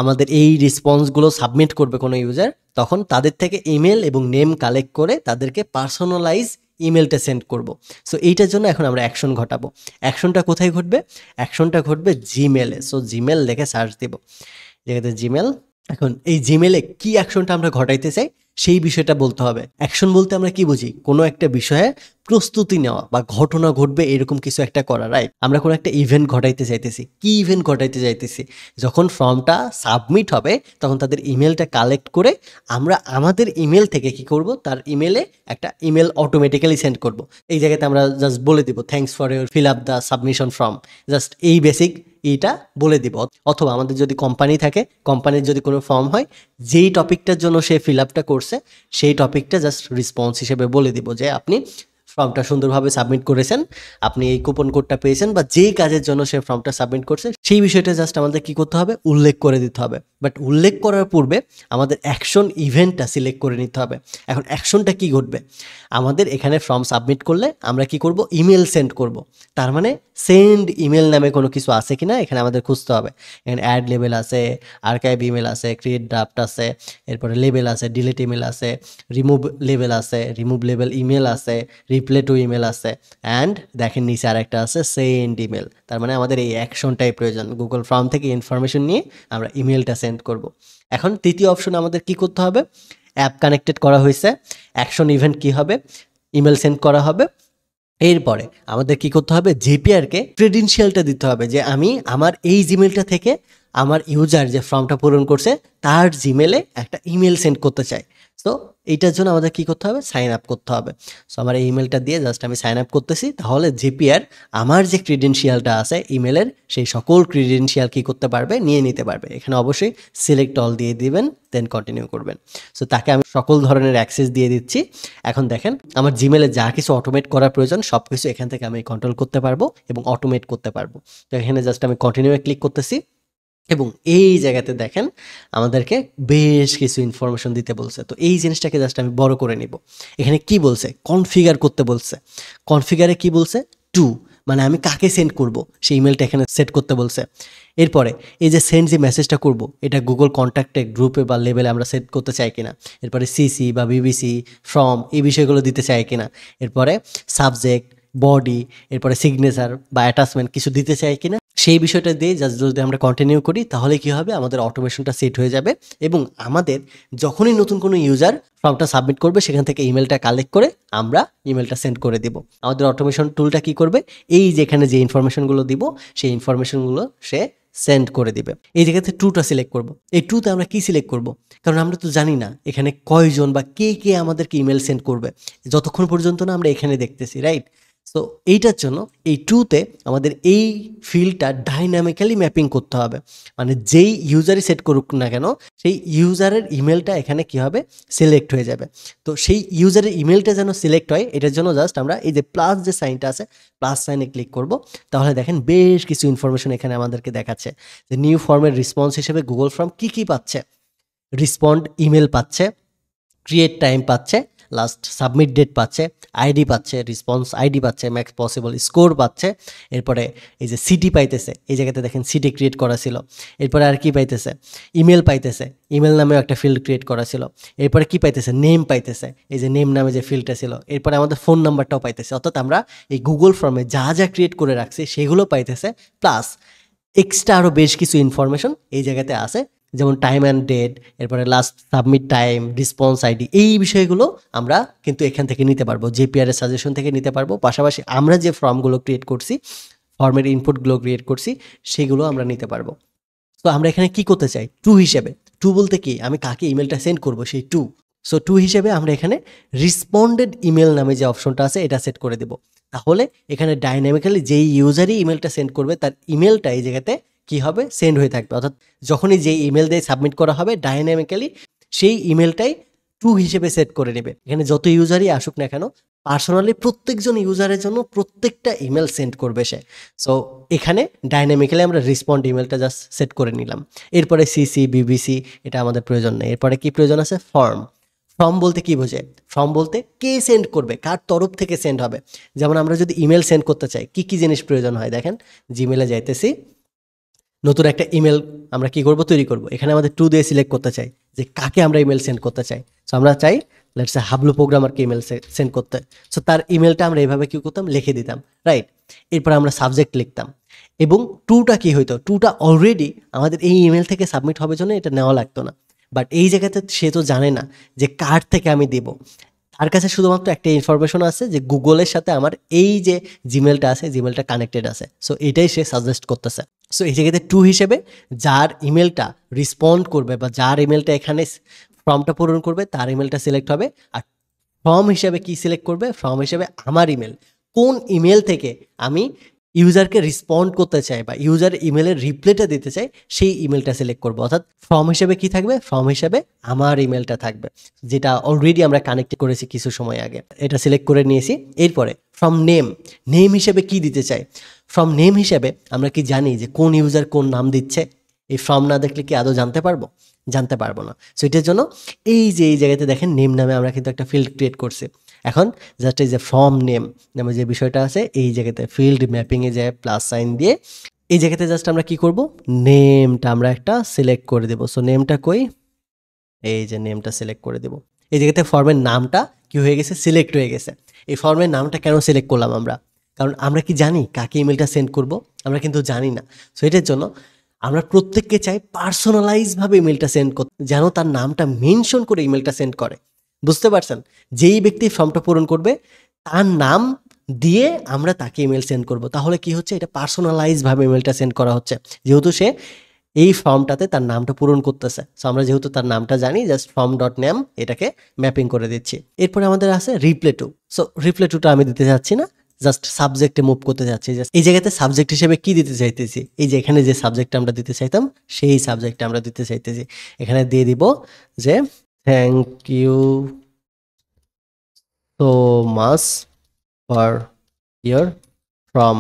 আমাদের এই রেসপন্সগুলো সাবমিট করবে কোনো ইউজার, তখন তাদের থেকে ইমেল এবং নেম কালেক্ট করে তাদেরকে পার্সোনালাইজ ইমেলটা সেন্ড করব। সো এইটার জন্য এখন আমরা অ্যাকশন ঘটাবো। অ্যাকশনটা কোথায় ঘটবে? অ্যাকশনটা ঘটবে জিমেলে। সো জিমেল লিখে সার্চ দেব, জায়গাতে জিমেল। এখন এই জিমেলে কি অ্যাকশনটা আমরা ঘটাইতে চাই সেই বিষয়টা বলতে হবে। অ্যাকশন বলতে আমরা কি বুঝি, কোনো একটা বিষয়ে প্রস্তুতি নেওয়া বা ঘটনা ঘটবে এরকম কিছু একটা করা, রাইট? আমরা কোনো একটা ইভেন্ট ঘটাইতে চাইতেছি। কি ইভেন্ট ঘটাইতে চাইতেছি? যখন ফর্মটা সাবমিট হবে তখন তাদের ইমেলটা কালেক্ট করে আমরা আমাদের ইমেল থেকে কি করব, তার ইমেলে একটা ইমেল অটোমেটিক্যালি সেন্ড করব। এই জায়গাতে আমরা জাস্ট বলে দিব, thanks for your feel up the submission form, just এই বেসিক এইটা বলে দিব। অথবা আমাদের যদি কোম্পানি থাকে, কোম্পানির যদি কোনো ফর্ম হয়, যেই টপিকটার জন্য সে ফিল আপটা করছে সেই টপিকটা জাস্ট রেসপন্স হিসেবে বলে দিব যে আপনি ফর্মটা সুন্দরভাবে সাবমিট করেছেন, আপনি এই কুপন কোডটা পেয়েছেন, বা যেই কাজের জন্য সে ফর্মটা সাবমিট করছে সেই বিষয়টা জাস্ট আমাদের কি করতে হবে, উল্লেখ করে দিতে হবে। বাট উল্লেখ করার পূর্বে আমাদের অ্যাকশন ইভেন্টটা সিলেক্ট করে নিতে হবে। এখন অ্যাকশনটা কি ঘটবে, আমাদের এখানে ফর্ম সাবমিট করলে আমরা কি করব, ইমেল সেন্ড করব। তার মানে সেন্ড ইমেল নামে কোনো কিছু আছে কিনা এখানে আমাদের খুঁজতে হবে। এখানে অ্যাড লেবেল আছে, আর্কাইভ ইমেল আছে, ক্রিয়েট ড্রাফট আছে, এরপরে লেবেল আছে, ডিলিট ইমেল আছে, রিমুভ লেবেল আছে, রিমুভ লেবেল ইমেল আছে, রিপ্লে টু ইমেল আছে, অ্যান্ড দেখেন নিচে আরেকটা আছে সেন্ড ইমেল। তার মানে আমাদের এই অ্যাকশনটাই প্রয়োজন। গুগল ফর্ম থেকে ইনফরমেশন নিয়ে আমরা ইমেলটা সেন্ড করব। এখন তৃতীয় অপশন আমাদের কি করতে হবে, অ্যাপ কানেক্টেড করা হয়েছে, অ্যাকশন ইভেন্ট কি হবে, ইমেল সেন্ড করা হবে। এরপরে আমাদের কি করতে হবে, জেপিআরকে ক্রেডেনশিয়ালটা দিতে হবে যে আমি আমার এই জিমেলটা থেকে আমার ইউজার যে ফর্মটা পূরণ করছে তার জিমেলে একটা ইমেল সেন্ড করতে চাই। সো এইটার জন্য আমাদের কি করতে হবে, সাইন আপ করতে হবে। সো আমার এই ইমেলটা দিয়ে জাস্ট আমি সাইন আপ করতেছি, তাহলে জেপিআর আমার যে ক্রিডেনশিয়ালটা আছে ইমেলের, সেই সকল ক্রিডেনশিয়াল কি করতে পারবে, নিয়ে নিতে পারবে। এখানে অবশ্যই সিলেক্ট অল দিয়ে দিবেন, দেন কন্টিনিউ করবেন। সো তাকে আমি সকল ধরনের অ্যাক্সেস দিয়ে দিচ্ছি। এখন দেখেন আমার জিমেলে যা কিছু অটোমেট করার প্রয়োজন সব কিছু এখান থেকে আমি কন্ট্রোল করতে পারবো এবং অটোমেট করতে পারবো। তো এখানে জাস্ট আমি কন্টিনিউ ক্লিক করতেছি, এবং এই জায়গাতে দেখেন আমাদেরকে বেশ কিছু ইনফরমেশন দিতে বলছে। তো এই জিনিসটাকে জাস্ট আমি বড় করে নিব। এখানে কি বলছে, কনফিগার করতে বলছে। কনফিগারে কি বলছে, টু, মানে আমি কাকে সেন্ড করব সেই ইমেলটা এখানে সেট করতে বলছে। এরপরে এই যে সেন্ড যে মেসেজটা করব এটা গুগল কন্ট্যাক্টে গ্রুপে বা লেভেলে আমরা সেট করতে চাই কিনা, এরপরে সিসি বা বিবিসি ফ্রম এই বিষয়গুলো দিতে চাই কিনা, এরপরে সাবজেক্ট বডি, এরপরে সিগনেচার বা অ্যাটাচমেন্ট কিছু দিতে চাই কিনা, সেই বিষয়টা দিয়ে জাস্ট যদি আমরা কন্টিনিউ করি তাহলে কি হবে, আমাদের অটোমেশনটা সেট হয়ে যাবে এবং আমাদের যখনই নতুন কোনো ইউজার ফর্মটা সাবমিট করবে সেখান থেকে ইমেলটা কালেক্ট করে আমরা ইমেলটা সেন্ড করে দিব। আমাদের অটোমেশন টুলটা কি করবে, এই যেখানে যে ইনফরমেশনগুলো দিব সেই ইনফরমেশনগুলো সে সেন্ড করে দিবে। এই জায়গাতে ট্রুটা সিলেক্ট করব। এই ট্রুতে আমরা কি সিলেক্ট করব, কারণ আমরা তো জানি না এখানে কয়জন বা কে কে আমাদেরকে ইমেল সেন্ড করবে যতক্ষণ পর্যন্ত না আমরা এখানে দেখতেছি, রাইট? সো এইটার জন্য এই ট্রুতে আমাদের এই ফিল্ডটা ডাইনামিক্যালি ম্যাপিং করতে হবে, মানে যেই ইউজারই সেট করুক না কেন সেই ইউজারের ইমেলটা এখানে কি হবে, সিলেক্ট হয়ে যাবে। তো সেই ইউজারের ইমেলটা যেন সিলেক্ট হয় এটার জন্য জাস্ট আমরা এই যে প্লাস যে সাইনটা আছে প্লাস সাইনে ক্লিক করব। তাহলে দেখেন বেশ কিছু ইনফরমেশন এখানে আমাদেরকে দেখাচ্ছে যে নিউ ফর্মের রেসপন্স হিসেবে গুগল ফর্ম কী পাচ্ছে, রেসপন্ড ইমেল পাচ্ছে, ক্রিয়েট টাইম পাচ্ছে, লাস্ট সাবমিট ডেট পাচ্ছে, আইডি পাচ্ছে, রেসপন্স আইডি পাচ্ছে, ম্যাক্স পসিবল স্কোর পাচ্ছে, এরপরে এই যে সিটি পাইতেছে, এই জায়গাতে দেখেন সিটি ক্রিয়েট করা ছিল, এরপরে আর কি পাইতেছে, ইমেল পাইতেছে, ইমেল নামেও একটা ফিল্ড ক্রিয়েট করা ছিল, এরপরে কি পাইতেছে, নেম পাইতেছে, এই যে নেম নামে যে ফিল্ডটা ছিল, এরপরে আমাদের ফোন নাম্বারটাও পাইতেছে। অর্থাৎ আমরা এই গুগল ফর্মে যা যা ক্রিয়েট করে রাখছি সেগুলো পাইতেছে, প্লাস এক্সট্রা আরও বেশ কিছু ইনফরমেশন এই জায়গাতে আছে, যেমন টাইম অ্যান্ড ডেট, এরপরে last submit time, response ID, এই বিষয়গুলো আমরা কিন্তু এখান থেকে নিতে পারবো, জেপিআর এর সাজেশন থেকে নিতে পারবো। পাশাপাশি আমরা যে ফর্মগুলো ক্রিয়েট করছি, ফর্মের ইনপুটগুলো ক্রিয়েট করছি সেগুলো আমরা নিতে পারবো। তো আমরা এখানে কি করতে চাই, টু হিসেবে, টু বলতে কি আমি কাকে ইমেলটা সেন্ড করবো সেই টু। সো টু হিসেবে আমরা এখানে রিসপন্ডেড ইমেল নামে যে অপশনটা আছে এটা সেট করে দেব। তাহলে এখানে ডাইনামিক্যালি যেই ইউজারই ইমেলটা সেন্ড করবে তার ইমেলটা এই জায়গাতে কি হবে, সেন্ড হয়ে থাকবে। অর্থাৎ যখনই যেই ইমেল দিয়ে সাবমিট করা হবে ডাইনামিক্যালি সেই ইমেলটাই টু হিসেবে সেট করে নেবে। এখানে যত ইউজারই আসুক না কেন পার্সোনালি প্রত্যেকজন ইউজারের জন্য প্রত্যেকটা ইমেল সেন্ড করবে সে। সো এখানে ডাইনামিক্যালি আমরা রেসপন্ড ইমেলটা জাস্ট সেট করে নিলাম। এরপরে সিসি বিবিসি এটা আমাদের প্রয়োজন নেই। এরপরে কি প্রয়োজন আছে, ফর্ম। ফর্ম বলতে কি বোঝে, ফর্ম বলতে কে সেন্ড করবে, কার তরফ থেকে সেন্ড হবে। যেমন আমরা যদি ইমেল সেন্ড করতে চাই কি কি জিনিস প্রয়োজন হয়, দেখেন জিমেলে যাইতেছি, নতুন একটা ইমেল আমরা কি করব, তৈরি করব। এখানে আমাদের টু দিয়ে সিলেক্ট করতে চাই যে কাকে আমরা ইমেল সেন্ড করতে চাই। সো আমরা চাই লেটস সে হাবলু প্রোগ্রামারকে ইমেল সেন্ড করতে। সো তার ইমেলটা আমরা এইভাবে কি করতাম, লিখে দিতাম, রাইট? এরপর আমরা সাবজেক্ট লিখতাম এবং টুটা কি হইতো, টুটা অলরেডি আমাদের এই ইমেল থেকে সাবমিট হবে জন্য এটা নেওয়া লাগতো না। বাট এই জায়গাতে সে তো জানে না যে কার থেকে আমি দেব, তার কাছে শুধুমাত্র একটা ইনফরমেশন আছে যে গুগলের সাথে আমার এই যে জিমেলটা আছে জিমেলটা কানেক্টেড আছে। সো এটাই সে সাজেস্ট করতেছে। সো এই জায়গাতে টু হিসেবে যার ইমেলটা রিসপন্ড করবে বা যার ইমেলটা এখানে ফর্মটা পূরণ করবে তার ইমেলটা সিলেক্ট হবে। আর ফর্ম হিসেবে কি সিলেক্ট করবে, ফর্ম হিসেবে আমার ইমেল, কোন ইমেল থেকে আমি ইউজারকে রিসপন্ড করতে চাই বা ইউজার ইমেলের রিপ্লাইটা দিতে চাই সেই ইমেলটা সিলেক্ট করবো। অর্থাৎ ফর্ম হিসেবে কি থাকবে, ফর্ম হিসেবে আমার ইমেলটা থাকবে যেটা অলরেডি আমরা কানেক্ট করেছি কিছু সময় আগে, এটা সিলেক্ট করে নিয়েছি। এরপরে ফ্রম নেম, নেম হিসেবে কি দিতে চাই, ফ্রম নেম হিসেবে আমরা কি জানি যে কোন ইউজার কোন নাম দিচ্ছে, এই ফর্ম না দেখলে কি আদৌ জানতে পারবো, জানতে পারবো না। সো এটার জন্য এই যে এই জায়গাতে দেখেন নেম নামে আমরা কিন্তু একটা ফিল্ড ক্রিয়েট করছি। এখন জাস্ট এই যে ফর্ম নেম নামে যে বিষয়টা আছে এই জায়গাতে ফিল্ড ম্যাপিংয়ে যায় প্লাস সাইন দিয়ে এই জায়গাতে জাস্ট আমরা কি করব, নেমটা আমরা একটা সিলেক্ট করে দেবো। সো নেমটা কই, এই যে নেমটা সিলেক্ট করে দেবো। এই জায়গাতে ফর্মের নামটা কি হয়ে গেছে, সিলেক্ট হয়ে গেছে। এই ফর্মের নামটা কেন সিলেক্ট করলাম আমরা, কারণ আমরা কি জানি কাকে ইমেলটা সেন্ড করব, আমরা কিন্তু জানি না। সো এটার জন্য আমরা প্রত্যেককে চাই পার্সোনালাইজভাবে ইমেলটা সেন্ড করতে, যেন তার নামটা মেনশন করে ইমেলটা সেন্ড করে। বুঝতে পারছেন, যেই ব্যক্তি ফর্মটা পূরণ করবে তার নাম দিয়ে আমরা তাকে ইমেল সেন্ড করব। তাহলে কি হচ্ছে, এটা পার্সোনালাইজভাবে ইমেলটা সেন্ড করা হচ্ছে, যেহেতু সে এই ফর্মটাতে তার নামটা পূরণ করতেছে। সো আমরা যেহেতু তার নামটা জানি জাস্ট ফর্ম ডট নেম এটাকে ম্যাপিং করে দিচ্ছি। এরপরে আমাদের আছে রিপ্লে টু। সো রিপ্লে টুটা আমি দিতে যাচ্ছি না, জাস্ট সাবজেক্টে মুভ করতে যাচ্ছি। এই জায়গাতে সাবজেক্ট হিসেবে কি দিতে চাইতেছি, এই যে এখানে যে সাবজেক্টটা আমরা দিতে চাইতাম সেই সাবজেক্টটা আমরা দিতে চাইতেছি। এখানে দিয়ে দিব যে thank you so much for your form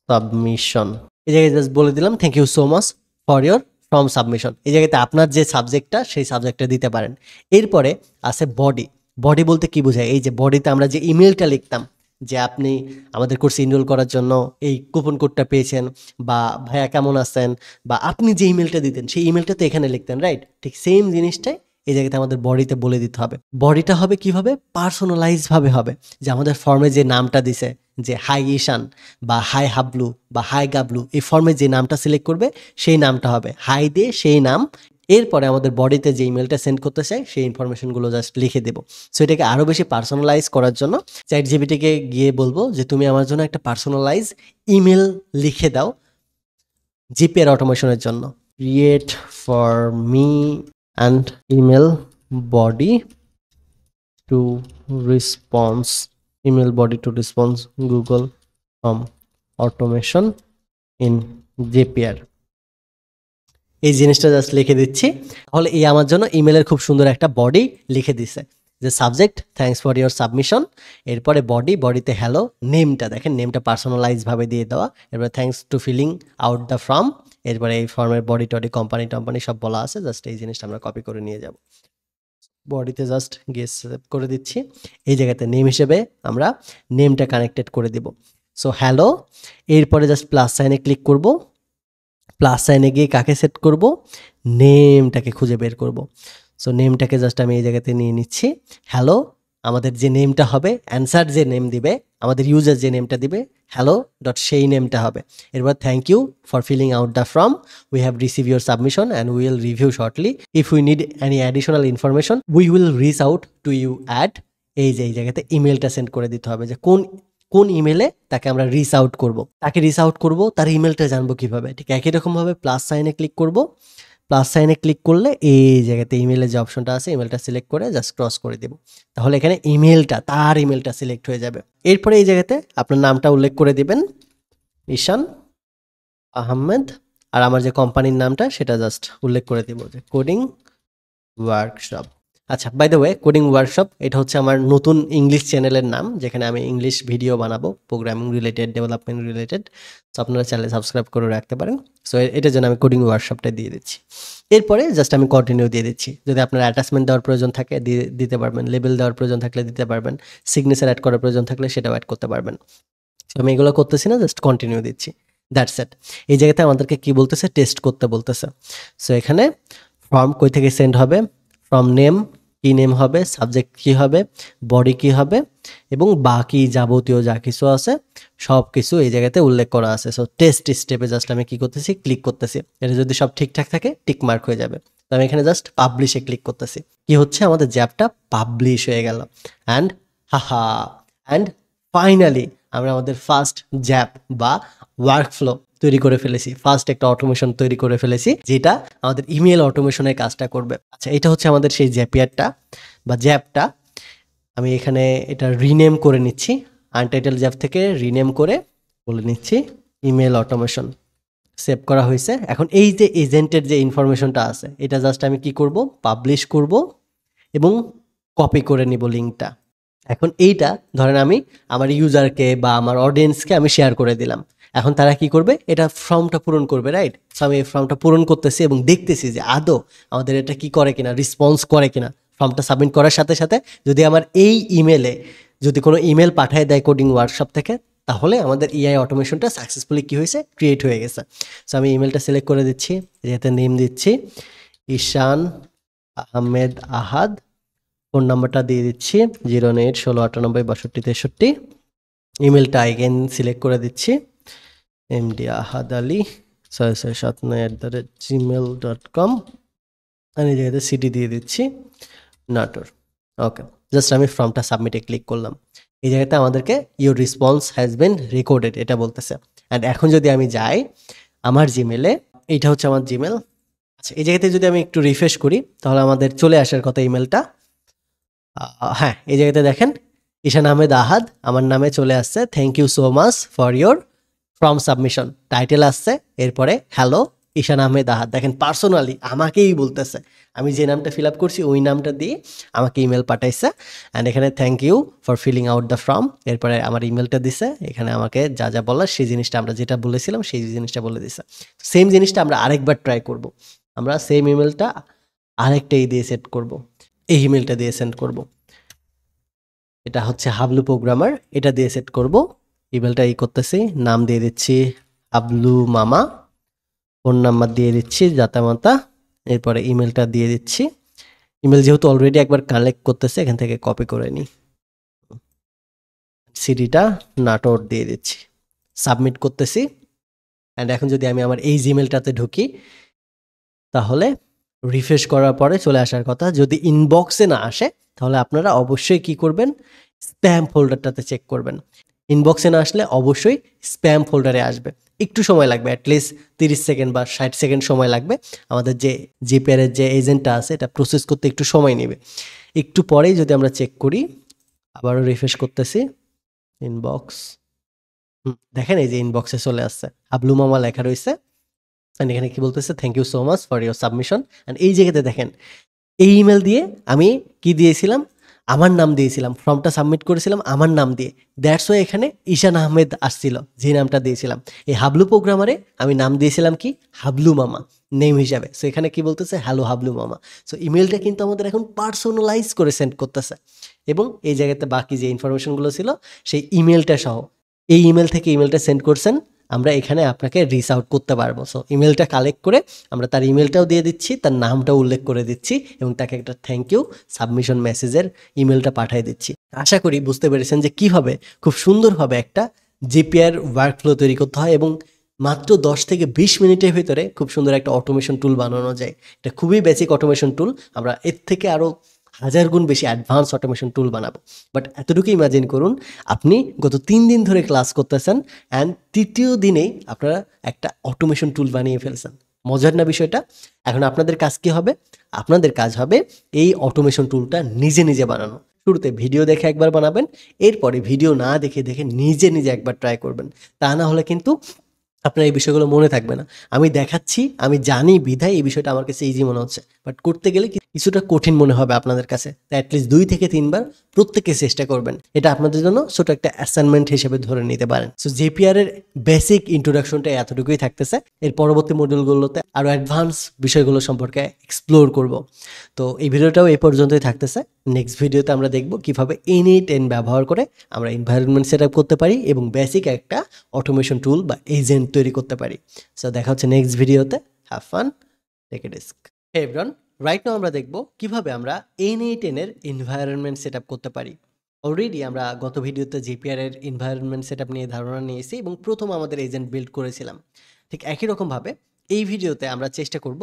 submission. এই জায়গায় জাস্ট বলে দিলাম thank you so much for your form submission. এই জায়গাতে আপনার যে সাবজেক্টটা সেই সাবজেক্টটা দিতে পারেন। এরপরে আছে বডি। বডি বলতে কি বোঝায়, এই যে বডিতে আমরা যে ইমেলটা লিখতাম যে আপনি আমাদের কোর্সে এনরোল করার জন্য এই কুপন কোডটা পেয়েছেন, বা ভাইয়া কেমন আছেন, বা আপনি যে ইমেলটা দিতেন সেই ইমেলটা তো এখানে লিখতেন, রাইট? ঠিক সেম জিনিসটাই এই জায়গাতে আমাদের বডিতে বলে দিতে হবে। বডিটা হবে কিভাবে? পার্সোনালাইজ ভাবে হবে, যে আমাদের ফর্মে যে নামটা দিছে, যে হাই ঈশান বা হাই হাবলু বা হাই গাবলু, এই ফর্মে যে নামটা সিলেক্ট করবে সেই নামটা হবে হাই দিয়ে সেই নাম। এরপরে আমাদের বডিতে যে ইমেলটা সেন্ড করতে চাই সেই ইনফরমেশনগুলো জাস্ট লিখে দেবো। সো এটাকে আরও বেশি পার্সোনালাইজ করার জন্য চ্যাট জিপিটিকে গিয়ে বলবো যে তুমি আমার জন্য একটা পার্সোনালাইজ ইমেল লিখে দাও জিপিএর অটোমেশনের জন্য। Create for me and email body two response, email body two response Google automation in জেপিআর। এই জিনিসটা জাস্ট লিখে দিচ্ছি, তাহলে এই আমার জন্য ইমেলের খুব সুন্দর একটা বডি লিখে দিছে, যে subject thanks for your submission, এরপরে বডিতে হ্যালো, নেমটা দেখেন নেমটা পার্সোনালাইজ ভাবে দিয়ে দেওয়া, এরপরে thanks to filling out the form, এরপরে এই ফর্মের বডি টডি কোম্পানি টম্পানি সব বলা আছে, জাস্ট এই জিনিসটা আমরা কপি করে নিয়ে যাব, বডিতে জাস্ট গিয়ে সেভ করে দিচ্ছি। এই জায়গাতে নেম হিসেবে আমরা নেমটা কানেক্টেড করে দিব। সো হ্যালো, এরপরে জাস্ট প্লাস সাইনে ক্লিক করব, প্লাস সাইনে গিয়ে কাকে সেট করব? নেমটাকে খুঁজে বের করব। সো নেমটাকে জাস্ট আমি এই জায়গাতে নিয়ে নিচ্ছি। হ্যালো, আমাদের যে নেমটা হবে, অ্যান্সার যে নেম দিবে, আমাদের ইউজার যে নেমটা দিবে, হ্যালো ডট সেই নেমটা হবে। এরপর thank you for filling out the form, we have receive your submission and we will review shortly, if we need any additional information we will reach out to you at. এই যে এই জায়গাতে ইমেলটা send করে দিতে হবে, যে কোন কোন ইমেলে তাকে আমরা রিচ আউট করব, তাকে রিচ আউট করব, তার ইমেলটা জানবো কিভাবে? ঠিক একই রকমভাবে প্লাস সাইনে ক্লিক করব, প্লাস সাইনে ক্লিক করলে এই জায়গাতে ইমেলের যে অপশনটা আছে ইমেলটা সিলেক্ট করে জাস্ট ক্রস করে দেব, তাহলে এখানে ইমেলটা, তার ইমেলটা সিলেক্ট হয়ে যাবে। এরপরে এই জায়গাতে আপনার নামটা উল্লেখ করে দিবেন, ঈশান আহমেদ, আর আমার যে কোম্পানির নামটা সেটা জাস্ট উল্লেখ করে দিব, যে কোডিং ওয়ার্কশপ। আচ্ছা, by the way, coding workshop এটা হচ্ছে আমার নতুন ইংলিশ চ্যানেলের নাম, যেখানে আমি ইংলিশ ভিডিও বানাবো, programming related, development related. So আপনারা চ্যানেল সাবস্ক্রাইব করে রাখতে পারেন। সো এটার জন্য আমি কোডিং ওয়ার্কশপটা দিয়ে দিচ্ছি। এরপরে জাস্ট আমি কন্টিনিউ দিয়ে দিচ্ছি। যদি আপনার অ্যাটাচমেন্ট দেওয়ার প্রয়োজন থাকে দিতে পারবেন, লেবেল দেওয়ার প্রয়োজন থাকলে দিতে পারবেন, সিগনেচার অ্যাড করার প্রয়োজন থাকলে সেটাও অ্যাড করতে পারবেন। সো আমি এগুলো করতেছি না, জাস্ট কন্টিনিউ দিচ্ছি, দ্যাটস ইট। এই জায়গাতে আমাদেরকে কি বলতেছে? টেস্ট করতে বলতেছে। সো এখানে ফর্ম কই থেকে সেন্ড হবে, ফর্ম নেম কি নেম হবে, সাবজেক্ট কি হবে, বডি কি হবে, এবং বাকি যাবতীয় যা কিছু আছে সব কিছু এই জায়গাতে উল্লেখ করা আছে। সো টেস্ট স্টেপে জাস্ট আমি কি করতেছি? ক্লিক করতেছি। এটা যদি সব ঠিকঠাক থাকে টিক মার্ক হয়ে যাবে। তো আমি এখানে জাস্ট পাবলিশে ক্লিক করতেছি। কি হচ্ছে? আমাদের জ্যাপটা পাবলিশ হয়ে গেল। অ্যান্ড হাহা, অ্যান্ড ফাইনালি আমরা আমাদের ফার্স্ট জ্যাপ বা ওয়ার্কফ্লো তৈরি করে ফেলেছি, ফার্স্ট একটা অটোমেশন তৈরি করে ফেলেছি, যেটা আমাদের ইমেল অটোমেশনের কাজটা করবে। আচ্ছা, এটা হচ্ছে আমাদের সেই জ্যাপিয়ারটা বা জ্যাপটা। আমি এখানে এটা রিনেম করে নিচ্ছি, আনটাইটেল জ্যাপ থেকে রিনেম করে বলে নিচ্ছি ইমেল অটোমেশন। সেভ করা হয়েছে। এখন এই যে এজেন্টের যে ইনফরমেশনটা আছে এটা জাস্ট আমি কি করব? পাবলিশ করব এবং কপি করে নিব লিঙ্কটা। এখন এইটা ধরেন আমি আমার ইউজারকে বা আমার অডিয়েন্সকে আমি শেয়ার করে দিলাম। এখন তারা কি করবে? এটা ফর্মটা পূরণ করবে, রাইট? সো আমি এই ফর্মটা পূরণ করতেছি এবং দেখতেছি যে আদৌ আমাদের এটা কি করে কিনা, রেসপন্স করে কিনা। ফর্মটা সাবমিট করার সাথে সাথে যদি আমার এই ইমেলে যদি কোনো ইমেল পাঠায় দেয় কোডিং ওয়ার্কশপ থেকে, তাহলে আমাদের এআই অটোমেশনটা সাকসেসফুলি কি হয়েছে? ক্রিয়েট হয়ে গেছে। সো আমি ইমেলটা সিলেক্ট করে দিচ্ছি, যেটাতে নেম দিচ্ছি ঈশান আহমেদ আহাদ, ফোন নাম্বারটা দিয়ে দিচ্ছি 09816986263। ইমেলটা আইগেন সিলেক্ট করে দিচ্ছি এমডি আহাদ আলী 6679@gmail.com, আর এই জায়গাতে সিটি দিয়ে দিচ্ছি নাটোর। ওকে, জাস্ট আমি ফর্মটা সাবমিটে ক্লিক করলাম। এই জায়গাতে আমাদেরকে your response has been recorded এটা বলতেছে। অ্যান্ড এখন যদি আমি যাই আমার জিমেলে, এইটা হচ্ছে আমার জিমেল। আচ্ছা, এই জায়গাতে যদি আমি একটু রিফ্রেশ করি তাহলে আমাদের চলে আসার কথা ইমেলটা। হ্যাঁ, এই জায়গাতে দেখেন ঈশান আহমেদ আহাদ আমার নামে চলে আসছে, thank you so much for your form submission. Title আসছে, এরপরে হ্যালো ঈশান আহমেদ আহাদ। দেখেন পার্সোনালি আমাকেই বলতেছে, আমি যে নামটা ফিল আপ করছি ওই নামটা দিয়ে আমাকে ইমেল পাঠাইছে। অ্যান্ড এখানে thank you for filling out the form, এরপরে আমার ইমেলটা দিছে, এখানে আমাকে যা যা বলার সেই জিনিসটা আমরা যেটা বলেছিলাম সেই জিনিসটা বলে দিছে। সেম জিনিসটা আমরা আরেকবার ট্রাই করব। আমরা সেম ইমেলটা আরেকটা দিয়ে সেট করব, এই ইমেলটা দিয়ে সেন্ড করব। এটা হচ্ছে হাবলু প্রোগ্রামার, এটা দিয়ে সেট করব। ইমেলটা করতেছি, নাম দিয়ে দিচ্ছি হাবলু মামা, ফোন নাম্বার দিয়ে দিচ্ছি জাতামাতা, এরপরে ইমেলটা দিয়ে দিচ্ছি। ইমেল যেহেতু অলরেডি একবার কালেক্ট করতেছে, এখান থেকে কপি করে নিই, সিডিটা নাটোর দিয়ে দিচ্ছি, সাবমিট করতেছি। অ্যান্ড এখন যদি আমি আমার এই জিমেলটাতে ঢুকি, তাহলে রিফ্রেশ করার পরে চলে আসার কথা। যদি ইনবক্সে না আসে, তাহলে আপনারা অবশ্যই কি করবেন, স্প্যাম ফোল্ডারটাতে চেক করবেন। ইনবক্সে না আসলে অবশ্যই স্প্যাম ফোল্ডারে আসবে, একটু সময় লাগবে, অ্যাটলিস্ট 30 সেকেন্ড বা 60 সেকেন্ড সময় লাগবে। আমাদের যে জিপেয়ারের যে এজেন্টটা আছে, এটা প্রসেস করতে একটু সময় নেবে। একটু পরেই যদি আমরা চেক করি, আবারও রিফ্রেশ করতেছি, ইনবক্স, দেখেন এই যে ইনবক্সে চলে আসছে, হাবলু মামা লেখা রয়েছে। অ্যান্ড এখানে কি বলতেছে, thank you so much for your submission. And এই জায়গাতে দেখেন, এই ইমেল দিয়ে আমি কি দিয়েছিলাম, আমার নাম দিয়েছিলাম, ফর্মটা সাবমিট করেছিলাম আমার নাম দিয়ে। দ্যাটস ওয়াই এখানে ঈশান আহমেদ আসছিল, যে নামটা দিয়েছিলাম। এই হাবলু প্রোগ্রামারে আমি নাম দিয়েছিলাম কি, হাবলু মামা নেম হিসাবে। সো এখানে কি বলতেছে, হ্যালো হাবলু মামা। সো ইমেলটা কিন্তু আমাদের এখন পার্সোনালাইজ করে সেন্ড করতেছে, এবং এই জায়গাতে বাকি যে ইনফরমেশনগুলো ছিল সেই ইমেলটা সহ, এই ইমেল থেকে ইমেলটা সেন্ড করছেন, আমরা এখানে আপনাকে রিচ আউট করতে পারবো। সো ইমেলটা কালেক্ট করে আমরা তার ইমেলটাও দিয়ে দিচ্ছি, তার নামটাও উল্লেখ করে দিচ্ছি, এবং তাকে একটা থ্যাংক ইউ সাবমিশন মেসেজের ইমেলটা পাঠিয়ে দিচ্ছি। আশা করি বুঝতে পেরেছেন যে কিভাবে খুব সুন্দরভাবে একটা জিপিআর ওয়ার্কফ্লো তৈরি করতে হয়, এবং মাত্র 10 থেকে 20 মিনিটের ভিতরে খুব সুন্দর একটা অটোমেশন টুল বানানো যায়। এটা খুবই বেসিক অটোমেশন টুল, আমরা এর থেকে আরও হাজার গুণ বেশি অ্যাডভান্স অটোমেশন টুল বানাবো। বাট এতটুকু ইমাজিন করুন, আপনি গত 3 দিন ধরে ক্লাস করতেছেন, অ্যান্ড তৃতীয় দিনেই আপনারা একটা অটোমেশন টুল বানিয়ে ফেলছেন। মজার না বিষয়টা? এখন আপনাদের কাজ কি হবে? আপনাদের কাজ হবে এই অটোমেশন টুলটা নিজে নিজে বানানো। শুরুতে ভিডিও দেখে একবার বানাবেন, এরপরে ভিডিও না দেখে দেখে নিজে নিজে একবার ট্রাই করবেন। তা না হলে কিন্তু আপনার এই বিষয়গুলো মনে থাকবে না। আমি দেখাচ্ছি, আমি জানি বিধায় এই বিষয়টা আমার কাছে ইজি মনে হচ্ছে, বাট করতে গেলে কিছুটা কঠিন মনে হবে আপনাদের কাছে। তাই অ্যাটলিস্ট 2 থেকে 3 বার প্রত্যেকে চেষ্টা করবেন। এটা আপনাদের জন্য ছোট একটা অ্যাসাইনমেন্ট হিসেবে ধরে নিতে পারেন। সো জেপিআর এর বেসিক ইন্ট্রোডাকশনটা এতটুকুই থাকতেছে। এর পরবর্তী মডিউলগুলোতে আরও অ্যাডভান্স বিষয়গুলো সম্পর্কে এক্সপ্লোর করব। তো এই ভিডিওটাও এই পর্যন্তই থাকতেছে। নেক্সট ভিডিওতে আমরা দেখব কিভাবে N8N ব্যবহার করে আমরা এনভায়রনমেন্ট সেট আপ করতে পারি, এবং বেসিক একটা অটোমেশন টুল বা এজেন্ট তৈরি করতে পারি। সো দেখা হচ্ছে নেক্সট ভিডিওতে। Have fun, take a risk. Hey everyone, right now আমরা দেখব কিভাবে আমরা N8N এর এনভায়রনমেন্ট সেট আপ করতে পারি। অলরেডি আমরা গত ভিডিওতে জিপিআর এর এনভায়রনমেন্ট সেট আপ নিয়ে ধারণা নিয়েছি, এবং প্রথম আমাদের এজেন্ট বিল্ড করেছিলাম। ঠিক একই রকমভাবে এই ভিডিওতে আমরা চেষ্টা করব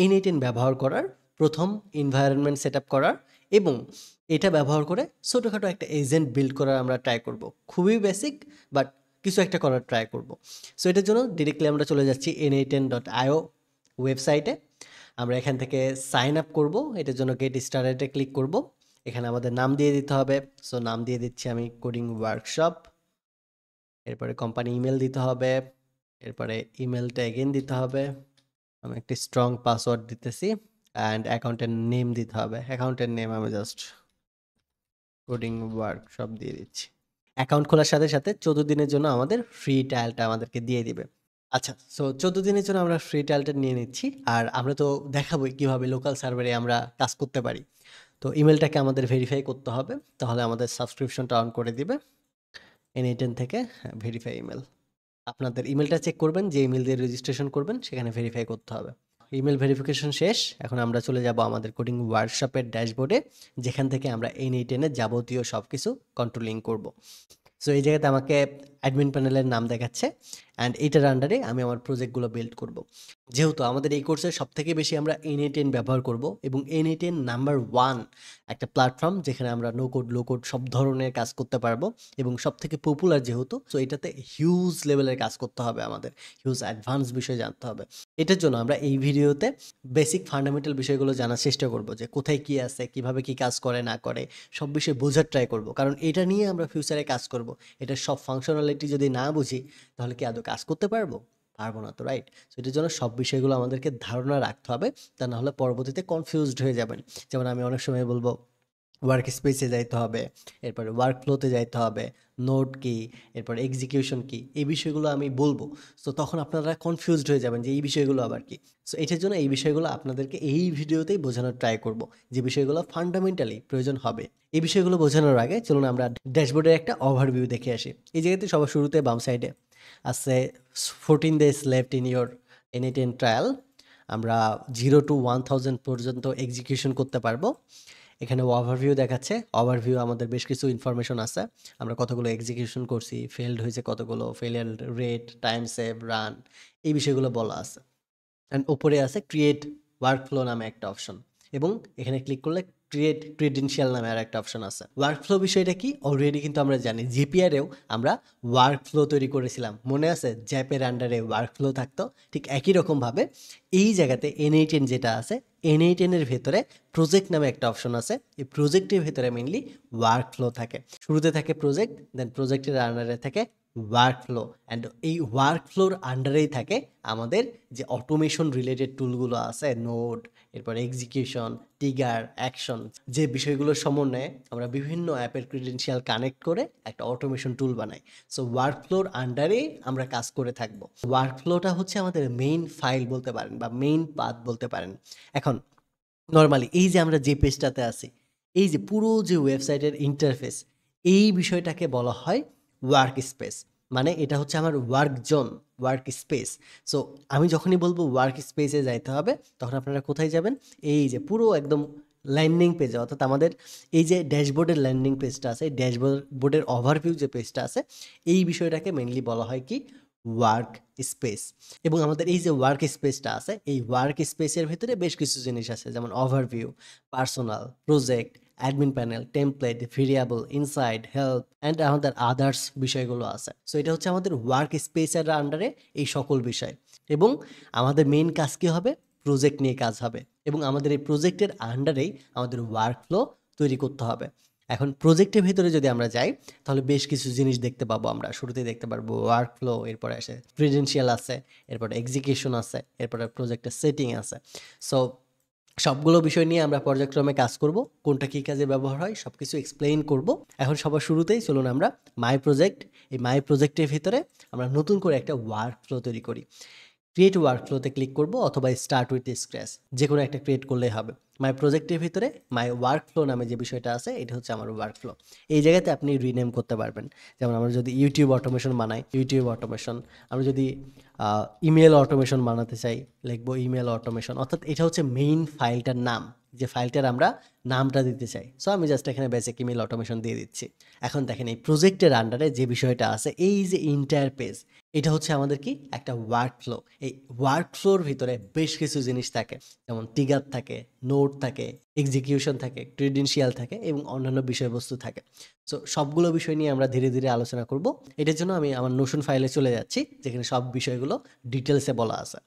N8N ব্যবহার করার, প্রথম এনভায়রনমেন্ট সেট আপ করার, এবং এটা ব্যবহার করে ছোটোখাটো একটা এজেন্ট বিল্ড করার আমরা ট্রাই করব। খুবই বেসিক, বাট কিছু একটা করার ট্রাই করব। সো এটার জন্য ডিরেক্টলি আমরা চলে যাচ্ছি n8n.io ওয়েবসাইটে। আমরা এখান থেকে সাইন আপ করব। এটার জন্য গেট স্টার্টেডে ক্লিক করব। এখানে আমাদের নাম দিয়ে দিতে হবে। সো নাম দিয়ে দিচ্ছি আমি কোডিং ওয়ার্কশপ। এরপরে কোম্পানি ইমেল দিতে হবে। এরপরে ইমেলটা এগেন দিতে হবে। আমি একটি স্ট্রং পাসওয়ার্ড দিতেছি, অ্যান্ড অ্যাকাউন্টের নেম দিতে হবে। অ্যাকাউন্টের নেম আমি জাস্ট কোডিং ওয়ার্কশপ দিয়ে দিচ্ছি। অ্যাকাউন্ট খোলার সাথে সাথে 14 দিনের জন্য আমাদের ফ্রি ট্রায়ালটা আমাদেরকে দিয়ে দিবে। আচ্ছা, সো 14 দিনের জন্য আমরা ফ্রি ট্রায়ালটা নিয়ে নিচ্ছি, আর আমরা তো দেখাবোই কিভাবে লোকাল সার্ভারে আমরা কাজ করতে পারি। তো ইমেলটাকে আমাদের ভেরিফাই করতে হবে, তাহলে আমাদের সাবস্ক্রিপশনটা অন করে দিবে। N8N থেকে ভেরিফাই ইমেল, আপনাদের ইমেলটা চেক করবেন, যে ইমেল দিয়ে রেজিস্ট্রেশন করবেন সেখানে ভেরিফাই করতে হবে। ইমেল ভেরিফিকেশন শেষ। এখন আমরা চলে যাব আমাদের কোডিং ওয়ার্কশপের ড্যাশবোর্ডে, যেখান থেকে আমরা N8N এর যাবতীয় সব কিছু কন্ট্রোলিং করব। সো এই জায়গাতে আমাকে অ্যাডমিন প্যানেলের নাম দেখাচ্ছে, অ্যান্ড এইটার আন্ডারে আমি আমার প্রজেক্টগুলো বিল্ড করব। যেহেতু আমাদের এই কোর্সে সবথেকে বেশি আমরা N8N ব্যবহার করব, এবং N8N নাম্বার 1 একটা প্ল্যাটফর্ম যেখানে আমরা নো কোড লো কোড সব ধরনের কাজ করতে পারবো, এবং সবথেকে পপুলার যেহেতু, সো এটাতে হিউজ লেভেলের কাজ করতে হবে, আমাদের হিউজ অ্যাডভান্স বিষয় জানতে হবে। এটার জন্য আমরা এই ভিডিওতে বেসিক ফান্ডামেন্টাল বিষয়গুলো জানার চেষ্টা করব, যে কোথায় কি আছে, কিভাবে কি কাজ করে না করে, সব বিষয়ে বোঝার ট্রাই করব। কারণ এটা নিয়ে আমরা ফিউচারে কাজ করব। এটার সব ফাংশনালিটি যদি না বুঝি, তাহলে কি আদৌ কাজ করতে পারবো? পারবো না তো, রাইট? সো এটার জন্য সব বিষয়গুলো আমাদেরকে ধারণা রাখতে হবে, তা না হলে পরবর্তীতে কনফিউজড হয়ে যাবেন। যেমন আমি অনেক সময় বলবো ওয়ার্ক স্পেসে যাইতে হবে, এরপরে ওয়ার্ক ফ্লোতে যাইতে হবে, নোট কি, এরপর এক্সিকিউশন কি, এই বিষয়গুলো আমি বলবো। সো তখন আপনারা কনফিউজড হয়ে যাবেন যে এই বিষয়গুলো আবার কি। সো এটার জন্য এই বিষয়গুলো আপনাদেরকে এই ভিডিওতেই বোঝানোর ট্রাই করব, যে বিষয়গুলো ফান্ডামেন্টালি প্রয়োজন হবে। এই বিষয়গুলো বোঝানোর আগে চলুন আমরা ড্যাশবোর্ডের একটা ওভারভিউ দেখে আসি। এই জায়গাতে সবার শুরুতে বাম সাইডে আছে 14 days left in your N8N trial. আমরা 0 to 1000 পর্যন্ত এক্সিকিউশন করতে পারবো। এখানে ওভারভিউ দেখাচ্ছে। ওভারভিউ আমাদের বেশ কিছু ইনফরমেশন আছে। আমরা কতগুলো এক্সিকিউশন করছি, ফেলড হয়েছে কতগুলো, failure rate, time save, run, এই বিষয়গুলো বলা আছে। অ্যান্ড উপরে আছে ক্রিয়েট ওয়ার্কফ্লো নামে একটা অপশন, এবং এখানে ক্লিক করলে ক্রিয়েট ক্রিডেনশিয়াল নামে আর একটা অপশন আছে। ওয়ার্কফ্লো বিষয়টা কি অলরেডি কিন্তু আমরা জানি, জিপিআরেও আমরা ওয়ার্কফ্লো তৈরি করেছিলাম, মনে আছে? জ্যাপের আন্ডারে ওয়ার্কফ্লো থাকতো। ঠিক একই রকমভাবে এই জায়গাতে N8N যেটা আছে, N8N এর ভেতরে প্রজেক্ট নামে একটা অপশন আছে। এই প্রজেক্টের ভেতরে মেইনলি ওয়ার্কফ্লো থাকে। শুরুতে থাকে প্রজেক্ট, দেন প্রজেক্টের আন্ডারে থাকে ওয়ার্কফ্লো, অ্যান্ড এই ওয়ার্কফ্লোর আন্ডারেই থাকে আমাদের যে অটোমেশন রিলেটেড টুলগুলো আছে, নোড, এরপর এক্সিকিউশন, ট্রিগার, অ্যাকশন, যে বিষয়গুলোর সমন্বয়ে আমরা বিভিন্ন অ্যাপের ক্রিডেনশিয়াল কানেক্ট করে একটা অটোমেশন টুল বানাই। সো ওয়ার্কফ্লোর আন্ডারেই আমরা কাজ করে থাকবো। ওয়ার্কফ্লোটা হচ্ছে আমাদের মেইন ফাইল বলতে পারেন, বা মেইন পাথ বলতে পারেন। এখন নর্মালি এই যে আমরা যে পেজটাতে আছি, এই যে পুরো যে ওয়েবসাইটের ইন্টারফেস, এই বিষয়টাকে বলা হয় ওয়ার্ক স্পেস। মানে এটা হচ্ছে আমার work zone, work space. So আমি যখনই বলবো ওয়ার্ক স্পেসে যাইতে হবে, তখন আপনারা কোথায় যাবেন? এই যে পুরো একদম ল্যান্ডিং পেজে, অর্থাৎ আমাদের এই যে ড্যাশবোর্ডের ল্যান্ডিং পেজটা আছে, ড্যাশবোর্ডের ওভারভিউ যে পেজটা আছে, এই বিষয়টাকে মেইনলি বলা হয় কি ওয়ার্ক স্পেস। এবং আমাদের এই যে ওয়ার্ক স্পেসটা আছে, এই ওয়ার্ক স্পেসের ভিতরে বেশ কিছু জিনিস আছে, যেমন overview, personal, project, admin panel, template, variable, inside, help, and আমাদের আদার্স বিষয়গুলো আছে। সো এটা হচ্ছে আমাদের ওয়ার্ক স্পেসের আন্ডারে এই সকল বিষয়। এবং আমাদের মেইন কাজ কী হবে? প্রজেক্ট নিয়ে কাজ হবে, এবং আমাদের এই প্রজেক্টের আন্ডারেই আমাদের ওয়ার্কফ্লো তৈরি করতে হবে। এখন প্রজেক্টের ভিতরে যদি আমরা যাই, তাহলে বেশ কিছু জিনিস দেখতে পাবো। আমরা শুরুতেই দেখতে পারবো ওয়ার্কফ্লো, এরপরে আসে ক্রিডেনশিয়াল আছে, এরপরে এক্সিকিউশন আছে, এরপরে প্রজেক্টের সেটিং আছে। সো সবগুলো বিষয় নিয়ে আমরা পর্যায়ক্রমে কাজ করব, কোনটা কী কাজে ব্যবহার হয় সব কিছু এক্সপ্লেইন করব। এখন সবার শুরুতেই চলুন আমরা মাই প্রজেক্ট, এই মাই প্রজেক্টের ভিতরে আমরা নতুন করে একটা ওয়ার্কফ্লো তৈরি করি। ক্রিয়েট ওয়ার্কফ্লোতে ক্লিক করব, অথবা স্টার্ট উইথ স্ক্র্যাচ, যে কোনো একটা ক্রিয়েট করলেই হবে। মাই প্রজেক্টের ভিতরে মাই ওয়ার্কফ্লো নামে যে বিষয়টা আছে, এটা হচ্ছে আমার ওয়ার্কফ্লো। এই জায়গাতে আপনি রিনেম করতে পারবেন। যেমন আমরা যদি ইউটিউব অটোমেশন বানাই, ইউটিউব অটোমেশন। আমরা যদি ইমেল অটোমেশন বানাতে চাই, লিখবো ইমেল অটোমেশন। অর্থাৎ এটা হচ্ছে মেইন ফাইলটার নাম, যে ফাইলটার আমরা নামটা দিতে চাই। সো আমি জাস্ট এখানে বেসিক ইমেল অটোমেশন দিয়ে দিচ্ছি। এখন দেখেন এই প্রজেক্টের আন্ডারে যে বিষয়টা আছে, এই যে ইন্টায়ার পেজ, এটা হচ্ছে আমাদের কি একটা ওয়ার্কফ্লো। এই ওয়ার্কফ্লোর ভিতরে বেশ কিছু জিনিস থাকে, যেমন ট্রিগার থাকে, নোট থাকে, এক্সিকিউশন থাকে, ক্রিডেনশিয়াল থাকে, এবং অন্যান্য বিষয়বস্তু থাকে। সো সবগুলো বিষয় নিয়ে আমরা ধীরে ধীরে আলোচনা করব। এটার জন্য আমি আমার নোশন ফাইলে চলে যাচ্ছি, যেখানে সব বিষয়গুলো ডিটেলসে বলা আছে।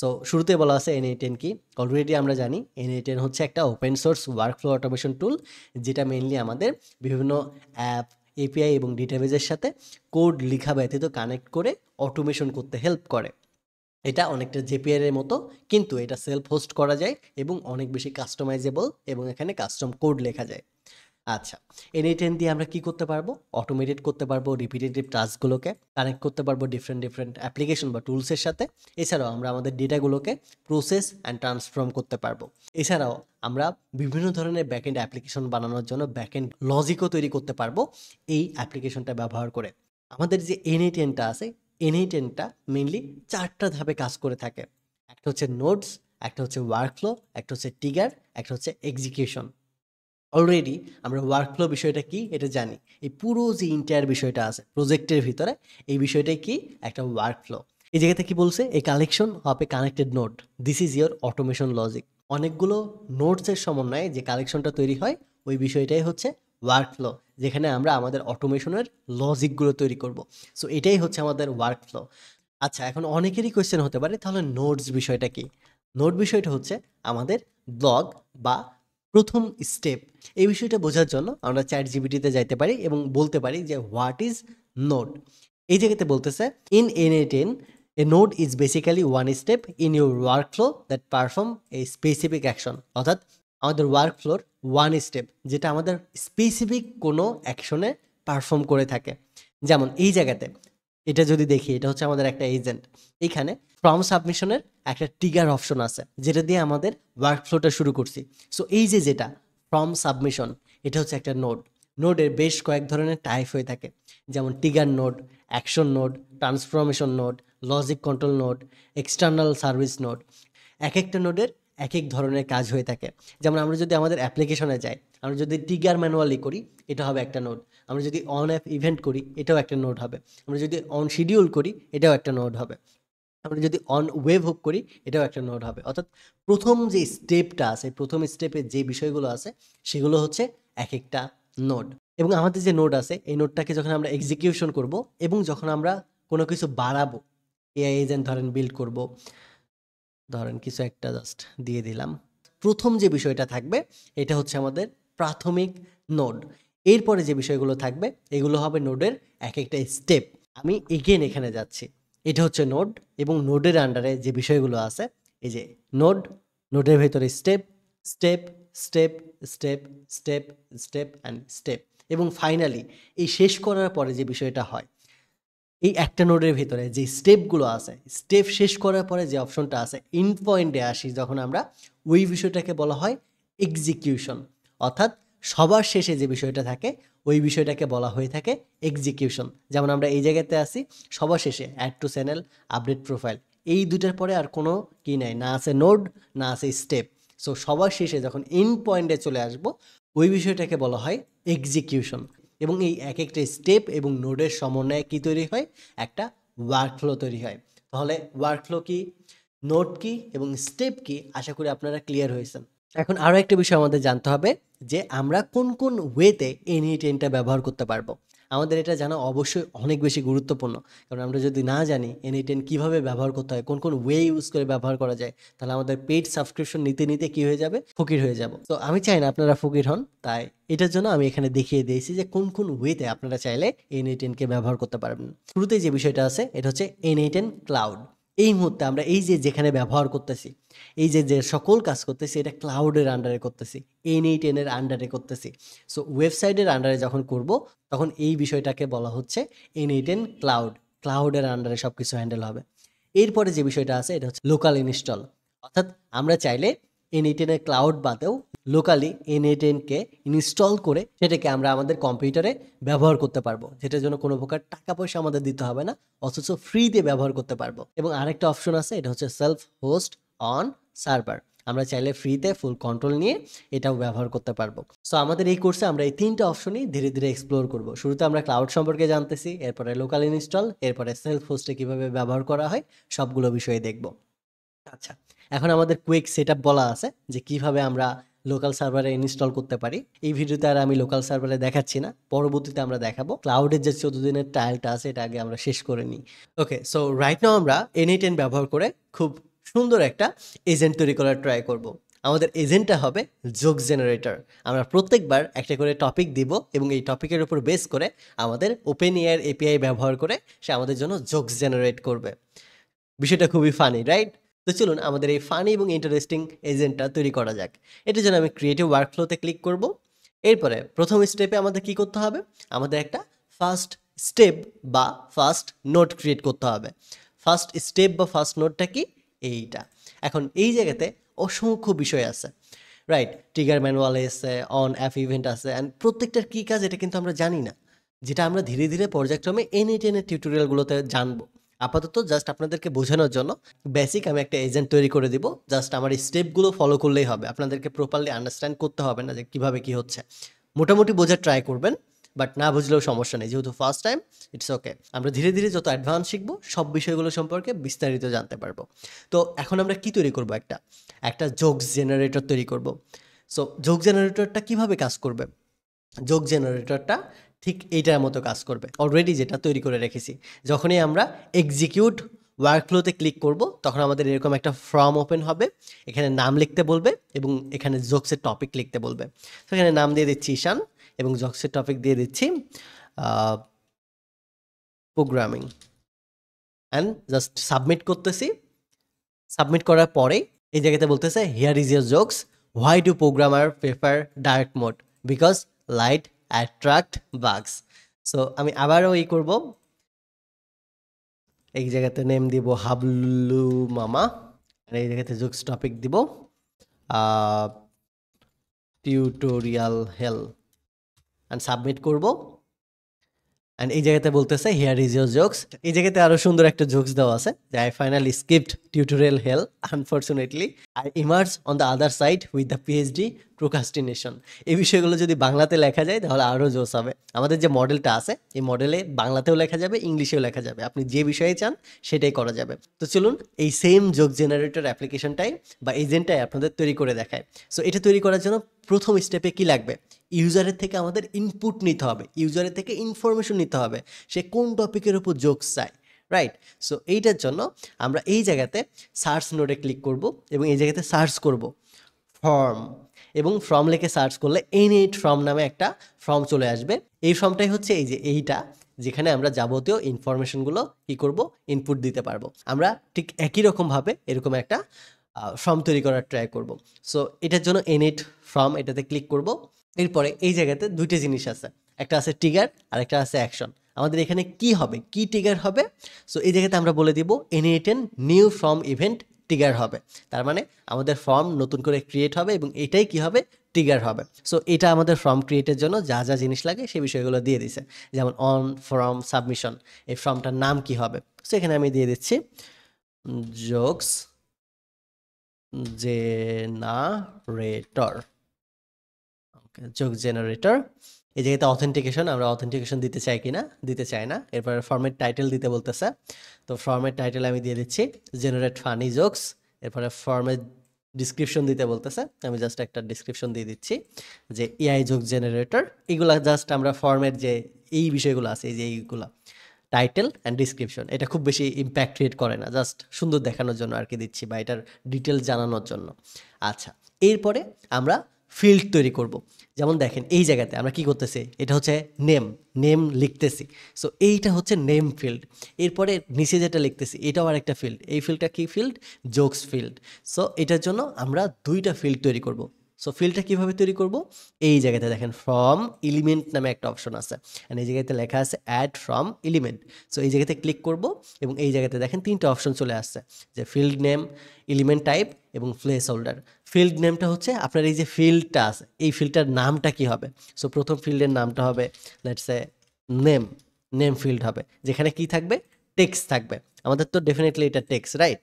সো শুরুতে বলা আছে N8N কি। অলরেডি আমরা জানি N8N হচ্ছে একটা ওপেন সোর্স ওয়ার্কফ্লো অটোমেশন টুল, যেটা মেইনলি আমাদের বিভিন্ন অ্যাপ, এপিআই এবং ডেটাবেজের সাথে কোড লেখা ব্যতীত কানেক্ট করে অটোমেশন করতে হেল্প করে। এটা অনেকটা জেপিআর এর মতো, কিন্তু এটা সেলফ হোস্ট করা যায় এবং অনেক বেশি কাস্টমাইজেবল, এবং এখানে কাস্টম কোড লেখা যায়। আচ্ছা, N8N দিয়ে আমরা কি করতে পারবো? অটোমেটেড করতে পারবো রিপিটেটিভ টাস্কগুলোকে, কানেক্ট করতে পারবো ডিফারেন্ট ডিফারেন্ট অ্যাপ্লিকেশন বা টুলসের সাথে। এছাড়াও আমরা আমাদের ডেটাগুলোকে প্রসেস অ্যান্ড ট্রান্সফর্ম করতে পারবো। এছাড়াও আমরা বিভিন্ন ধরনের ব্যাকএন্ড অ্যাপ্লিকেশন বানানোর জন্য ব্যাকএন্ড লজিকও তৈরি করতে পারবো এই অ্যাপ্লিকেশনটা ব্যবহার করে। আমাদের যে N8N-টা আছে, N8N-টা মেইনলি 4টা ধাপে কাজ করে থাকে। একটা হচ্ছে নোডস, একটা হচ্ছে ওয়ার্কফ্লো, একটা হচ্ছে ট্রিগার, একটা হচ্ছে এক্সিকিউশন। অলরেডি আমরা ওয়ার্কফ্লো বিষয়টা কি এটা জানি। এই পুরো যে ইন্টায়ার বিষয়টা আছে প্রজেক্টের ভিতরে, এই বিষয়টাই কি একটা ওয়ার্কফ্লো। এই জায়গাতে কি বলছে? এই collection of A connected node, this is your automation logic. অনেকগুলো নোটসের সমন্বয়ে যে কালেকশনটা তৈরি হয়, ওই বিষয়টাই হচ্ছে ওয়ার্কফ্লো, যেখানে আমরা আমাদের অটোমেশনের লজিকগুলো তৈরি করব। সো এটাই হচ্ছে আমাদের ওয়ার্কফ্লো। আচ্ছা, এখন অনেকেরই কোয়েশ্চেন হতে পারে, তাহলে নোটস বিষয়টা কি? নোট বিষয়টা হচ্ছে আমাদের ব্লগ বা প্রথম স্টেপ। এই বিষয়টা বোঝার জন্য আমরা চ্যাট জিপিটিতে যাইতে পারি এবং বলতে পারি যে হোয়াট ইজ নোড। এই জায়গাতে বলতেছে in N8N A node is basically one step in your workflow that perform a specific action. অর্থাৎ আমাদের ওয়ার্ক ফ্লোর ওয়ান স্টেপ, যেটা আমাদের স্পেসিফিক কোনো অ্যাকশনে পারফর্ম করে থাকে। যেমন এই জায়গাতে এটা যদি দেখি, এটা হচ্ছে আমাদের একটা এজেন্ট। এইখানে ফর্ম সাবমিশনের একটা ট্রিগার অপশন আছে, যেটা দিয়ে আমাদের ওয়ার্ক ফ্লোটা শুরু করছি। সো এই যে যেটা ফর্ম সাবমিশন, এটা হচ্ছে একটা নোড। নোডের বেশ কয়েক ধরনের টাইপ হয়ে থাকে, যেমন trigger node, action node, transformation node, logic control node, external service node. এক একটা নোডের এক এক ধরনের কাজ হয়ে থাকে। যেমন আমরা যদি আমাদের অ্যাপ্লিকেশনে যাই, আমরা যদি ট্রিগার ম্যানুয়ালি করি, এটা হবে একটা নোড। আমরা যদি অন অ্যাপ ইভেন্ট করি, এটাও একটা নোড হবে। আমরা যদি অন শিডিউল করি, এটাও একটা নোড হবে। আমরা যদি অন ওয়েব হুক করি, এটাও একটা নোড হবে। অর্থাৎ প্রথম যে স্টেপটা আছে, প্রথম স্টেপে যে বিষয়গুলো আছে, সেগুলো হচ্ছে এক একটা নোড। এবং আমাদের যে নোড আছে, এই নোডটাকে যখন আমরা এক্সিকিউশন করব এবং যখন আমরা কোনো কিছু বাড়াবো, এআই এজেন্ট ধরেন বিল্ড করব, ধরেন কিছু একটা জাস্ট দিয়ে দিলাম, প্রথম যে বিষয়টা থাকবে এটা হচ্ছে আমাদের প্রাথমিক নোড। এরপরে যে বিষয়গুলো থাকবে এগুলো হবে নোডের এক একটা স্টেপ। আমি এগেন এখানে যাচ্ছি, এটা হচ্ছে নোড, এবং নোডের আন্ডারে যে বিষয়গুলো আছে, এই যে নোড, নোডের ভেতরে step, step, step, step, step, step and step. এবং ফাইনালি এই শেষ করার পরে যে বিষয়টা হয়, এই একটা নোডের ভিতরে যে স্টেপগুলো আছে, স্টেপ শেষ করার পরে যে অপশনটা আছে, ইন পয়েন্টে আসি যখন আমরা, ওই বিষয়টাকে বলা হয় এক্সিকিউশন। অর্থাৎ সবার শেষে যে বিষয়টা থাকে, ওই বিষয়টাকে বলা হয়ে থাকে এক্সিকিউশন। যেমন আমরা এই জায়গাতে আসি, সবার শেষে add to channel, update profile, এই দুটার পরে আর কোনো কি নাই, না আছে নোড, না আছে স্টেপ। সো সবার শেষে যখন ইন পয়েন্টে চলে আসব, ওই বিষয়টাকে বলা হয় এক্সিকিউশন। এবং এই এক একটা স্টেপ এবং নোডের সমন্বয়ে কি তৈরি হয়, একটা ওয়ার্কফ্লো তৈরি হয়। তাহলে ওয়ার্কফ্লো কি, নোড কি এবং স্টেপ কি, আশা করি আপনারা ক্লিয়ার হয়েছেন। এখন আরও একটা বিষয় আমাদের জানতে হবে যে আমরা কোন কোন ওয়েতে এনইটেনটা ব্যবহার করতে পারবো। আমাদের এটা জানা অবশ্যই অনেক বেশি গুরুত্বপূর্ণ, কারণ আমরা যদি না জানি এনইটেন কীভাবে ব্যবহার করতে হয়, কোন কোন ওয়ে ইউজ করে ব্যবহার করা যায়, তাহলে আমাদের পেইড সাবস্ক্রিপশন নিতে নিতে কী হয়ে যাবে, ফকির হয়ে যাব। তো আমি চাই না আপনারা ফকির হন, তাই এটার জন্য আমি এখানে দেখিয়ে দিয়েছি যে কোন কোন ওয়েতে আপনারা চাইলে এনইটেনকে ব্যবহার করতে পারবেন। শুরুতেই যে বিষয়টা আছে, এটা হচ্ছে এনইটেন ক্লাউড। এই মুহূর্তে আমরা এই যে যেখানে ব্যবহার করতেছি, এই যে যে সকল কাজ করতেছি, এটা ক্লাউডের আন্ডারে করতেছি, এনইটেনের আন্ডারে করতেছি। সো ওয়েবসাইটের আন্ডারে যখন করব, তখন এই বিষয়টাকে বলা হচ্ছে এনইটেন ক্লাউড। ক্লাউডের আন্ডারে সব কিছু হ্যান্ডেল হবে। এরপরে যে বিষয়টা আছে, এটা হচ্ছে লোকাল ইনস্টল। অর্থাৎ আমরা চাইলে এনইটেনের ক্লাউড বাদেও লোকালি এনইটেনকে ইনস্টল করে সেটাকে আমরা আমাদের কম্পিউটারে ব্যবহার করতে পারবো, যেটার জন্য কোনো প্রকার টাকা পয়সা আমাদের দিতে হবে না, অথচ ফ্রিতে ব্যবহার করতে পারবো। এবং আরেকটা অপশন আছে, এটা হচ্ছে সেলফ হোস্ট অন সার্ভার। আমরা চাইলে ফ্রিতে ফুল কন্ট্রোল নিয়ে এটাও ব্যবহার করতে পারবো। সো আমাদের এই কোর্সে আমরা এই তিনটা অপশনই ধীরে ধীরে এক্সপ্লোর করব। শুরুতে আমরা ক্লাউড সম্পর্কে জানতেছি, এরপরে লোকাল ইনস্টল, এরপরে সেলফ হোস্টে কীভাবে ব্যবহার করা হয়, সবগুলো বিষয়ে দেখব। আচ্ছা, এখন আমাদের কুইক সেটআপ বলা আছে যে কিভাবে আমরা লোকাল সার্ভারে ইনস্টল করতে পারি। এই ভিডিওতে আর আমি লোকাল সার্ভারে দেখাচ্ছি না, পরবর্তীতে আমরা দেখাবো। ক্লাউডের যে 14 দিনের ট্রায়ালটা আছে, এটা আগে আমরা শেষ করে নিই। ওকে, সো রাইট নাও আমরা এনইটেন ব্যবহার করে খুব সুন্দর একটা এজেন্ট তৈরি করার ট্রাই করব। আমাদের এজেন্টটা হবে জোকস জেনারেটর। আমরা প্রত্যেকবার একটা করে টপিক দিব এবং এই টপিকের উপর বেস করে আমাদের ওপেন এআই এপিআই ব্যবহার করে সে আমাদের জন্য জোকস জেনারেট করবে। বিষয়টা খুবই ফানি, রাইট? তো চলুন আমাদের এই ফানি এবং ইন্টারেস্টিং এজেন্টটা তৈরি করা যাক। এটার জন্য আমি ক্রিয়েটিভ ওয়ার্কফ্লোতে ক্লিক করব। এরপরে প্রথম স্টেপে আমাদের কি করতে হবে, আমাদের একটা ফার্স্ট স্টেপ বা ফার্স্ট নোট ক্রিয়েট করতে হবে। ফার্স্ট স্টেপ বা ফার্স্ট নোটটা কি, এইটা। এখন এই জায়গাতে অসংখ্য বিষয় আছে, রাইট? ট্রিগার ম্যানুয়াল আছে, অন অ্যাপ ইভেন্ট আছে, অ্যান্ড প্রত্যেকটার কী কাজ এটা কিন্তু আমরা জানি না, যেটা আমরা ধীরে ধীরে পর্যায়ক্রমে এনইটেনের টিউটোরিয়ালগুলোতে জানবো। আপাতত জাস্ট আপনাদেরকে বোঝানোর জন্য বেসিক আমি একটা এজেন্ট তৈরি করে দিব। জাস্ট আমার এই স্টেপগুলো ফলো করলেই হবে, আপনাদেরকে প্রপারলি আন্ডারস্ট্যান্ড করতে হবে না যে কীভাবে কী হচ্ছে। মোটামুটি বোঝার ট্রাই করবেন, বাট না বুঝলেও সমস্যা নেই, যেহেতু ফার্স্ট টাইম, ইটস ওকে। আমরা ধীরে ধীরে যত অ্যাডভান্স শিখবো, সব বিষয়গুলো সম্পর্কে বিস্তারিত জানতে পারবো। তো এখন আমরা কি তৈরি করব, একটা জোকস জেনারেটর তৈরি করব। সো জোক জেনারেটরটা কিভাবে কাজ করবে, জোক জেনারেটরটা ঠিক এইটার মতো কাজ করবে, অলরেডি যেটা তৈরি করে রেখেছি। যখনই আমরা এক্সিকিউট ওয়ার্কফ্লোতে ক্লিক করব, তখন আমাদের এরকম একটা ফর্ম ওপেন হবে। এখানে নাম লিখতে বলবে এবং এখানে জোকসের টপিক লিখতে বলবে। তো এখানে নাম দিয়ে দিচ্ছি ঈশান এবং জোকসের টপিক দিয়ে দিচ্ছি প্রোগ্রামিং, অ্যান্ড জাস্ট সাবমিট করতেছি। সাবমিট করার পরে এই জায়গাতে বলতেছে here is year jokes, why do programmer prefer dark mode? Because light attract বাগস। So আমি আবারও করব, এই জায়গাতে নেম দিব হাবলু মামা, আর এই জায়গাতে জোকস টপিক দিব টিউটোরিয়াল হেল, অ্যান্ড সাবমিট করব। অ্যান্ড এই জায়গাতে বলতেছে হিয়ার ইজ ইউর জোকস। এই জায়গাতে আরো সুন্দর একটা জোকস দেওয়া আছে যে I finally skipped tutorial hell, unfortunately I emerge on the other side with the PhD procrastination. এই বিষয়গুলো যদি বাংলাতে লেখা যায় তাহলে আরও জোস হবে। আমাদের যে মডেলটা আছে এই মডেলে বাংলাতেও লেখা যাবে, ইংলিশেও লেখা যাবে, আপনি যে বিষয়ে চান সেটাই করা যাবে। তো চলুন এই সেম জোক জেনারেটর অ্যাপ্লিকেশনটাই বা এজেন্টটাই আপনাদের তৈরি করে দেখায়। সো এটা তৈরি করার জন্য প্রথম স্টেপে কি লাগবে? ইউজারের থেকে আমাদের ইনপুট নিতে হবে, ইউজারের থেকে ইনফরমেশন নিতে হবে সে কোন টপিকের উপর জোকস চায়, রাইট? সো এইটার জন্য আমরা এই জায়গাতে সার্চ নোডে ক্লিক করব এবং এই জায়গাতে সার্চ করব ফর্ম, এবং ফর্ম লিখে সার্চ করলে এনএইট ফর্ম নামে একটা ফর্ম চলে আসবে। এই ফর্মটাই হচ্ছে এই যে এইটা, যেখানে আমরা যাবতীয় ইনফরমেশনগুলো কী করব, ইনপুট দিতে পারবো। আমরা ঠিক একই রকমভাবে এরকম একটা ফর্ম তৈরি করার ট্রাই করব। সো এটার জন্য এনএইট ফর্ম, এটাতে ক্লিক করব। এরপরে এই জায়গাতে দুইটা জিনিস আছে, একটা আছে ট্রিগার আর একটা আছে অ্যাকশন। আমাদের এখানে কি হবে, কি ট্রিগার হবে? সো এই জায়গাতে আমরা বলে দিব এনএইটেন নিউ ফর্ম ইভেন্ট ট্রিগার হবে। তার মানে আমাদের ফর্ম নতুন করে ক্রিয়েট হবে এবং এটাই কি হবে, ট্রিগার হবে। সো এটা আমাদের ফর্ম ক্রিয়েটের জন্য যা যা জিনিস লাগে সেই বিষয়গুলো দিয়ে দিছে, যেমন অন ফর্ম সাবমিশন, এই ফর্মটার নাম কি হবে? সো এখানে আমি দিয়ে দিচ্ছি জোকস জেনারেটর, জোক জেনারেটর। এই জায়গাতে অথেন্টিকেশন, আমরা অথেন্টিকেশন দিতে চাই কিনা, দিতে চাই না। এরপর ফর্মেট টাইটেল দিতে বলতেছে, তো ফর্মেট টাইটেল আমি দিয়ে দিচ্ছি জেনারেট ফানি জোকস। এরপরে ফর্মের ডিসক্রিপশন দিতে বলতেছে, আমি জাস্ট একটা ডিসক্রিপশন দিয়ে দিচ্ছি যে এআই জোক জেনারেটর। এগুলা জাস্ট আমরা ফর্মের যে এই বিষয়গুলো আছে, এই যে এইগুলা টাইটেল অ্যান্ড ডিসক্রিপশন, এটা খুব বেশি ইম্প্যাক্ট ক্রিয়েট করে না, জাস্ট সুন্দর দেখানোর জন্য আর কি দিচ্ছি, বা এটার ডিটেল জানানোর জন্য। আচ্ছা, এরপরে আমরা ফিল্ড তৈরি করব। যেমন দেখেন এই জায়গাতে আমরা কি করতেছি, এটা হচ্ছে নেম, নেম লিখতেছি। সো এইটা হচ্ছে নেম ফিল্ড। এরপরে নিচে যেটা লিখতেছি এটাও আরেকটা ফিল্ড, এই ফিল্ডটা কি ফিল্ড, জোকস ফিল্ড। সো এটার জন্য আমরা দুইটা ফিল্ড তৈরি করব। সো ফিল্ডটা কীভাবে তৈরি করব, এই জায়গাতে দেখেন ফ্রম এলিমেন্ট নামে একটা অপশন আছে, আর এই জায়গাতে লেখা আছে অ্যাড ফ্রম এলিমেন্ট। সো এই জায়গাতে ক্লিক করব এবং এই জায়গাতে দেখেন তিনটা অপশন চলে আসছে, যে ফিল্ড নেম, এলিমেন্ট টাইপ এবং প্লেস হোল্ডার। ফিল্ড নেমটা হচ্ছে আপনার এই যে ফিল্ডটা আছে এই ফিল্ডটার নামটা কি হবে। সো প্রথম ফিল্ডের নামটা হবে let's say name, name field হবে, যেখানে কি থাকবে, টেক্সট থাকবে। আমাদের তো ডেফিনেটলি এটা টেক্সট, রাইট?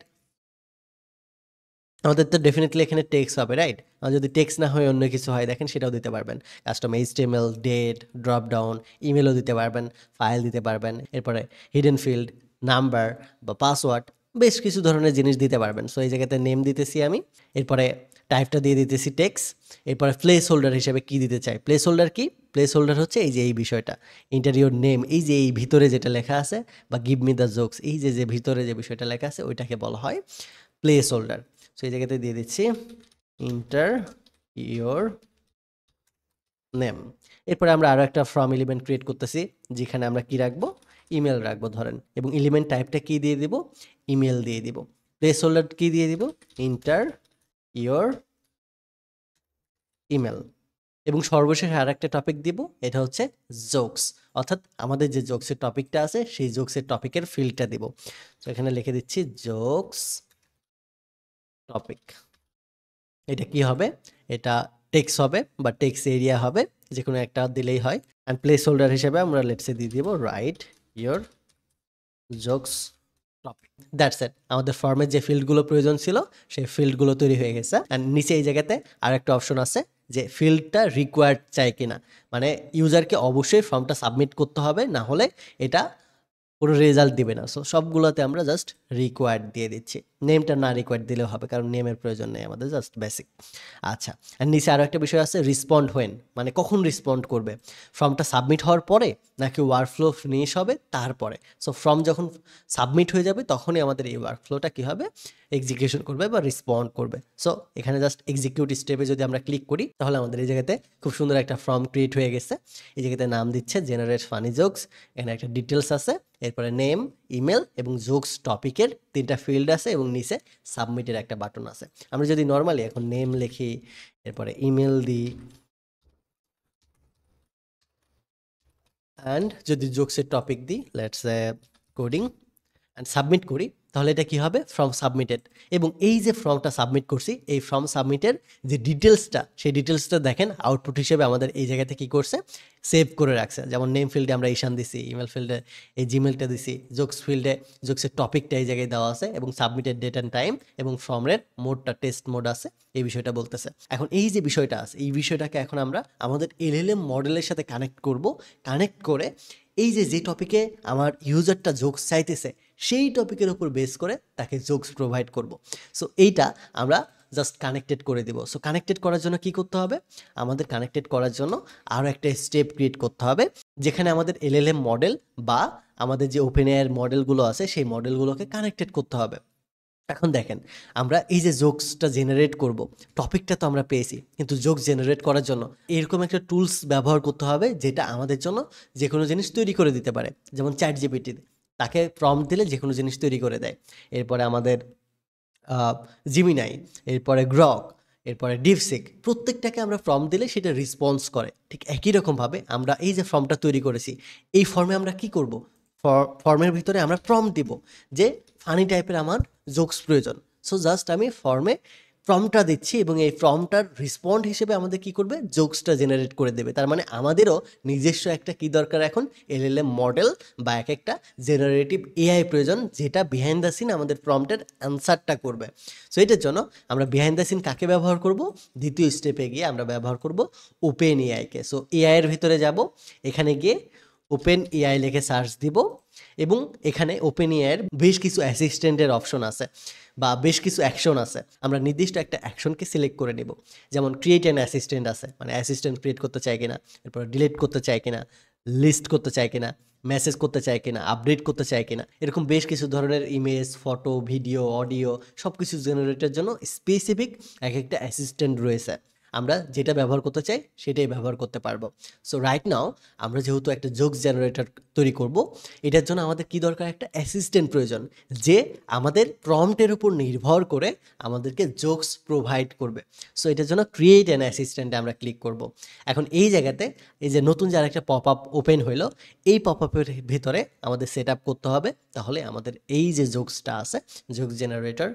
আমাদের তো ডেফিনেটলি এখানে টেক্সট হবে, রাইট? আর যদি টেক্সট না হয় অন্য কিছু হয় দেখেন সেটাও দিতে পারবেন, custom HTML, date, drop down, ইমেলও দিতে পারবেন, ফাইল দিতে পারবেন। এরপরে হিডেন ফিল্ড, নাম্বার বা পাসওয়ার্ড, বেশ কিছু ধরনের জিনিস দিতে পারবেন। সো এই জায়গাতে নেম দিতেছি আমি, এরপরে টাইপটা দিয়ে দিতেছি টেক্সট। এরপরে প্লেস হোল্ডার হিসেবে কি দিতে চাই, প্লেস হোল্ডার কি, প্লেস হোল্ডার হচ্ছে এই যে এই বিষয়টা ইন্টারিয়র নেম, এই যে এই ভিতরে যেটা লেখা আছে, বা গিভ মি দ্য জোকস, এই যে যে ভিতরে যে বিষয়টা লেখা আছে ওইটাকে বলা হয় প্লেস হোল্ডার। সো এই জায়গাতে দিয়ে দিচ্ছি ইন্টার ইয়োর নেম। এরপরে আমরা আরও একটা ফ্রম এলিমেন্ট ক্রিয়েট করতেছি, যেখানে আমরা কি রাখবো, ইমেল রাখবো ধরেন, এবং এলিমেন্ট টাইপটা কি দিয়ে দিব, ইমেল দিয়ে দিব। প্লেস হোল্ডার কি দিয়ে দিব, ইন্টার ইয়োর ইমেল। এবং সর্বশেষে আর একটা টপিক দিব, এটা হচ্ছে জোকস, অর্থাৎ আমাদের যে জোকসের টপিকটা আছে সেই জোকসের টপিকের ফিল্ডটা দিব। তো এখানে লিখে দিচ্ছি জোকস টপিক। এটা কি হবে, এটা টেক্সট হবে বা টেক্সট এরিয়া হবে, যে কোনো একটা দিলেই হয়। অ্যান্ড প্লেস হোল্ডার হিসেবে আমরা লেটসে দিয়ে দিব right your jokes topic. That's it, আমাদের ফর্মের যে ফিল্ডগুলো প্রয়োজন ছিল সেই ফিল্ডগুলো তৈরি হয়ে গেছে। অ্যান্ড নিচে এই জায়গাতে আর একটা অপশন আছে যে ফিল্ডটা রিকোয়ার্ড চাই কিনা, মানে ইউজারকে অবশ্যই ফর্মটা সাবমিট করতে হবে, না হলে এটা কোনো রেজাল্ট দিবে না। সো সবগুলোতে আমরা জাস্ট রিকোয়ার্ড দিয়ে দিচ্ছি, নেমটা না রিকোয়ার্ড দিলেও হবে, কারণ নেমের প্রয়োজন নেই আমাদের, জাস্ট বেসিক। আচ্ছা, আর নিচে আরও একটা বিষয় আছে রিসপন্ড হোয়েন, মানে কখন রিসপন্ড করবে, ফর্মটা সাবমিট হওয়ার পরে নাকি ওয়ার্কফ্লো ফিনিশ হবে তারপরে। সো ফর্ম যখন সাবমিট হয়ে যাবে তখনই আমাদের এই ওয়ার্কফ্লোটা কী হবে, এক্সিকিউশন করবে বা রেসপন্ড করবে। সো এখানে জাস্ট এক্সিকিউট স্টেপে যদি আমরা ক্লিক করি তাহলে আমাদের এই জায়গাতে খুব সুন্দর একটা ফর্ম ক্রিয়েট হয়ে গেছে। এই জায়গাতে নাম দিচ্ছে জেনারেট ফানি জোকস, এখানে একটা ডিটেলস আছে, এরপরে নেম, ইমেল এবং জোকস টপিকের 3টা ফিল্ড আছে এবং নিচে সাবমিটের একটা বাটন আছে। আমরা যদি নর্মালি এখন নেম লিখি, এরপরে ইমেল দিই অ্যান্ড যদি জোকসের টপিক দিই লেটস কোডিং অ্যান্ড সাবমিট করি, তাহলে এটা কি হবে? Form submitted. এবং এই যে ফর্মটা সাবমিট করছি, এই ফর্ম সাবমিটের যে ডিটেলসটা, সেই ডিটেলসটা দেখেন আউটপুট হিসেবে আমাদের এই জায়গাতে কি করছে? সেভ করে রাখছে। যেমন নেম ফিল্ডে আমরা ঈশান দিছি, ইমেল ফিল্ডে এই জিমেলটা দিছি, জোকস ফিল্ডে জোকসের টপিকটা এই জায়গায় দেওয়া আছে এবং সাবমিটেড ডেট অ্যান্ড টাইম এবং ফর্মের মোডটা টেস্ট মোড আছে, এই বিষয়টা বলতেছে। এখন এই যে বিষয়টা আছে, এই বিষয়টাকে এখন আমরা আমাদের এলএলএম মডেলের সাথে কানেক্ট করব। কানেক্ট করে এই যে টপিকে আমার ইউজারটা জোকস চাইতেছে, সেই টপিকের উপর বেস করে তাকে জোকস প্রোভাইড করব। সো এইটা আমরা জাস্ট কানেক্টেড করে দিব। সো কানেক্টেড করার জন্য কি করতে হবে? আমাদের কানেক্টেড করার জন্য আরও একটা স্টেপ ক্রিয়েট করতে হবে, যেখানে আমাদের এলএলএম মডেল বা আমাদের যে ওপেন এআইয়ের মডেলগুলো আছে সেই মডেলগুলোকে কানেক্টেড করতে হবে। এখন দেখেন, আমরা এই যে জোকসটা জেনারেট করব, টপিকটা তো আমরা পেয়েছি, কিন্তু জোকস জেনারেট করার জন্য এরকম একটা টুলস ব্যবহার করতে হবে যেটা আমাদের জন্য যে কোনো জিনিস তৈরি করে দিতে পারে। যেমন চ্যাট জিপিটি, তাকে প্রম্পট দিলে যে কোনো জিনিস তৈরি করে দেয়। এরপরে আমাদের জিমিনাই, এরপরে গ্রক, এরপরে ডিপসিক, প্রত্যেকটাকে আমরা প্রম্পট দিলে সেটা রেসপন্স করে। ঠিক একই রকমভাবে আমরা এই যে ফর্মটা তৈরি করেছি, এই ফর্মে আমরা কি করব? ফর্মের ভিতরে আমরা প্রম্পট দিব যে ফানি টাইপের আমার জোকস প্রয়োজন। সো জাস্ট আমি ফর্মে প্রম্পটটা দিচ্ছি এবং এই প্রম্পটার রেসপন্ড হিসেবে আমাদের কি করবে? জোকসটা জেনারেট করে দেবে। তার মানে আমাদেরও নিজস্ব একটা কি দরকার এখন? এলএলএম মডেল বা একটা জেনারেটিভ এআই প্রয়োজন, যেটা বিহাইন্ড দ্য সিন আমাদের প্রম্পটের অ্যান্সারটা করবে। সো এটার জন্য আমরা বিহাইন্ড দ্য সিন কাকে ব্যবহার করব? দ্বিতীয় স্টেপে গিয়ে আমরা ব্যবহার করব ওপেন এআইকে। সো এআইয়ের ভিতরে যাব, এখানে গিয়ে ওপেন এআই লিখে সার্চ দিব এবং এখানে ওপেন এআইয়ের বেশ কিছু অ্যাসিস্ট্যান্টের অপশন আছে বা বেশ কিছু অ্যাকশন আছে। আমরা নির্দিষ্ট একটা অ্যাকশনকে সিলেক্ট করে নেব। যেমন ক্রিয়েট অ্যান অ্যাসিস্ট্যান্ট আছে, মানে অ্যাসিস্ট্যান্ট ক্রিয়েট করতে চাই কিনা, এরপর ডিলিট করতে চাই কিনা, লিস্ট করতে চাই কিনা, মেসেজ করতে চাই কিনা, আপডেট করতে চাই কিনা, এরকম বেশ কিছু ধরনের ইমেজ, ফটো, ভিডিও, অডিও সব কিছু জেনারেটের জন্য স্পেসিফিক এক একটা অ্যাসিস্ট্যান্ট রয়েছে। আমরা যেটা ব্যবহার করতে চাই সেটাই ব্যবহার করতে পারবো। সো রাইট নাও আমরা যেহেতু একটা জোকস জেনারেটর তৈরি করব, এটার জন্য আমাদের কি দরকার? একটা অ্যাসিস্ট্যান্ট প্রয়োজন, যে আমাদের প্রম্পটের উপর নির্ভর করে আমাদেরকে জোকস প্রোভাইড করবে। সো এটার জন্য ক্রিয়েট অ্যান অ্যাসিস্ট্যান্টে আমরা ক্লিক করব। এখন এই জায়গাতে এই যে নতুন যার একটা পপ আপ ওপেন হইলো, এই পপ আপের ভিতরে আমাদের সেট আপ করতে হবে, তাহলে আমাদের এই যে জোকসটা আছে, জোকস জেনারেটর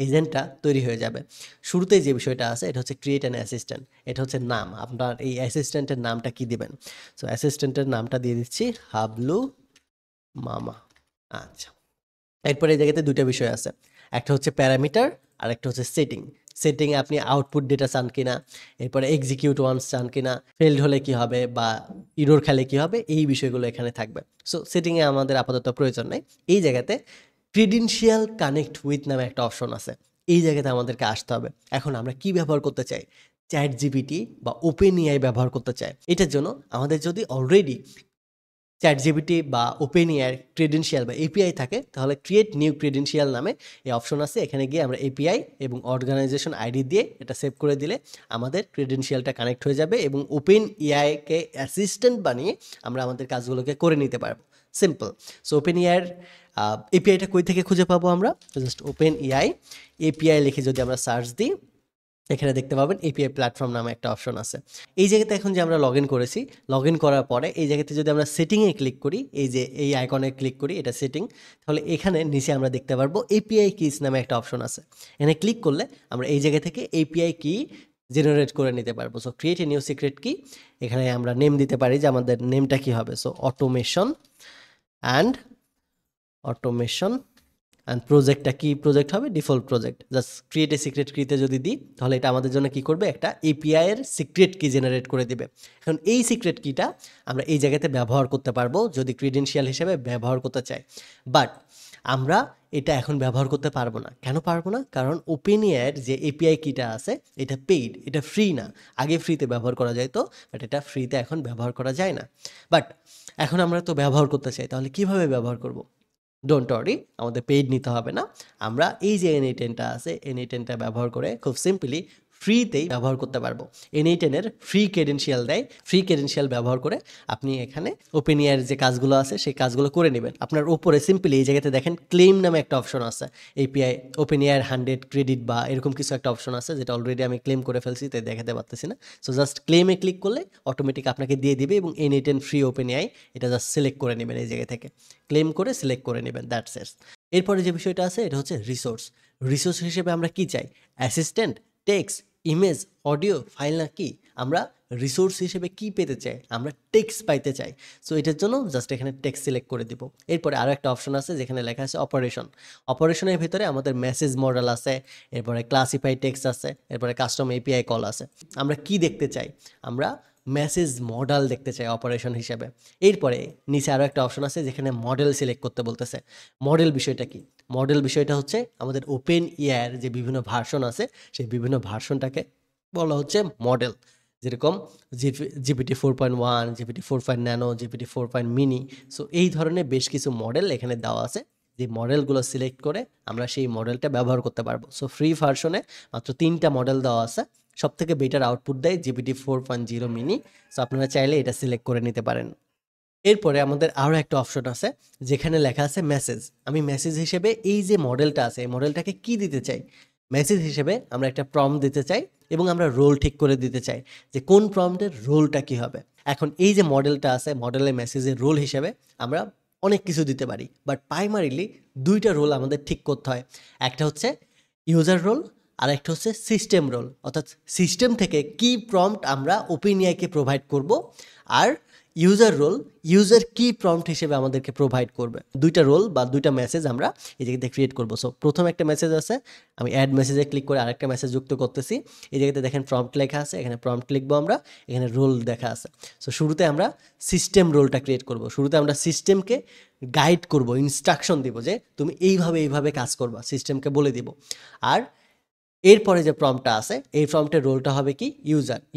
এজেন্টটা তৈরি হয়ে যাবে। শুরুতেই যে বিষয়টা আছে এটা হচ্ছে ক্রিয়েট অ্যান অ্যাসিস্ট্যান্ট। এটা হচ্ছে নাম, আপনার এই অ্যাসিস্ট্যান্টের নামটা কি দিবেন? সো অ্যাসিস্ট্যান্টের নামটা দিয়ে দিচ্ছি হাবলু মামা। আচ্ছা, এরপরে এই জায়গাতে দুইটা বিষয় আছে, একটা হচ্ছে প্যারামিটার আর একটা হচ্ছে সেটিং। সেটিংয়ে আপনি আউটপুট ডেটা চান কিনা, এরপরে এক্সিকিউট ওয়ান্স চান কিনা, ফেল্ড হলে কি হবে বা ইরোর খেলে কি হবে, এই বিষয়গুলো এখানে থাকবে। সো সেটিংয়ে আমাদের আপাতত প্রয়োজন নেই। এই জায়গাতে ক্রিডেনশিয়াল কানেক্ট উইথ নামে একটা অপশন আছে, এই জায়গাতে আমাদেরকে আসতে হবে। এখন আমরা কি ব্যবহার করতে চাই? চ্যাট জিপিটি বা ওপেন এআই ব্যবহার করতে চাই। এটার জন্য আমাদের যদি অলরেডি চ্যাট জিপিটি বা ওপেন এআই ক্রেডেনশিয়াল বা এপিআই থাকে, তাহলে ক্রিয়েট নিউ ক্রেডেনশিয়াল নামে এই অপশন আছে। এখানে গিয়ে আমরা এপিআই এবং অর্গানাইজেশন আইডি দিয়ে এটা সেভ করে দিলে আমাদের ক্রেডেনশিয়ালটা কানেক্ট হয়ে যাবে এবং ওপেন এআইকে অ্যাসিস্ট্যান্ট বানিয়ে আমরা আমাদের কাজগুলোকে করে নিতে পারবো। সিম্পল। সো ওপেন এআইয়ের এপিআইটা কই থেকে খুঁজে পাবো? আমরা জাস্ট ওপেন এআই এপিআই লিখে যদি আমরা সার্চ দিই, এখানে দেখতে পাবেন এপিআই প্ল্যাটফর্ম নামে একটা অপশন আছে। এই জায়গাতে এখন যে আমরা লগ ইন করেছি, লগ ইন করার পরে এই জায়গাতে যদি আমরা সেটিংয়ে ক্লিক করি, এই যে এই আইকনে ক্লিক করি, এটা সেটিং, তাহলে এখানে নিচে আমরা দেখতে পারবো এপিআই কিস নামে একটা অপশন আছে। এখানে ক্লিক করলে আমরা এই জায়গা থেকে এপিআই কি জেনারেট করে নিতে পারবো। So create a new secret কি, এখানে আমরা নেম দিতে পারি যে আমাদের নেমটা কি হবে। সো অটোমেশন অ্যান্ড অ্যান্ড প্রজেক্টটা কি প্রজেক্ট হবে? Default project. Just create a secret কিতে যদি দিই, তাহলে এটা আমাদের জন্য কি করবে? একটা এপিআই এর সিক্রেট কি জেনারেট করে দিবে। এখন এই সিক্রেট কিটা আমরা এই জায়গাতে ব্যবহার করতে পারবো যদি ক্রিডেনশিয়াল হিসেবে ব্যবহার করতে চাই, বাট আমরা এটা এখন ব্যবহার করতে পারবো না। কেন পারবো না? কারণ ওপেন এআইয়ের যে এপিআই কিটা আছে এটা পেইড, এটা ফ্রি না। আগে ফ্রিতে ব্যবহার করা যায় তো, বাট এটা ফ্রিতে এখন ব্যবহার করা যায় না। বাট এখন আমরা তো ব্যবহার করতে চাই, তাহলে কিভাবে ব্যবহার করব? ডোন্ট ওয়ারি, আমাদের পেইড নিতে হবে না। আমরা এই যে এনএ10টা আছে, এনএ10টা ব্যবহার করে খুব সিম্পলি ফ্রিতেই ব্যবহার করতে পারবো। N8N এর ফ্রি ক্রেডেনশিয়াল দেয়, ফ্রি ক্রেডেনশিয়াল ব্যবহার করে আপনি এখানে ওপেন এআইয়ের যে কাজগুলো আছে সেই কাজগুলো করে নেবেন। আপনার উপরে সিম্পলি এই জায়গাতে দেখেন ক্লেম নামে একটা অপশন আছে, এপিআই ওপেন এআইয়ের 100 ক্রেডিট বা এরকম কিছু একটা অপশন আছে, যেটা অলরেডি আমি ক্লেম করে ফেলছি, তাই দেখাতে পারতেছি না। সো জাস্ট ক্লেমে ক্লিক করলে অটোমেটিক আপনাকে দিয়ে দিবে, এবং N8N ফ্রি ওপেন এআই এটা জাস্ট সিলেক্ট করে নেবেন, এই জায়গা থেকে ক্লেম করে সিলেক্ট করে নেবেন, দ্যাটস ইট। এরপরে যে বিষয়টা আছে এটা হচ্ছে রিসোর্স। রিসোর্স হিসেবে আমরা কি চাই? Assistant, text, image, audio, file, না কি আমরা রিসোর্স হিসেবে কি পেতে চাই? আমরা টেক্সট পাইতে চাই। সো এটার জন্য জাস্ট এখানে টেক্সট সিলেক্ট করে দিব। এরপরে আরও একটা অপশন আছে যেখানে লেখা আছে অপারেশন। অপারেশনের ভিতরে আমাদের মেসেজ মডেল আছে, এরপরে ক্লাসিফাই টেক্সট আছে, এরপরে কাস্টম এপিআই কল আছে। আমরা কি দেখতে চাই? আমরা মেসেজ মডেল দেখতে চাই অপারেশন হিসেবে। এরপরে নিচে আরও একটা অপশন আছে যেখানে মডেল সিলেক্ট করতে বলতেছে। মডেল বিষয়টা কি? মডেল বিষয়টা হচ্ছে আমাদের ওপেন এআইয়ের যে বিভিন্ন ভার্সন আছে সেই বিভিন্ন ভার্সনটাকে বলা হচ্ছে মডেল। যেরকম GPT-4.1, GPT-4 nano, GPT-4 mini. So এই ধরনের বেশ কিছু মডেল এখানে দেওয়া আছে, যে মডেলগুলো সিলেক্ট করে আমরা সেই মডেলটা ব্যবহার করতে পারবো। সো ফ্রি ভার্সনে মাত্র 3টা মডেল দেওয়া আছে, সব থেকে বেটার আউটপুট দেয় GPT-4 মিনি। সো আপনারা চাইলে এটা সিলেক্ট করে নিতে পারেন। এরপরে আমাদের আরও একটা অপশন আছে যেখানে লেখা আছে মেসেজ। আমি মেসেজ হিসেবে এই যে মডেলটা আছে এই মডেলটাকে কি দিতে চাই? মেসেজ হিসেবে আমরা একটা প্রম্পট দিতে চাই, এবং আমরা রোল ঠিক করে দিতে চাই যে কোন প্রম্পটের রোলটা কি হবে। এখন এই যে মডেলটা আছে, মডেলের মেসেজের রোল হিসেবে আমরা অনেক কিছু দিতে পারি, বাট প্রাইমারিলি 2টা রোল আমাদের ঠিক করতে হয়। একটা হচ্ছে ইউজার রোল, আর একটা হচ্ছে সিস্টেম রোল। অর্থাৎ সিস্টেম থেকে কি প্রম্পট আমরা ওপেন এআইকে প্রোভাইড করব, আর ইউজার রোল ইউজার কি প্রম্পট হিসেবে আমাদেরকে প্রোভাইড করবে। 2টা রোল বা 2টা মেসেজ আমরা এই জায়গাতে ক্রিয়েট করবো। সো প্রথম একটা মেসেজ আছে, আমি অ্যাড মেসেজে ক্লিক করে আরেকটা মেসেজ যুক্ত করতেছি। এই জায়গাতে দেখেন প্রম্পট লেখা আছে, এখানে প্রম্পট লিখবো আমরা, এখানে রোল দেখা আছে। সো শুরুতে আমরা সিস্টেম রোলটা ক্রিয়েট করব। শুরুতে আমরা সিস্টেমকে গাইড করব, ইনস্ট্রাকশন দিব যে তুমি এইভাবে কাজ করবা, সিস্টেমকে বলে দিব। আর এরপরে যে প্রম্পটটা আছে এই প্রম্পটের রোলটা হবে কি?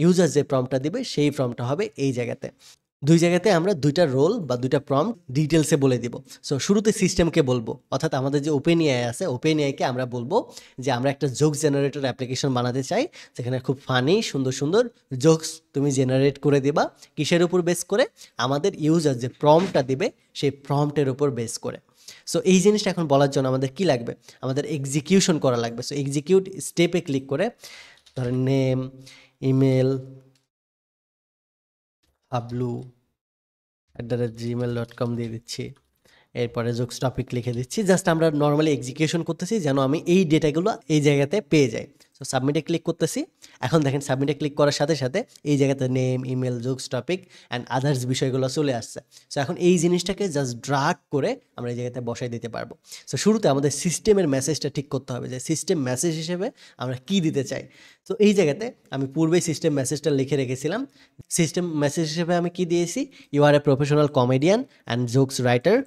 ইউজার যে প্রম্পটটা দিবে সেই প্রম্পটটা হবে এই জায়গাতে। 2 জায়গাতে আমরা 2টা রোল বা 2টা প্রম্পট ডিটেলসে বলে দিব। সো শুরুতে সিস্টেমকে বলবো, অর্থাৎ আমাদের যে ওপেন এআই আছে ওপেন এআইকে আমরা বলবো যে আমরা একটা জোকস জেনারেটর অ্যাপ্লিকেশন বানাতে চাই, যেখানে খুব ফানি সুন্দর সুন্দর জোকস তুমি জেনারেট করে দিবা। কিসের উপর বেস করে? আমাদের ইউজার যে প্রম্পটটা দিবে সেই প্রম্পটের উপর বেস করে। সো এই জিনিসটা এখন বলার জন্য আমাদের কি লাগবে? আমাদের এক্সিকিউশন করা লাগবে। সো এক্সিকিউট স্টেপে ক্লিক করে ধরেন নেম, ইমেল, hablu@gmail.com দিয়ে দিচ্ছি। এরপরে জোকস টপিক লিখে দিচ্ছি। জাস্ট আমরা নর্মালি এক্সিকিউশন করতেছি যেন আমি এই ডেটাগুলো এই জায়গাতে পেয়ে যাই। সো সাবমিটে ক্লিক করতেছি। এখন দেখেন সাবমিটে ক্লিক করার সাথে সাথে এই জায়গাতে name, email, jokes topic and others বিষয়গুলো চলে আসছে। সো এখন এই জিনিসটাকে জাস্ট ড্রাগ করে আমরা এই জায়গাতে বসাই দিতে পারবো। সো শুরুতে আমাদের সিস্টেমের মেসেজটা ঠিক করতে হবে যে সিস্টেম মেসেজ হিসেবে আমরা কি দিতে চাই। তো এই জায়গাতে আমি পূর্বেই সিস্টেম মেসেজটা লিখে রেখেছিলাম। সিস্টেম মেসেজ হিসেবে আমি কি দিয়েছি? You are a professional comedian and jokes writer.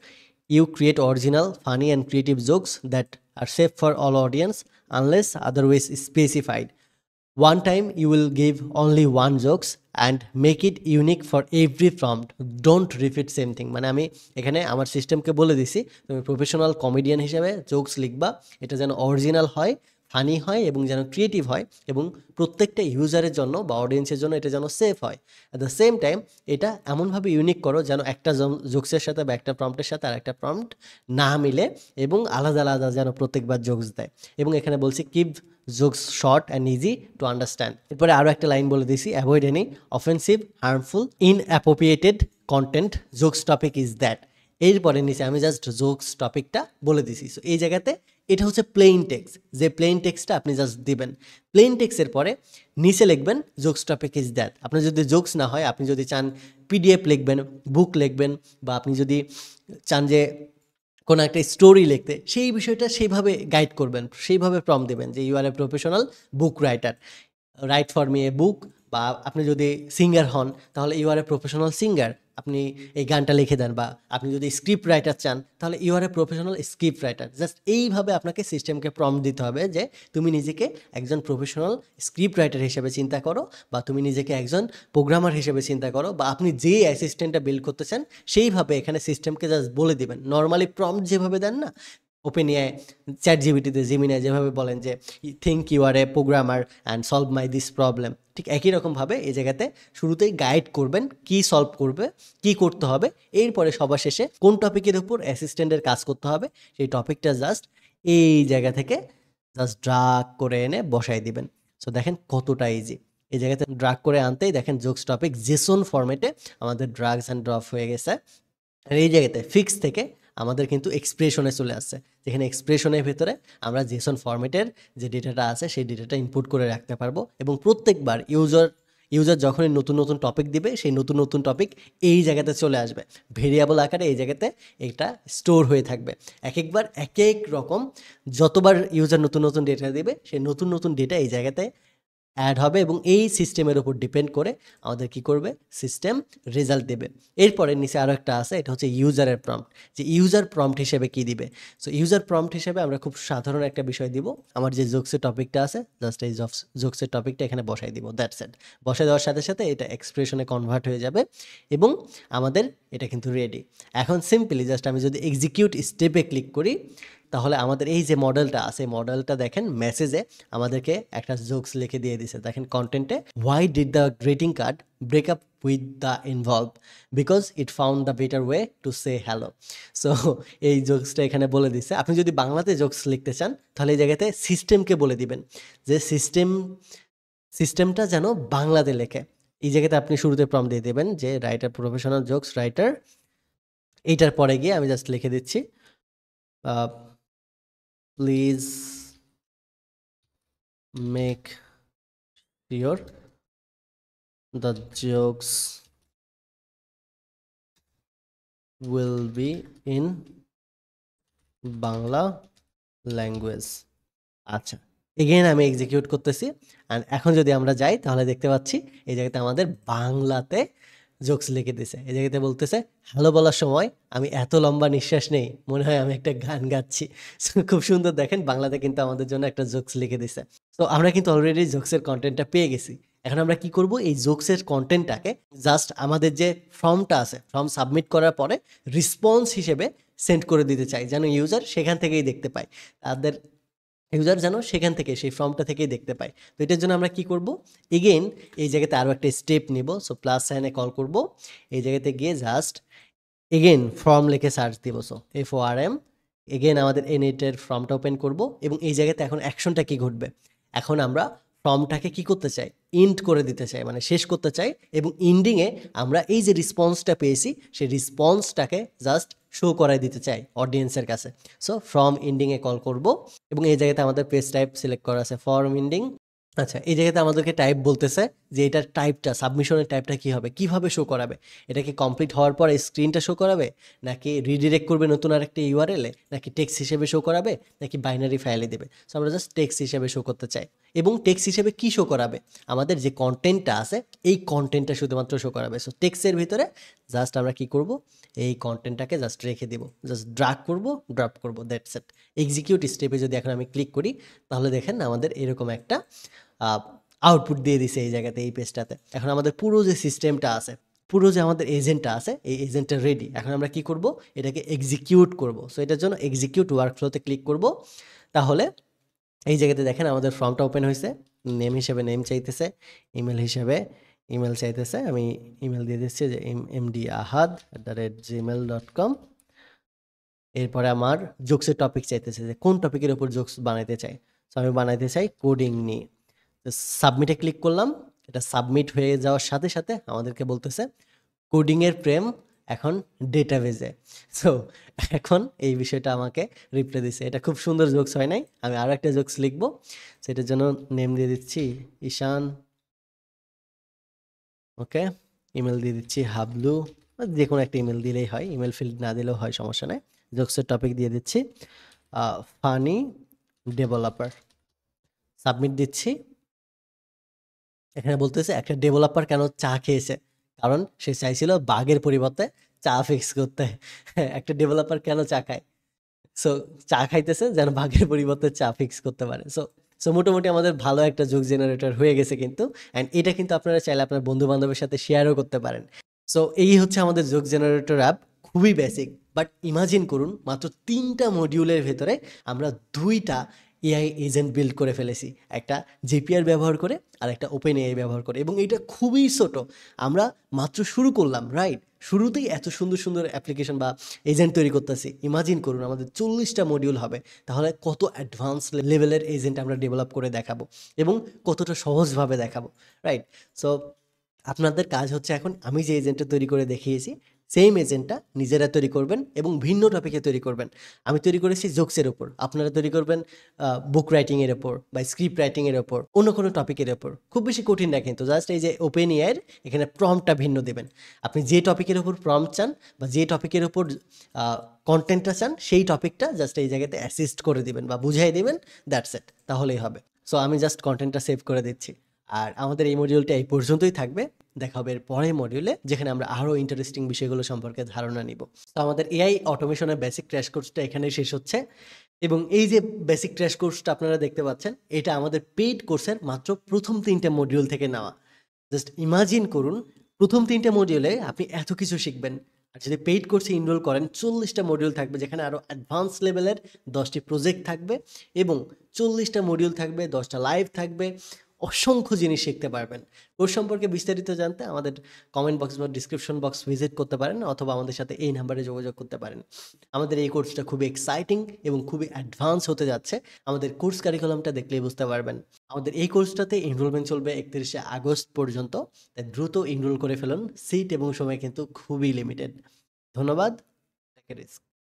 You create original, funny and creative jokes that are safe for all audience unless otherwise specified. One time you will give only one jokes and make it unique for every prompt. Don't repeat same thing. মানে আমি এখানে আমার সিস্টেমকে বলে দিছি তুমি professional comedian হিসেবে jokes লিখবা, এটা যেন অরিজিনাল হয়, ফানি হয় এবং যেন ক্রিয়েটিভ হয়, এবং প্রত্যেকটা ইউজারের জন্য বা অডিয়েন্সের জন্য এটা যেন সেফ হয়। অ্যাট দ্য সেম টাইম এটা এমনভাবে ইউনিক করো যেন একটা জোকসের সাথে বা একটা প্রম্পটের সাথে আর একটা প্রম্পট না মিলে, এবং আলাদা আলাদা যেন প্রত্যেকবার জোকস দেয়। এবং এখানে বলছি keep jokes short and easy to understand. এরপরে আরও একটা লাইন বলে দিছি, avoid any offensive, harmful, inappropriated content, jokes topic is that. এরপরে নিচে আমি জাস্ট জোকস টপিকটা বলে দিছি। সো এই জায়গাতে এটা হচ্ছে প্লেইন টেক্সট, যে প্লেইন টেক্সটটা আপনি জাস্ট দিবেন। প্লেইন টেক্সটের পরে নিচে লিখবেন জোকস টপিক ইজ দ্যাট। আপনার যদি জোকস না হয়, আপনি যদি চান পিডিএফ লিখবেন, বুক লিখবেন, বা আপনি যদি চান যে কোনো একটা স্টোরি লিখতে, সেই বিষয়টা সেইভাবে গাইড করবেন, সেইভাবে প্রম্পট দেবেন যে you are a professional book writer, write for me a book. বা আপনি যদি সিঙ্গার হন তাহলে you are a professional singer, আপনি এই গানটা লিখে দেন। বা আপনি যদি স্ক্রিপ্ট রাইটার চান তাহলে you are a professional script writer. Just এইভাবে আপনাকে সিস্টেমকে প্রম্পট দিতে হবে যে তুমি নিজেকে একজন প্রফেশনাল স্ক্রিপ্ট রাইটার হিসেবে চিন্তা করো, বা তুমি নিজেকে একজন প্রোগ্রামার হিসেবে চিন্তা করো, বা আপনি যে অ্যাসিস্ট্যান্টটা বিল্ড করতে চান সেইভাবে এখানে সিস্টেমকে জাস্ট বলে দিবেন। নর্মালি প্রম্পট যেভাবে দেন না ওপেন এআই, চ্যাট জিপিটিতে, জেমিনাই যেভাবে বলেন যে think you are a programmer and solve my this problem, ঠিক একই রকমভাবে এই জায়গাতে শুরুতেই গাইড করবেন কি সলভ করবে, কি করতে হবে, এরপরে সবার শেষে কোন টপিকের উপর অ্যাসিস্ট্যান্টের কাজ করতে হবে সেই টপিকটা জাস্ট এই জায়গা থেকে জাস্ট ড্রাগ করে এনে বসাই দিবেন। সো দেখেন কতটা ইজি, এই জায়গাতে ড্রাগ করে আনতেই দেখেন জোকস টপিক জেসন ফরম্যাটে আমাদের ড্রাগস অ্যান্ড ড্রপ হয়ে গেছে। আর এই জায়গাতে ফিক্স থেকে আমাদের কিন্তু এক্সপ্রেশনে চলে আসছে, যেখানে এক্সপ্রেশনের ভেতরে আমরা জেসন ফরম্যাটের যে ডেটাটা আছে সেই ডেটাটা ইনপুট করে রাখতে পারবো, এবং প্রত্যেকবার ইউজার যখনই নতুন নতুন টপিক দিবে সেই নতুন নতুন টপিক এই জায়গাতে চলে আসবে, ভেরিয়েবল আকারে এই জায়গাতে এটা স্টোর হয়ে থাকবে। এক একবার এক এক রকম, যতবার ইউজার নতুন নতুন ডেটা দিবে সেই নতুন নতুন ডেটা এই জায়গাতে অ্যাড হবে, এবং এই সিস্টেমের উপর ডিপেন্ড করে আমাদের কি করবে, সিস্টেম রেজাল্ট দেবে। এরপরে নিচে আরও একটা আছে, এটা হচ্ছে ইউজারের প্রম্পট, যে ইউজার প্রম্পট হিসেবে কি দিবে। সো ইউজার প্রম্পট হিসেবে আমরা খুব সাধারণ একটা বিষয় দিব, আমার যে জোকসের টপিকটা আছে জাস্ট এই জোকসের টপিকটা এখানে বসাই দিব, দ্যাটস ইট। বসাই দেওয়ার সাথে সাথে এটা এক্সপ্রেশনে কনভার্ট হয়ে যাবে এবং আমাদের এটা কিন্তু রেডি। এখন সিম্পলি জাস্ট আমি যদি এক্সিকিউট স্টেপে ক্লিক করি, তাহলে আমাদের এই যে মডেলটা আছে, মডেলটা দেখেন মেসেজে আমাদেরকে একটা জোকস লিখে দিয়ে দিছে। দেখেন কন্টেন্টে, why did the greeting card break up with the envelope, because it found the better way to say hello. So এই জোকসটা এখানে বলে দিছে। আপনি যদি বাংলাতে জোকস লিখতে চান তাহলে এই জায়গাতে সিস্টেমকে বলে দিবেন যে সিস্টেমটা যেন বাংলাতে লেখে। এই জায়গাতে আপনি শুরুতে প্রম্পট দিয়ে দেবেন যে রাইটার, প্রফেশনাল জোকস রাইটার, এইটার পরে গিয়ে আমি জাস্ট লিখে দিচ্ছি please make sure the jokes will be in Bangla language. আচ্ছা, এগেইন আমি এক্সিকিউট করতেছি, অ্যান্ড এখন যদি আমরা যাই তাহলে দেখতে পাচ্ছি এই জায়গাতে আমাদের বাংলাতে জোকস লিখে দিছে। এই জায়গাতে বলতেছে, হ্যালো বলার সময় আমি এত লম্বা নিঃশ্বাস নেই, মনে হয় আমি একটা গান গাচ্ছি। So, খুব সুন্দর, দেখেন বাংলাতে কিন্তু আমাদের জন্য একটা জোকস লিখে দিছে। তো আমরা কিন্তু অলরেডি জোকসের কন্টেন্টটা পেয়ে গেছি। এখন আমরা কি করব, এই জোকসের কন্টেন্টটাকে জাস্ট আমাদের যে ফর্মটা আছে, ফর্ম সাবমিট করার পরে রেসপন্স হিসেবে সেন্ড করে দিতে চাই, যেন ইউজার সেখান থেকেই দেখতে পায়, তাদের ইউজার যেন সেখান থেকে সেই ফর্মটা থেকেই দেখতে পায়। তো এটার জন্য আমরা কি করব, এগেইন এই জায়গাতে আরও একটা স্টেপ নিব। সো প্লাস সাইনে কল করব, এই জায়গাতে গিয়ে জাস্ট এগেইন ফর্ম লিখে সার্চ দিব। সো FORM, এগেইন আমাদের এনিটের ফর্মটা ওপেন করব, এবং এই জায়গাতে এখন অ্যাকশনটা কি ঘটবে, এখন আমরা ফর্মটাকে কি করতে চাই, ইন্ড করে দিতে চাই, মানে শেষ করতে চাই, এবং ইন্ডিংয়ে আমরা এই যে রেসপন্সটা পেয়েছি সেই রেসপন্সটাকে জাস্ট শো করাই দিতে চাই অডিয়েন্সের কাছে। সো ফ্রম ইন্ডিংয়ে কল করব, এবং এই জায়গাতে আমাদের পেজ টাইপ সিলেক্ট করা আছে ফর্ম ইন্ডিং। আচ্ছা, এই জায়গাতে আমাদেরকে টাইপ বলতেছে যে এটার টাইপটা, সাবমিশনের টাইপটা কী হবে, কীভাবে শো করাবে, এটা কি কমপ্লিট হওয়ার পর এই স্ক্রিনটা শো করাবে, নাকি রিডিরেক্ট করবে নতুন আরেকটা ইউআরএলে, নাকি টেক্সট হিসেবে শো করাবে, নাকি বাইনারি ফাইলে দেবে। সো আমরা জাস্ট টেক্সট হিসেবে শো করতে চাই, এবং টেক্সট হিসেবে কী শো করাবে, আমাদের যে কন্টেন্টটা আছে এই কন্টেন্টটা শুধুমাত্র শো করাবে। সো টেক্সটের ভিতরে জাস্ট আমরা কি করব, এই কন্টেন্টটাকে জাস্ট রেখে দিব, জাস্ট ড্রাগ করব, ড্রপ করব, দ্যাটস ইট। এক্সিকিউট স্টেপে যদি এখন আমি ক্লিক করি তাহলে দেখেন আমাদের এরকম একটা আউটপুট দিয়ে দিছে এই জায়গাতে, এই পেজটাতে। এখন আমাদের পুরো যে সিস্টেমটা আছে, পুরো যে আমাদের এজেন্টটা আছে, এই এজেন্টটা রেডি। এখন আমরা কি করব, এটাকে এক্সিকিউট করব। সো এটার জন্য এক্সিকিউট ওয়ার্কফ্লোতে ক্লিক করব। তাহলে এই জায়গাতে দেখেন আমাদের ফর্মটা ওপেন হয়েছে, নেম হিসেবে নেম চাইতেছে, ইমেল হিসেবে ইমেল চাইতেছে, আমি ইমেল দিয়ে দিচ্ছি যে mdahad@gmail.com। এরপরে আমার জোকসের টপিক চাইতেছে যে কোন টপিকের উপর জোকস বানাইতে চাই। সো আমি বানাইতে চাই কোডিং নিয়ে। তো সাবমিটে ক্লিক করলাম, এটা সাবমিট হয়ে যাওয়ার সাথে সাথে আমাদেরকে বলতেছে কোডিংয়ের প্রেম এখন ডেটাবেজে। সো এখন এই বিষয়টা আমাকে রিপ্লাই দিচ্ছে। এটা খুব সুন্দর জোকস হয় নাই, আমি আরও একটা জোকস লিখবো, সেটার জন্য নেম দিয়ে দিচ্ছি ঈশান, ওকে। ইমেল দিয়ে দিচ্ছি হাবলু, যে কোনো একটা ইমেল দিলেই হয়, ইমেল ফিল্ড না দিলেও হয়, সমস্যা নেই। জোকসের টপিক দিয়ে দিচ্ছি ফানি ডেভেলপার, সাবমিট দিচ্ছি। এখানে বলতেছে একটা ডেভেলপার কেন চা খেয়েছে, কারণ সে চাইছিল বাঘের পরিবর্তে চা ফিক্স করতে। একটা ডেভেলপার কেন চা খায়, সো চা খাইতেছে যেন বাঘের পরিবর্তে চা ফিক্স করতে পারে। সো সো মোটামুটি আমাদের ভালো একটা জোক জেনারেটর হয়ে গেছে কিন্তু, অ্যান্ড এটা কিন্তু আপনারা চাইলে আপনার বন্ধু বান্ধবের সাথে শেয়ারও করতে পারেন। সো এই হচ্ছে আমাদের জোক জেনারেটর অ্যাপ, খুবই বেসিক, বাট ইমাজিন করুন মাত্র 3টা মডিউলের ভেতরে আমরা 2টা এআই এজেন্ট বিল্ড করে ফেলেছি, একটা জেপিআর ব্যবহার করে আর একটা ওপেন এআই ব্যবহার করে, এবং এটা খুবই ছোট। আমরা মাত্র শুরু করলাম, রাইট? শুরুতেই এত সুন্দর সুন্দর অ্যাপ্লিকেশন বা এজেন্ট তৈরি করতেছি। ইমাজিন করুন আমাদের 40টা মডিউল হবে, তাহলে কত অ্যাডভান্স লেভেলের এজেন্ট আমরা ডেভেলপ করে দেখাবো এবং কতটা সহজভাবে দেখাবো, রাইট? সো আপনাদের কাজ হচ্ছে এখন আমি যে এজেন্টটা তৈরি করে দেখিয়েছি সেম এজেন্টটা নিজেরা তৈরি করবেন এবং ভিন্ন টপিকে তৈরি করবেন। আমি তৈরি করেছি জোকসের ওপর, আপনারা তৈরি করবেন বুক রাইটিংয়ের ওপর বা স্ক্রিপ্ট রাইটিংয়ের ওপর, অন্য কোনো টপিকের ওপর। খুব বেশি কঠিন না কিন্তু, জাস্ট এই যে ওপেন এআইয়ের এখানে প্রম্পটটা ভিন্ন দেবেন। আপনি যে টপিকের ওপর প্রম্পট চান বা যে টপিকের ওপর কন্টেন্টটা চান সেই টপিকটা জাস্ট এই জায়গাতে অ্যাসিস্ট করে দিবেন বা বুঝাই দিবেন, দ্যাটস ইট, তাহলেই হবে। সো আমি জাস্ট কন্টেন্টটা সেভ করে দিচ্ছি। আর আমাদের এই মডিউলটা এই পর্যন্তই থাকবে। দেখা হবে এর পরের মডিউলে, যেখানে আমরা আরও ইন্টারেস্টিং বিষয়গুলো সম্পর্কে ধারণা নিব। তো আমাদের এআই অটোমেশনের বেসিক ক্র্যাশ কোর্সটা এখানেই শেষ হচ্ছে, এবং এই যে বেসিক ক্র্যাশ কোর্সটা আপনারা দেখতে পাচ্ছেন, এটা আমাদের পেইড কোর্সের মাত্র প্রথম 3টে মডিউল থেকে নেওয়া। জাস্ট ইমাজিন করুন প্রথম 3টে মডিউলে আপনি এত কিছু শিখবেন। আর যদি পেইড কোর্সে এনরোল করেন 40টা মডিউল থাকবে, যেখানে আরও অ্যাডভান্স লেভেলের 10টি প্রজেক্ট থাকবে এবং 40টা মডিউল থাকবে, 10টা লাইভ থাকবে, অসংখ্য জিনিস শিখতে পারবেন। কোর্স সম্পর্কে বিস্তারিত জানতে আমাদের কমেন্ট বক্স বা ডিসক্রিপশন বক্স ভিজিট করতে পারেন, অথবা আমাদের সাথে এই নাম্বারে যোগাযোগ করতে পারেন। আমাদের এই কোর্সটা খুবই এক্সাইটিং এবং খুবই অ্যাডভান্স হতে যাচ্ছে। আমাদের কোর্স কারিকুলামটা দেখলেই বুঝতে পারবেন। আমাদের এই কোর্সটাতে এনরোলমেন্ট চলবে 31শে আগস্ট পর্যন্ত, তাই দ্রুত এনরোল করে ফেলুন। সিট এবং সময় কিন্তু খুবই লিমিটেড। ধন্যবাদ। Take a risk.